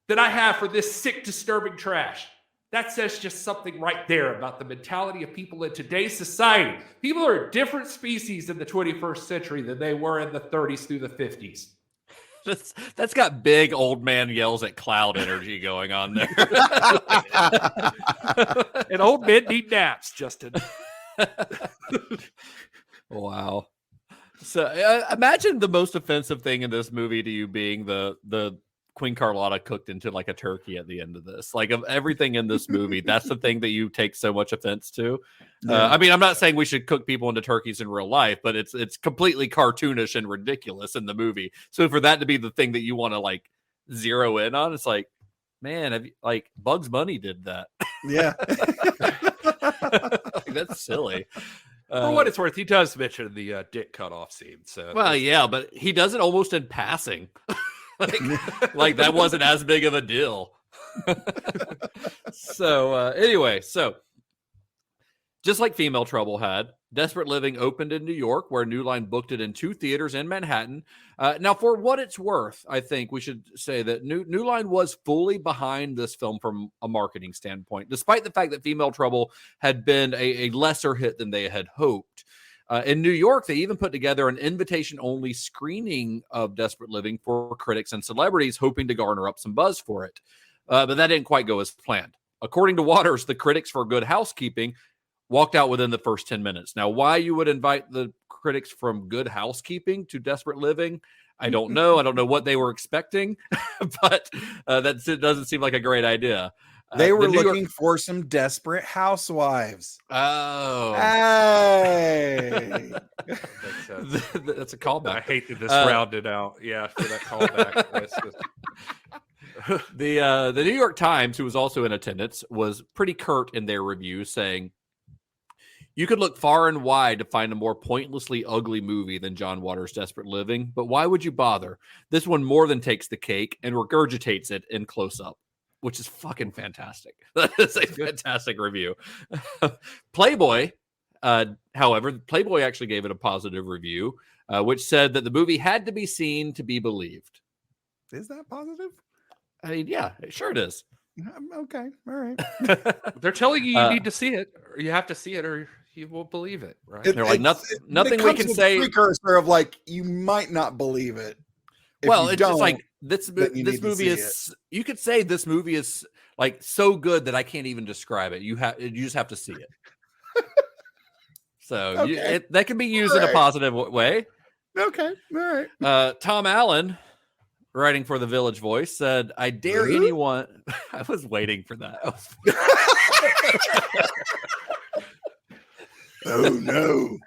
Speaker 5: than I have for this sick, disturbing trash. That says just something right there about the mentality of people in today's society. People are a different species in the 21st century than they were in the 30s through the 50s.
Speaker 6: That's got big old man yells at cloud energy going on there.
Speaker 5: And old men need naps, Justin.
Speaker 6: Wow. So imagine the most offensive thing in this movie to you being the Queen Carlotta cooked into like a turkey at the end of this. Like, of everything in this movie, that's the thing that you take so much offense to. I mean, I'm not saying we should cook people into turkeys in real life, but it's completely cartoonish and ridiculous in the movie. So for that to be the thing that you want to like zero in on, it's like, man, like Bugs Bunny did that.
Speaker 7: Yeah.
Speaker 6: Like, that's silly.
Speaker 5: For what it's worth, he does mention the dick cutoff scene. So,
Speaker 6: well, yeah, but he does it almost in passing. like that wasn't as big of a deal. Anyway, just like Female Trouble had, Desperate Living opened in New York, where New Line booked it in 2 theaters in Manhattan. Now, for what it's worth, I think we should say that New Line was fully behind this film from a marketing standpoint, despite the fact that Female Trouble had been a lesser hit than they had hoped. In New York, they even put together an invitation-only screening of Desperate Living for critics and celebrities, hoping to garner up some buzz for it. But that didn't quite go as planned. According to Waters, the critics for Good Housekeeping walked out within the first 10 minutes. Now, why you would invite the critics from Good Housekeeping to Desperate Living, I don't know. I don't know what they were expecting, but that doesn't seem like a great idea.
Speaker 7: They were looking for some desperate housewives.
Speaker 6: Oh.
Speaker 7: Hey.
Speaker 6: That's a callback.
Speaker 5: I hate that this rounded out. Yeah, for that callback.
Speaker 6: The New York Times, who was also in attendance, was pretty curt in their review, saying, "You could look far and wide to find a more pointlessly ugly movie than John Waters' Desperate Living, but why would you bother? This one more than takes the cake and regurgitates it in close-up." Which is fucking fantastic. That is a fantastic review. Playboy, however, Playboy actually gave it a positive review, which said that the movie had to be seen to be believed.
Speaker 7: Is that positive?
Speaker 6: I mean, yeah, sure it is.
Speaker 7: Okay, all right.
Speaker 5: They're telling you need to see it, or you have to see it, or you will believe it, right?
Speaker 6: They're like, nothing we can say.
Speaker 7: Precursor of like, you might not believe it.
Speaker 6: Well, it's just like this movie is. You could say this movie is like so good that I can't even describe it. You just have to see it. So
Speaker 7: okay.
Speaker 6: That can be used in a positive way.
Speaker 7: Okay, all right.
Speaker 6: Tom Allen, writing for the Village Voice, said, "I dare anyone." I was waiting for that.
Speaker 7: Oh no.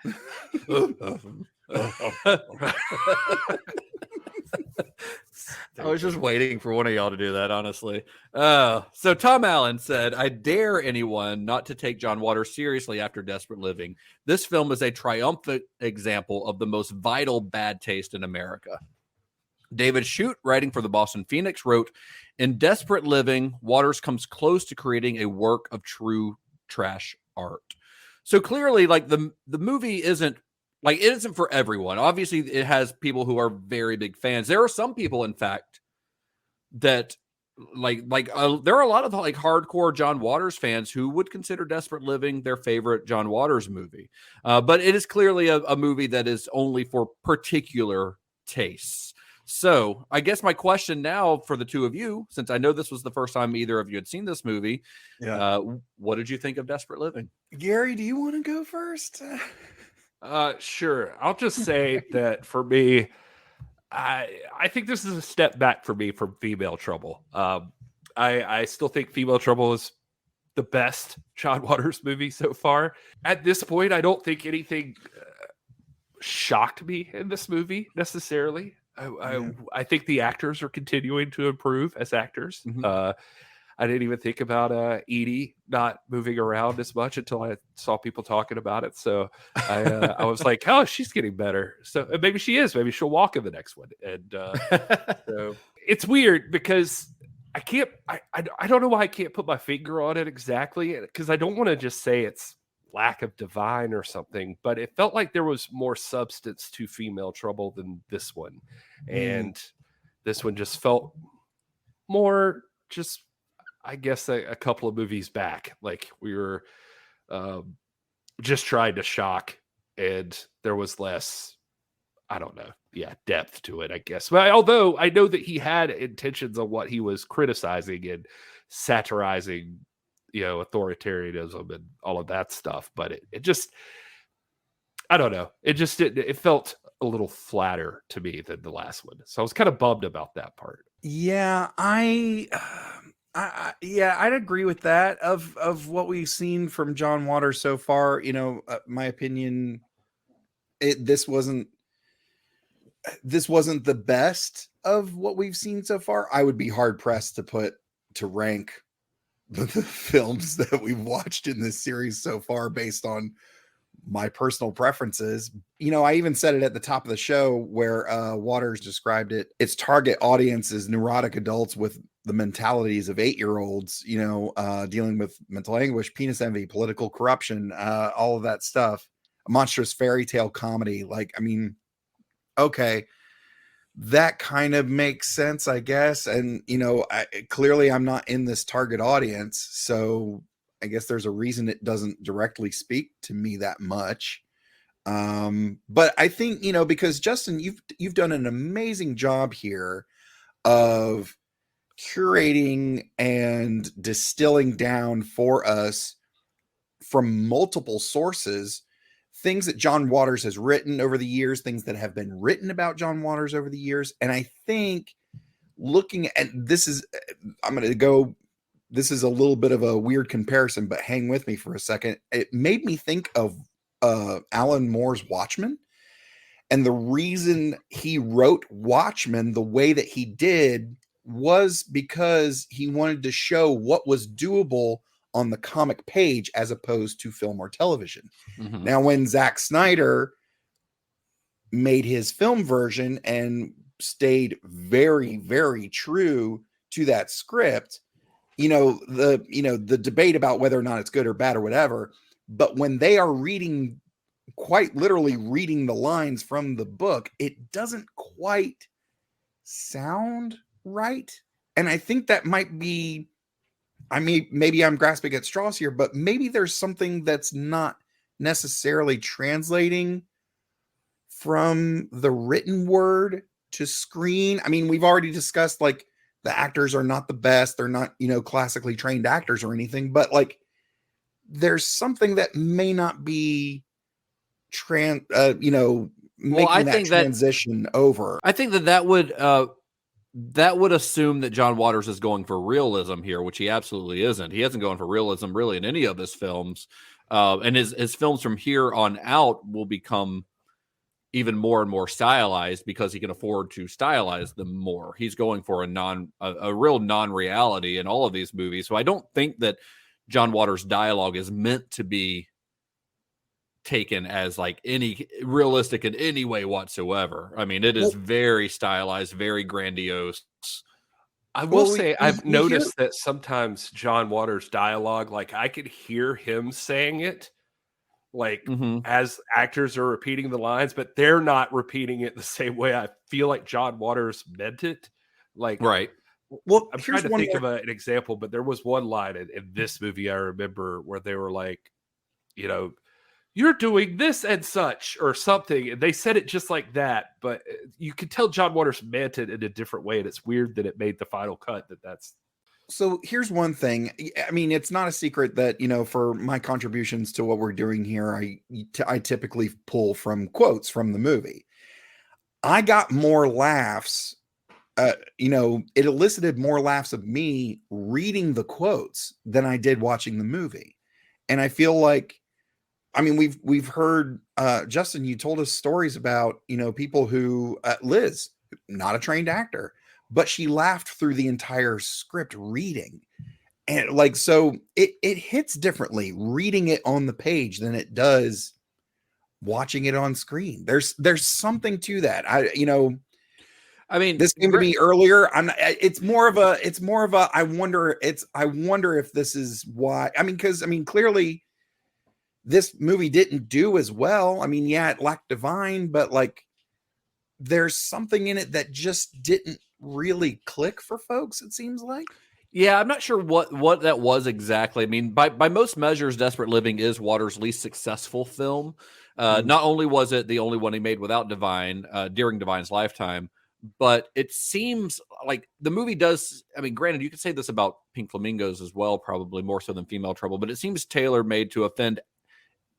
Speaker 6: I was just waiting for one of y'all to do that, honestly. So Tom Allen said, "I dare anyone not to take John Waters seriously after Desperate Living. This film is a triumphant example of the most vital bad taste in America." David Shute, writing for the Boston Phoenix, wrote, "In Desperate Living, Waters comes close to creating a work of true trash art." So clearly, like the movie isn't like, it isn't for everyone. Obviously, it has people who are very big fans. There are some people, in fact, that there are a lot of like hardcore John Waters fans who would consider Desperate Living their favorite John Waters movie. But it is clearly a movie that is only for particular tastes. So I guess my question now for the two of you, since I know this was the first time either of you had seen this movie, what did you think of Desperate Living?
Speaker 7: Gary, do you want to go first?
Speaker 5: Sure. I'll just say that for me, I think this is a step back for me from Female Trouble. I still think Female Trouble is the best John Waters movie so far. At this point, I don't think anything shocked me in this movie necessarily. I think the actors are continuing to improve as actors.
Speaker 6: Mm-hmm.
Speaker 5: I didn't even think about Edie not moving around as much until I saw people talking about it. So I was like, oh, she's getting better. So maybe she is. Maybe she'll walk in the next one. And so it's weird because I can't. I don't know why I can't put my finger on it exactly, because I don't want to just say it's lack of divine or something, but it felt like there was more substance to Female Trouble than this one. And this one just felt more just, I guess, a couple of movies back. Like we were just trying to shock, and there was less, I don't know, depth to it, I guess. But although I know that he had intentions on what he was criticizing and satirizing, authoritarianism and all of that stuff, but it just, I don't know, it felt a little flatter to me than the last one, so I was kind of bummed about that part.
Speaker 7: I'd agree with that. Of what we've seen from John Waters so far, my opinion, this wasn't the best of what we've seen so far. I would be hard pressed to rank the films that we've watched in this series so far based on my personal preferences. I even said it at the top of the show where Waters described it. Its target audience is neurotic adults with the mentalities of 8-year-olds, dealing with mental anguish, penis envy, political corruption, all of that stuff. A monstrous fairy tale comedy. Okay, that kind of makes sense, I guess. And, clearly I'm not in this target audience, so I guess there's a reason it doesn't directly speak to me that much. But I think, because Justin, you've done an amazing job here of curating and distilling down for us from multiple sources things that John Waters has written over the years, things that have been written about John Waters over the years. And I think looking at this is a little bit of a weird comparison, but hang with me for a second. It made me think of Alan Moore's Watchmen. And the reason he wrote Watchmen the way that he did was because he wanted to show what was doable on the comic page as opposed to film or television. Mm-hmm. Now, when Zack Snyder made his film version and stayed very, very true to that script, the debate about whether or not it's good or bad or whatever, but when they are quite literally reading the lines from the book, it doesn't quite sound right. And I think that might be, maybe I'm grasping at straws here, but maybe there's something that's not necessarily translating from the written word to screen. We've already discussed, like, the actors are not the best. They're not, classically trained actors or anything, but like there's something that may not be making that transition over.
Speaker 6: I think that would assume that John Waters is going for realism here, which he absolutely isn't. He hasn't gone for realism really in any of his films. And his films from here on out will become even more and more stylized because he can afford to stylize them more. He's going for a real non-reality in all of these movies. So I don't think that John Waters' dialogue is meant to be taken as like any realistic in any way whatsoever. It is very stylized, very grandiose.
Speaker 5: I will say I've noticed that sometimes John Waters' dialogue, like I could hear him saying it, like as actors are repeating the lines, but they're not repeating it the same way I feel like John Waters meant it. Like,
Speaker 6: right.
Speaker 7: Well,
Speaker 5: I'm
Speaker 7: here's
Speaker 5: trying to
Speaker 7: one
Speaker 5: think
Speaker 7: more.
Speaker 5: of an example, but there was one line in this movie I remember where they were like, you know, you're doing this and such or something. And they said it just like that, but you could tell John Waters meant it in a different way. And it's weird that it made the final cut that's.
Speaker 7: So here's one thing. I mean, it's not a secret that, for my contributions to what we're doing here, I typically pull from quotes from the movie. I got more laughs. It elicited more laughs of me reading the quotes than I did watching the movie. And I feel like, I mean, we've heard, Justin, you told us stories about, people who, Liz, not a trained actor, but she laughed through the entire script reading. And like, so it hits differently reading it on the page than it does watching it on screen. There's something to that.
Speaker 6: I mean,
Speaker 7: this came to me earlier. It's more of a, I wonder if this is why, because clearly this movie didn't do as well. I mean, yeah, it lacked divine, but like there's something in it that just didn't really click for folks, it seems like.
Speaker 6: Yeah, I'm not sure what that was exactly. I mean, by most measures, Desperate Living is Waters' least successful film. Not only was it the only one he made without Divine during Divine's lifetime, but it seems like the movie does. I mean, granted, you could say this about Pink Flamingos as well, probably more so than Female Trouble, but it seems tailor-made to offend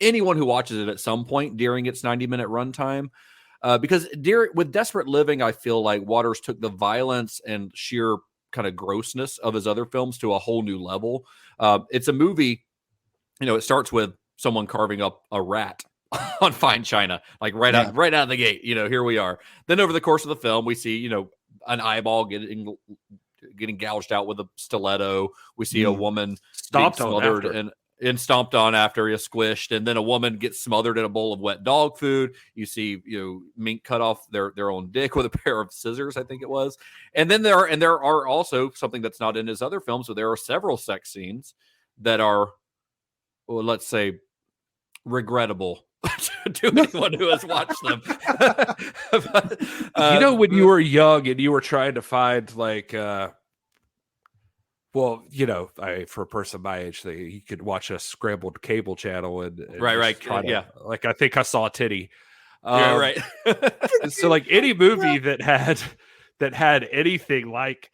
Speaker 6: anyone who watches it at some point during its 90-minute runtime. Because with Desperate Living, I feel like Waters took the violence and sheer kind of grossness of his other films to a whole new level. It's a movie, it starts with someone carving up a rat on fine china, like right out of the gate. Here we are. Then over the course of the film, we see, an eyeball getting gouged out with a stiletto. We see a woman
Speaker 5: Stomped
Speaker 6: being
Speaker 5: on
Speaker 6: smothered
Speaker 5: after.
Speaker 6: and stomped on after, squished, and then a woman gets smothered in a bowl of wet dog food. You see, mink cut off their own dick with a pair of scissors, I think it was. And then there are also something that's not in his other films, so there are several sex scenes that are, well, let's say, regrettable to anyone who has watched them. But,
Speaker 5: when you were young and you were trying to find like for a person my age, you could watch a scrambled cable channel and
Speaker 6: right,
Speaker 5: yeah. Like I think I saw a titty.
Speaker 6: Right.
Speaker 5: So like any movie that had anything like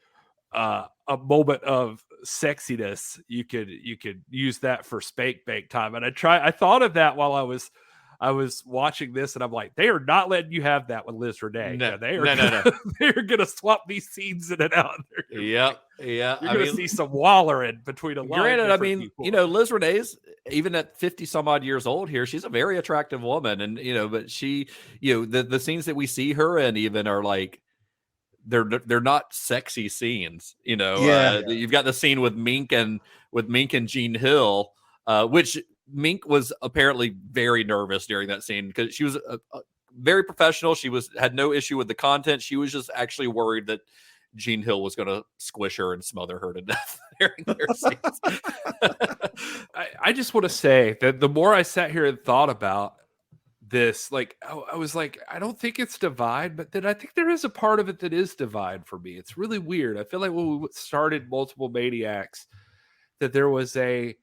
Speaker 5: a moment of sexiness, you could use that for spank bank time. And I thought of that while I was watching this, and I'm like, they are not letting you have that with Liz Renay.
Speaker 6: No.
Speaker 5: They're gonna swap these scenes in and out.
Speaker 6: Yeah.
Speaker 5: You're gonna see some wallering between a lot.
Speaker 6: Granted,
Speaker 5: people.
Speaker 6: Liz Renay's even at 50 some odd years old here, she's a very attractive woman, and but she, the scenes that we see her in even are like they're not sexy scenes. You've got the scene with Mink and Gene Hill, which Mink was apparently very nervous during that scene because she was very professional. She had no issue with the content. She was just actually worried that Gene Hill was going to squish her and smother her to death during their scenes.
Speaker 5: I just want to say that the more I sat here and thought about this, like I was like, I don't think it's divine, but then I think there is a part of it that is divine for me. It's really weird. I feel like when we started Multiple Maniacs, that there's a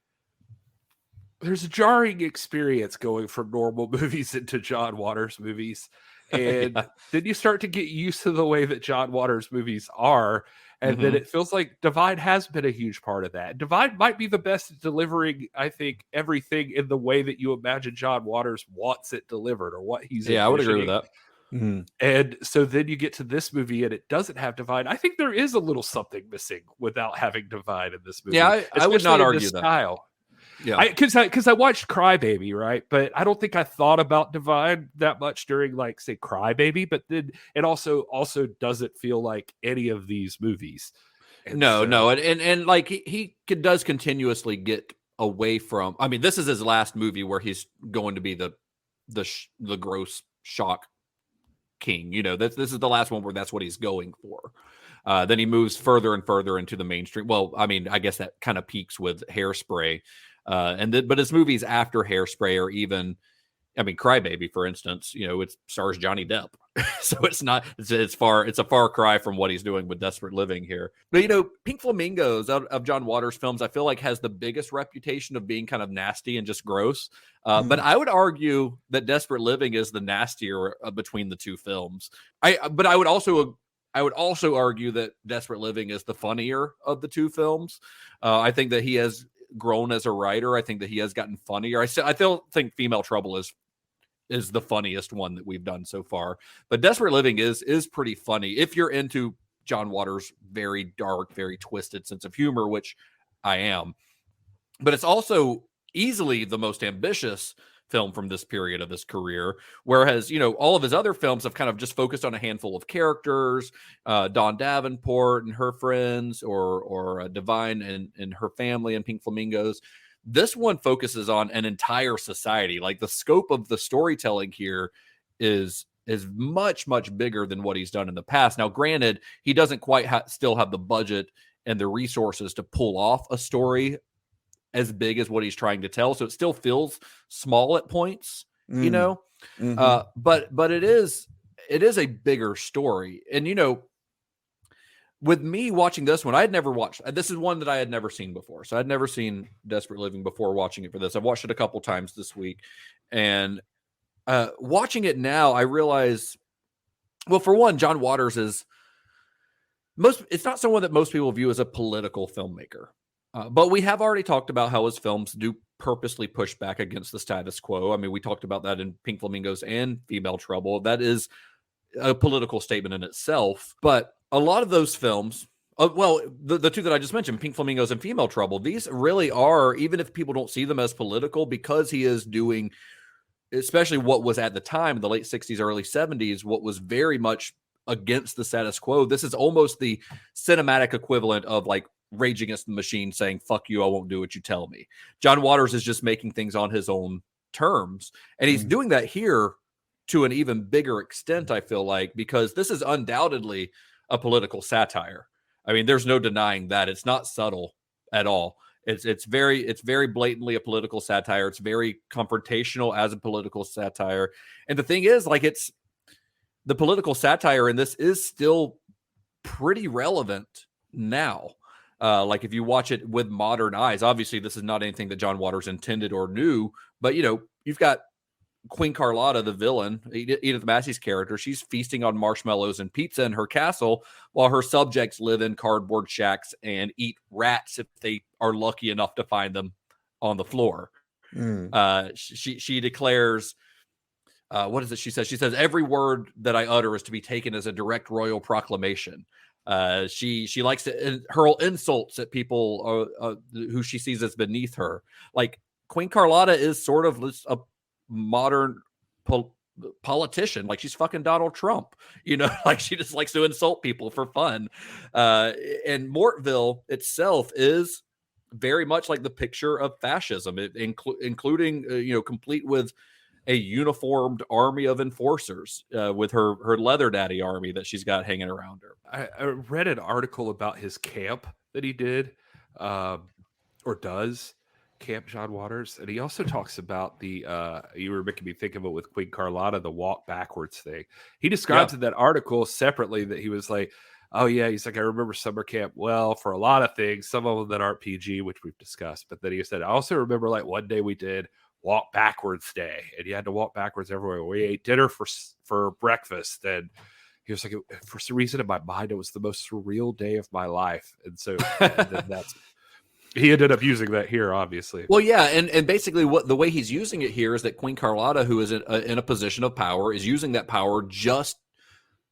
Speaker 5: jarring experience going from normal movies into John Waters movies. And then you start to get used to the way that John Waters movies are. And then it feels like Divine has been a huge part of that. Divine might be the best at delivering, I think, everything in the way that you imagine John Waters wants it delivered or what he's
Speaker 6: I would agree with that.
Speaker 5: And so then you get to this movie and it doesn't have Divine. I think there is a little something missing without having Divine in this movie.
Speaker 6: Yeah, I would not argue that.
Speaker 5: Style.
Speaker 6: Yeah,
Speaker 5: because I watched Crybaby, right? But I don't think I thought about Divine that much during, like, say, Crybaby. But then it also doesn't feel like any of these movies.
Speaker 6: No, and like he does continuously get away from. I mean, this is his last movie where he's going to be the gross shock king. This is the last one where that's what he's going for. Then he moves further and further into the mainstream. Well, I mean, I guess that kind of peaks with Hairspray. But his movies after Hairspray are even I mean, Crybaby, for instance, it stars Johnny Depp. So it's a far cry from what he's doing with Desperate Living here. But, Pink Flamingos of John Waters films, I feel like has the biggest reputation of being kind of nasty and just gross. But I would argue that Desperate Living is the nastier between the two films. But I would also argue that Desperate Living is the funnier of the two films. I think that he has grown as a writer. I think that he has gotten funnier. I still think Female Trouble is the funniest one that we've done so far. But Desperate Living is pretty funny if you're into John Waters' very dark, very twisted sense of humor, which I am. But it's also easily the most ambitious film from this period of his career, whereas all of his other films have kind of just focused on a handful of characters, Dawn Davenport and her friends, or Divine and her family and Pink Flamingos. This one focuses on an entire society. Like, the scope of the storytelling here is much, much bigger than what he's done in the past. Now, granted, he doesn't quite still have the budget and the resources to pull off a story as big as what he's trying to tell. So it still feels small at points,
Speaker 7: Mm-hmm.
Speaker 6: But it is a bigger story. And, with me watching this one, I had never watched. This is one that I had never seen before. So I'd never seen Desperate Living before watching it for this. I've watched it a couple times this week. And watching it now, I realize, well, for one, John Waters it's not someone that most people view as a political filmmaker. But we have already talked about how his films do purposely push back against the status quo. I mean, we talked about that in Pink Flamingos and Female Trouble. That is a political statement in itself. But a lot of those films, the two that I just mentioned, Pink Flamingos and Female Trouble, these really are, even if people don't see them as political, because he is doing, especially what was at the time, in the late 60s, early 70s, what was very much against the status quo. This is almost the cinematic equivalent of like Rage Against the Machine saying, "Fuck you, I won't do what you tell me." John Waters is just making things on his own terms. And he's doing that here to an even bigger extent, I feel like, because this is undoubtedly a political satire. I mean, there's no denying that. It's not subtle at all. It's very blatantly a political satire. It's very confrontational as a political satire. And the thing is, like, it's the political satire in this is still pretty relevant now. Like, if you watch it with modern eyes, obviously this is not anything that John Waters intended or knew, but you've got Queen Carlotta, the villain, Edith Massey's character. She's feasting on marshmallows and pizza in her castle while her subjects live in cardboard shacks and eat rats if they are lucky enough to find them on the floor. She declares, what is it she says? She says, "Every word that I utter is to be taken as a direct royal proclamation." She likes to hurl insults at people who she sees as beneath her. Like, Queen Carlotta is sort of a modern politician. Like, she's fucking Donald Trump, like, she just likes to insult people for fun. And Mortville itself is very much like the picture of fascism, including, complete with a uniformed army of enforcers, with her leather daddy army that she's got hanging around her.
Speaker 5: I read an article about his camp that he did, or does, Camp John Waters, and he also talks about the you were making me think of it with Queen Carlotta, the walk backwards thing. He describes in that article separately that he was like, "Oh yeah," he's like, "I remember summer camp well for a lot of things, some of them that aren't PG, which we've discussed." But then he said, "I also remember like one day we did walk backwards day, and you had to walk backwards everywhere. We ate dinner for breakfast, and he was like, for some reason in my mind, it was the most surreal day of my life." And so that's he ended up using that here, obviously.
Speaker 6: Well, yeah, and basically the way he's using it here is that Queen Carlotta, who is in a position of power, is using that power just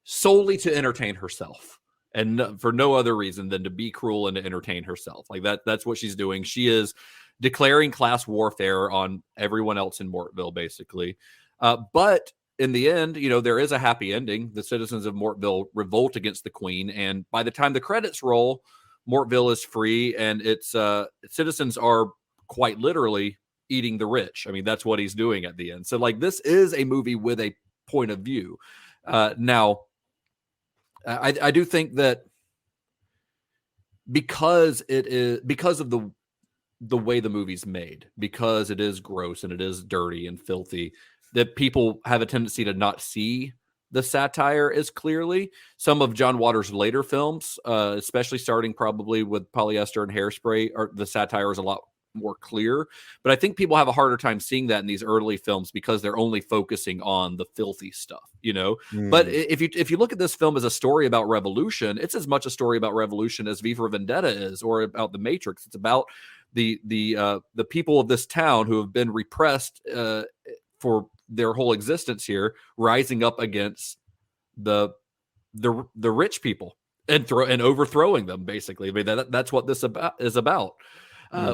Speaker 6: solely to entertain herself, and for no other reason than to be cruel and to entertain herself. Like, that's what she's doing. She is declaring class warfare on everyone else in Mortville, basically. But in the end, there is a happy ending. The citizens of Mortville revolt against the queen, and by the time the credits roll, Mortville is free, and its citizens are quite literally eating the rich. I mean, that's what he's doing at the end. So, like, this is a movie with a point of view. Now, I do think that because of the way the movie's made, because it is gross and it is dirty and filthy, that people have a tendency to not see the satire as clearly. Some of John Waters' later films, especially starting probably with Polyester and Hairspray, the satire is a lot more clear. But I think people have a harder time seeing that in these early films because they're only focusing on the filthy stuff, you know. But if you look at this film as a story about revolution, it's as much a story about revolution as V for Vendetta is, or about the Matrix. It's about the people of this town who have been repressed for their whole existence here, rising up against the rich people and overthrowing them. Basically, I mean that's what this is about.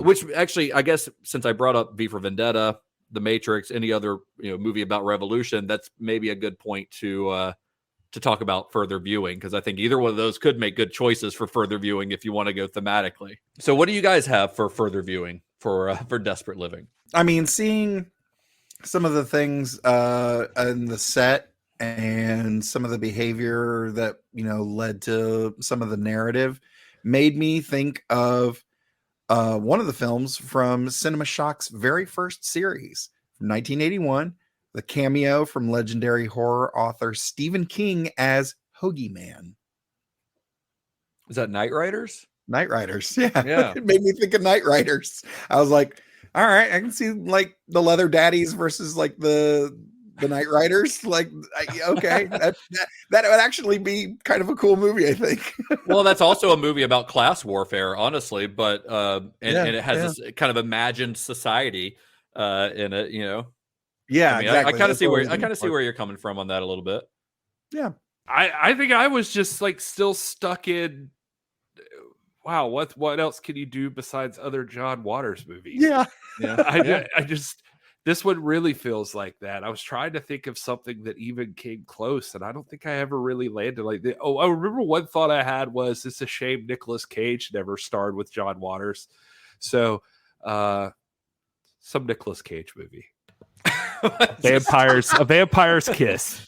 Speaker 6: Which actually, I guess, since I brought up V for Vendetta, The Matrix, any other movie about revolution, that's maybe a good point to talk about further viewing, because I think either one of those could make good choices for further viewing if you want to go thematically. So, what do you guys have for further viewing for Desperate Living?
Speaker 7: I mean, seeing some of the things in the set and some of the behavior that led to some of the narrative made me think of one of the films from Cinema Shock's very first series from 1981, the cameo from legendary horror author Stephen King as Hoagie Man.
Speaker 6: Is that Knight Riders?
Speaker 7: Knight Riders, yeah. It made me think of Knight Riders. I was like, all right, I can see like the Leather Daddies versus like the Knight Riders. Like, okay, that would actually be kind of a cool movie, I think.
Speaker 6: Well, that's also a movie about class warfare, honestly, but and it has this kind of imagined society in it,
Speaker 7: Yeah,
Speaker 6: I mean,
Speaker 7: exactly.
Speaker 6: I kind of see where you're coming from on that a little bit.
Speaker 7: Yeah,
Speaker 5: I think I was just like still stuck in. Wow, what else can you do besides other John Waters movies?
Speaker 7: Yeah.
Speaker 5: I just this one really feels like that. I was trying to think of something that even came close, and I don't think I ever really landed like that. Oh, I remember one thought I had was, it's a shame Nicolas Cage never starred with John Waters. So, some Nicolas Cage movie. A vampire's kiss.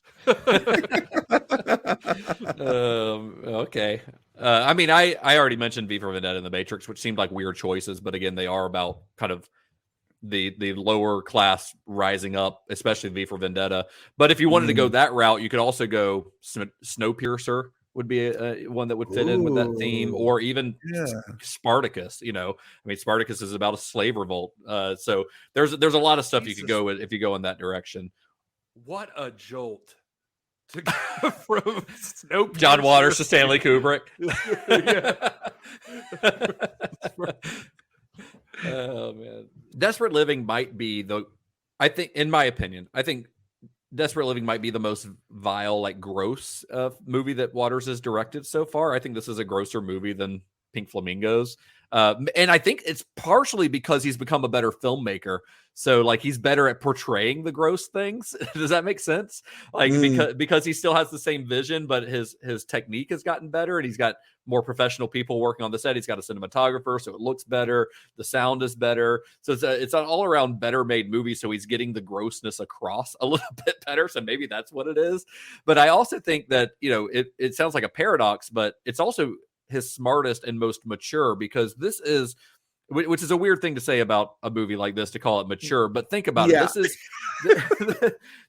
Speaker 6: Okay. I mean, I already mentioned V for Vendetta and The Matrix, which seemed like weird choices, but again, they are about kind of the lower class rising up, especially V for Vendetta. But if you wanted to go that route, you could also go Snowpiercer would be one that would fit in with that theme, or even Spartacus. I mean, Spartacus is about a slave revolt. So there's a lot of stuff you could go with if you go in that direction.
Speaker 5: What a jolt to go from Snowpiercer.
Speaker 6: John Waters to Stanley Kubrick. Oh man, Desperate Living might be in my opinion, I think Desperate Living might be the most vile, like gross movie that Waters has directed so far. I think this is a grosser movie than Pink Flamingos. And I think it's partially because he's become a better filmmaker. So like he's better at portraying the gross things. Does that make sense? Like because he still has the same vision, but his technique has gotten better, and he's got more professional people working on the set. He's got a cinematographer, so it looks better. The sound is better. So it's an all around better made movie. So he's getting the grossness across a little bit better. So maybe that's what it is. But I also think that, it sounds like a paradox, but it's also his smartest and most mature, because this is, which is a weird thing to say about a movie like this, to call it mature, but think about it.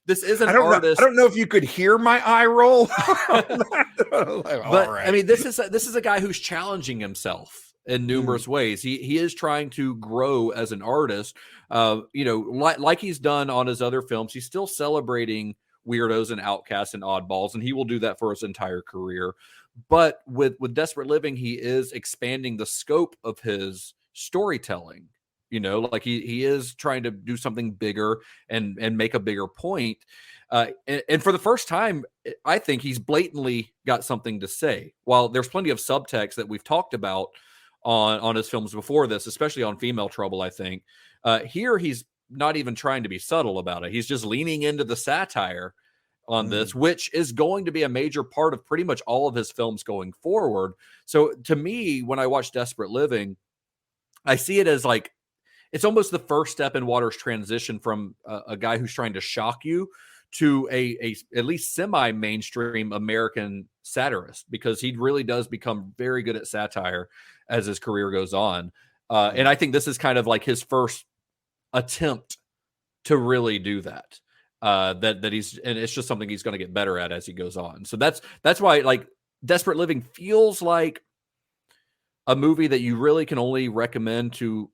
Speaker 6: This is an artist.
Speaker 7: I don't know if you could hear my eye roll.
Speaker 6: But I mean, this is a guy who's challenging himself in numerous ways. He is trying to grow as an artist. Like he's done on his other films, he's still celebrating weirdos and outcasts and oddballs, and he will do that for his entire career. But with Desperate Living, he is expanding the scope of his storytelling. Like he is trying to do something bigger and make a bigger point. And for the first time, I think he's blatantly got something to say. While there's plenty of subtext that we've talked about on his films before this, especially on Female Trouble, I think here he's not even trying to be subtle about it. He's just leaning into the satire on this, which is going to be a major part of pretty much all of his films going forward. So to me, when I watch Desperate Living, I see it as like, it's almost the first step in Waters' transition from a guy who's trying to shock you to a at least semi-mainstream American satirist, because he really does become very good at satire as his career goes on. And I think this is kind of like his first attempt to really do that. that he's, and it's just something he's going to get better at as he goes on. So that's why, like, Desperate Living feels like a movie that you really can only recommend to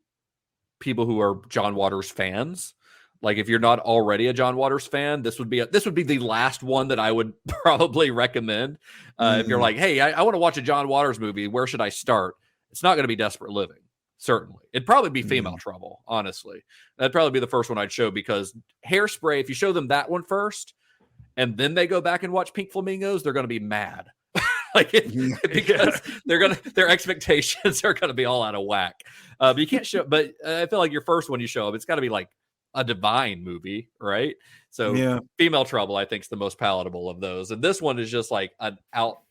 Speaker 6: people who are John Waters fans. Like, if you're not already a John Waters fan, this would be the last one that I would probably recommend. If you're like, hey, I want to watch a John Waters movie, where should I start? It's not going to be Desperate Living. Certainly. It'd probably be Female Trouble, honestly. That'd probably be the first one I'd show, because Hairspray, if you show them that one first and then they go back and watch Pink Flamingos, they're going to be mad. Because their expectations are going to be all out of whack. But you can't show, but I feel like your first one you show them, it's got to be like a Divine movie, right? So Female Trouble, I think, is the most palatable of those. And this one is just like an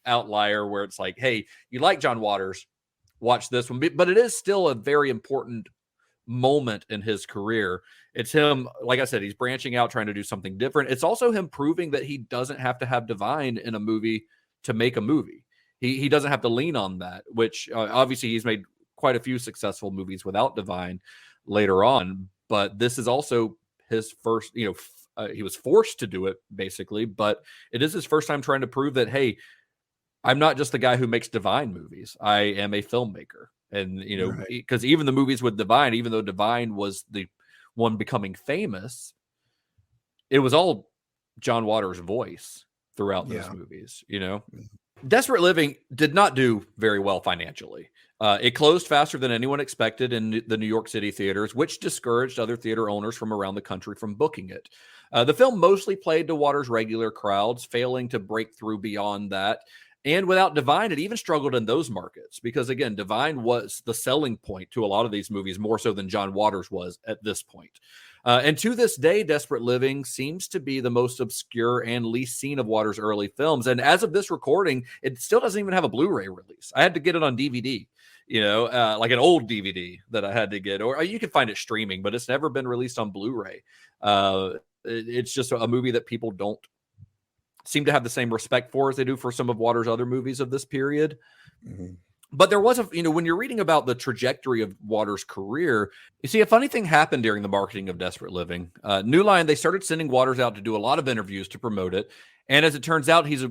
Speaker 6: outlier where it's like, hey, you like John Waters, watch this one. But it is still a very important moment in his career. It's him, like I said, he's branching out, trying to do something different. It's also him proving that he doesn't have to have Divine in a movie to make a movie. He doesn't have to lean on that, which obviously he's made quite a few successful movies without Divine later on. But this is also his first, he was forced to do it basically, but it is his first time trying to prove that, hey, I'm not just the guy who makes Divine movies. I am a filmmaker. And, because even the movies with Divine, even though Divine was the one becoming famous, it was all John Waters' voice throughout those movies, Desperate Living did not do very well financially. It closed faster than anyone expected in the New York City theaters, which discouraged other theater owners from around the country from booking it. The film mostly played to Waters' regular crowds, failing to break through beyond that. And without Divine, it even struggled in those markets because, again, Divine was the selling point to a lot of these movies, more so than John Waters was at this point. And to this day, Desperate Living seems to be the most obscure and least seen of Waters' early films. And as of this recording, it still doesn't even have a Blu-ray release. I had to get it on DVD, like an old DVD that I had to get, or you can find it streaming, but it's never been released on Blu-ray. It's just a movie that people don't seem to have the same respect for as they do for some of Waters' other movies of this period. But there was when you're reading about the trajectory of Waters' career, you see a funny thing happened during the marketing of Desperate Living. New Line, they started sending Waters out to do a lot of interviews to promote it. And as it turns out, he's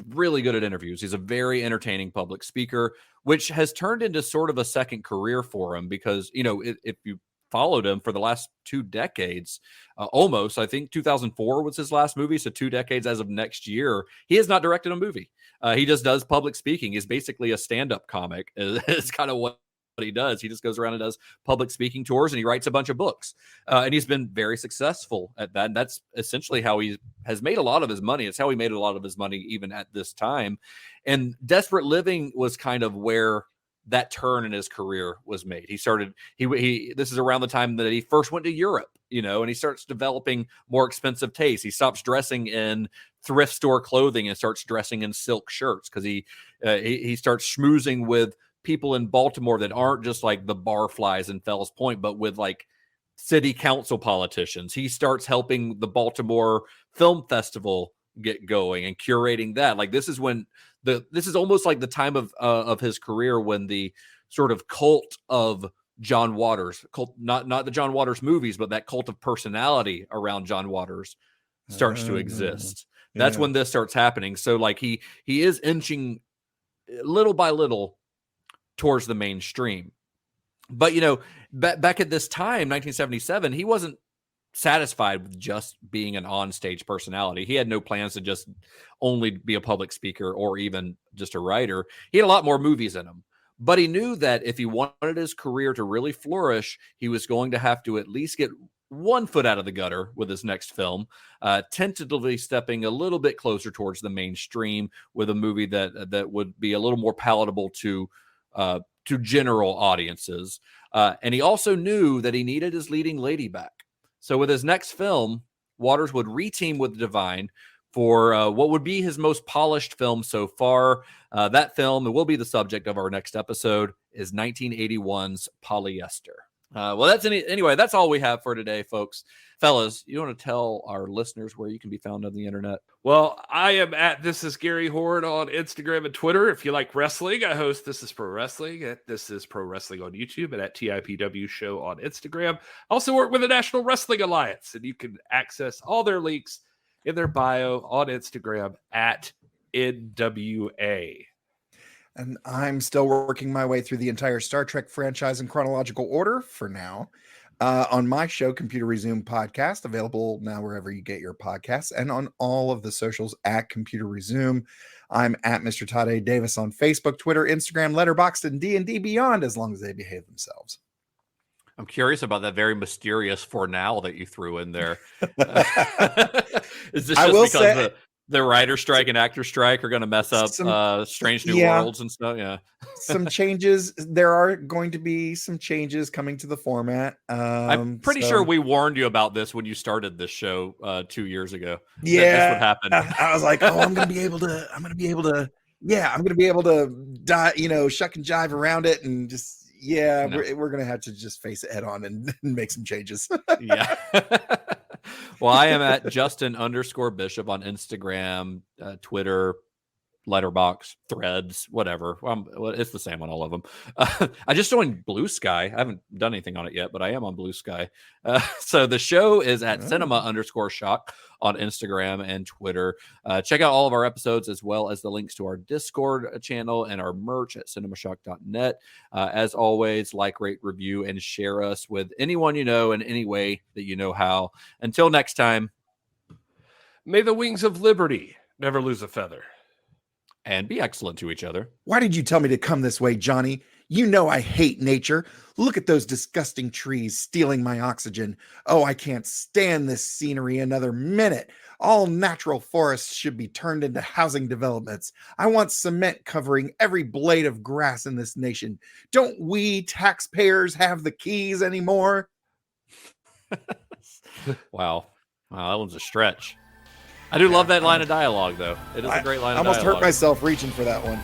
Speaker 6: really good at interviews. He's a very entertaining public speaker, which has turned into sort of a second career for him because, if you followed him for the last 2 decades, almost, I think 2004 was his last movie. So 2 decades as of next year, he has not directed a movie. He just does public speaking. He's basically a stand-up comic. It's kind of what he does. He just goes around and does public speaking tours and he writes a bunch of books. And he's been very successful at that. And that's essentially how he has made a lot of his money. It's how he made a lot of his money even at this time. And Desperate Living was kind of where that turn in his career was made. He started, this is around the time that he first went to Europe, and he starts developing more expensive tastes. He stops dressing in thrift store clothing and starts dressing in silk shirts because he starts schmoozing with people in Baltimore that aren't just like the barflies in Fells Point, but with like city council politicians. He starts helping the Baltimore Film Festival get going and curating that. Like this is when this is almost like the time of his career when the sort of cult of John Waters, not the John Waters movies, but that cult of personality around John Waters starts to exist. That's when this starts happening. So like he is inching little by little towards the mainstream. But back at this time, 1977, he wasn't satisfied with just being an on-stage personality. He had no plans to just only be a public speaker or even just a writer. He had a lot more movies in him. But he knew that if he wanted his career to really flourish, he was going to have to at least get one foot out of the gutter with his next film, tentatively stepping a little bit closer towards the mainstream with a movie that would be a little more palatable to general audiences. And he also knew that he needed his leading lady back. So with his next film, Waters would reteam with Divine for what would be his most polished film so far. That film, it will be the subject of our next episode, is 1981's Polyester. Well, anyway. That's all we have for today, folks. Fellas, you want to tell our listeners where you can be found on the internet?
Speaker 5: Well, I am at This Is Gary Horne on Instagram and Twitter. If you like wrestling, I host This Is Pro Wrestling at This Is Pro Wrestling on YouTube and at TIPW Show on Instagram. I also work with the National Wrestling Alliance, and you can access all their links in their bio on Instagram at NWA.
Speaker 7: And I'm still working my way through the entire Star Trek franchise in chronological order for now. On my show, Computer Resume Podcast, available now wherever you get your podcasts, and on all of the socials at Computer Resume. I'm at Mr. Todd A. Davis on Facebook, Twitter, Instagram, Letterboxd, and D&D Beyond, as long as they behave themselves.
Speaker 6: I'm curious about that very mysterious "for now" that you threw in there. Is this just because the writer strike and actor strike are going to mess up Strange New Worlds and stuff? Yeah.
Speaker 7: Some changes. There are going to be some changes coming to the format.
Speaker 6: I'm pretty sure we warned you about this when you started this show 2 years ago.
Speaker 7: Yeah.
Speaker 6: That's what happened.
Speaker 7: I was like, I'm going to be able to shuck and jive around it and just, we're going to have to just face it head on and make some changes.
Speaker 6: Yeah. Well, I am at Justin_Bishop on Instagram, Twitter, Letterboxd, Threads, whatever. It's the same on all of them. I just joined Blue Sky. I haven't done anything on it yet, but I am on Blue Sky. So the show is at cinema_shock on Instagram and Twitter. Check out all of our episodes as well as the links to our Discord channel and our merch at cinemashock.net. As always, like, rate, review, and share us with anyone you know in any way that you know how. Until next time,
Speaker 5: may the wings of liberty never lose a feather.
Speaker 6: And be excellent to each other.
Speaker 7: Why did you tell me to come this way, Johnny? You know I hate nature. Look at those disgusting trees stealing my oxygen. Oh, I can't stand this scenery another minute. All natural forests should be turned into housing developments. I want cement covering every blade of grass in this nation. Don't we taxpayers have the keys anymore?
Speaker 6: Wow, that one's a stretch. I do love that line of dialogue, though. It is a great line of dialogue.
Speaker 7: I almost hurt myself reaching for that one.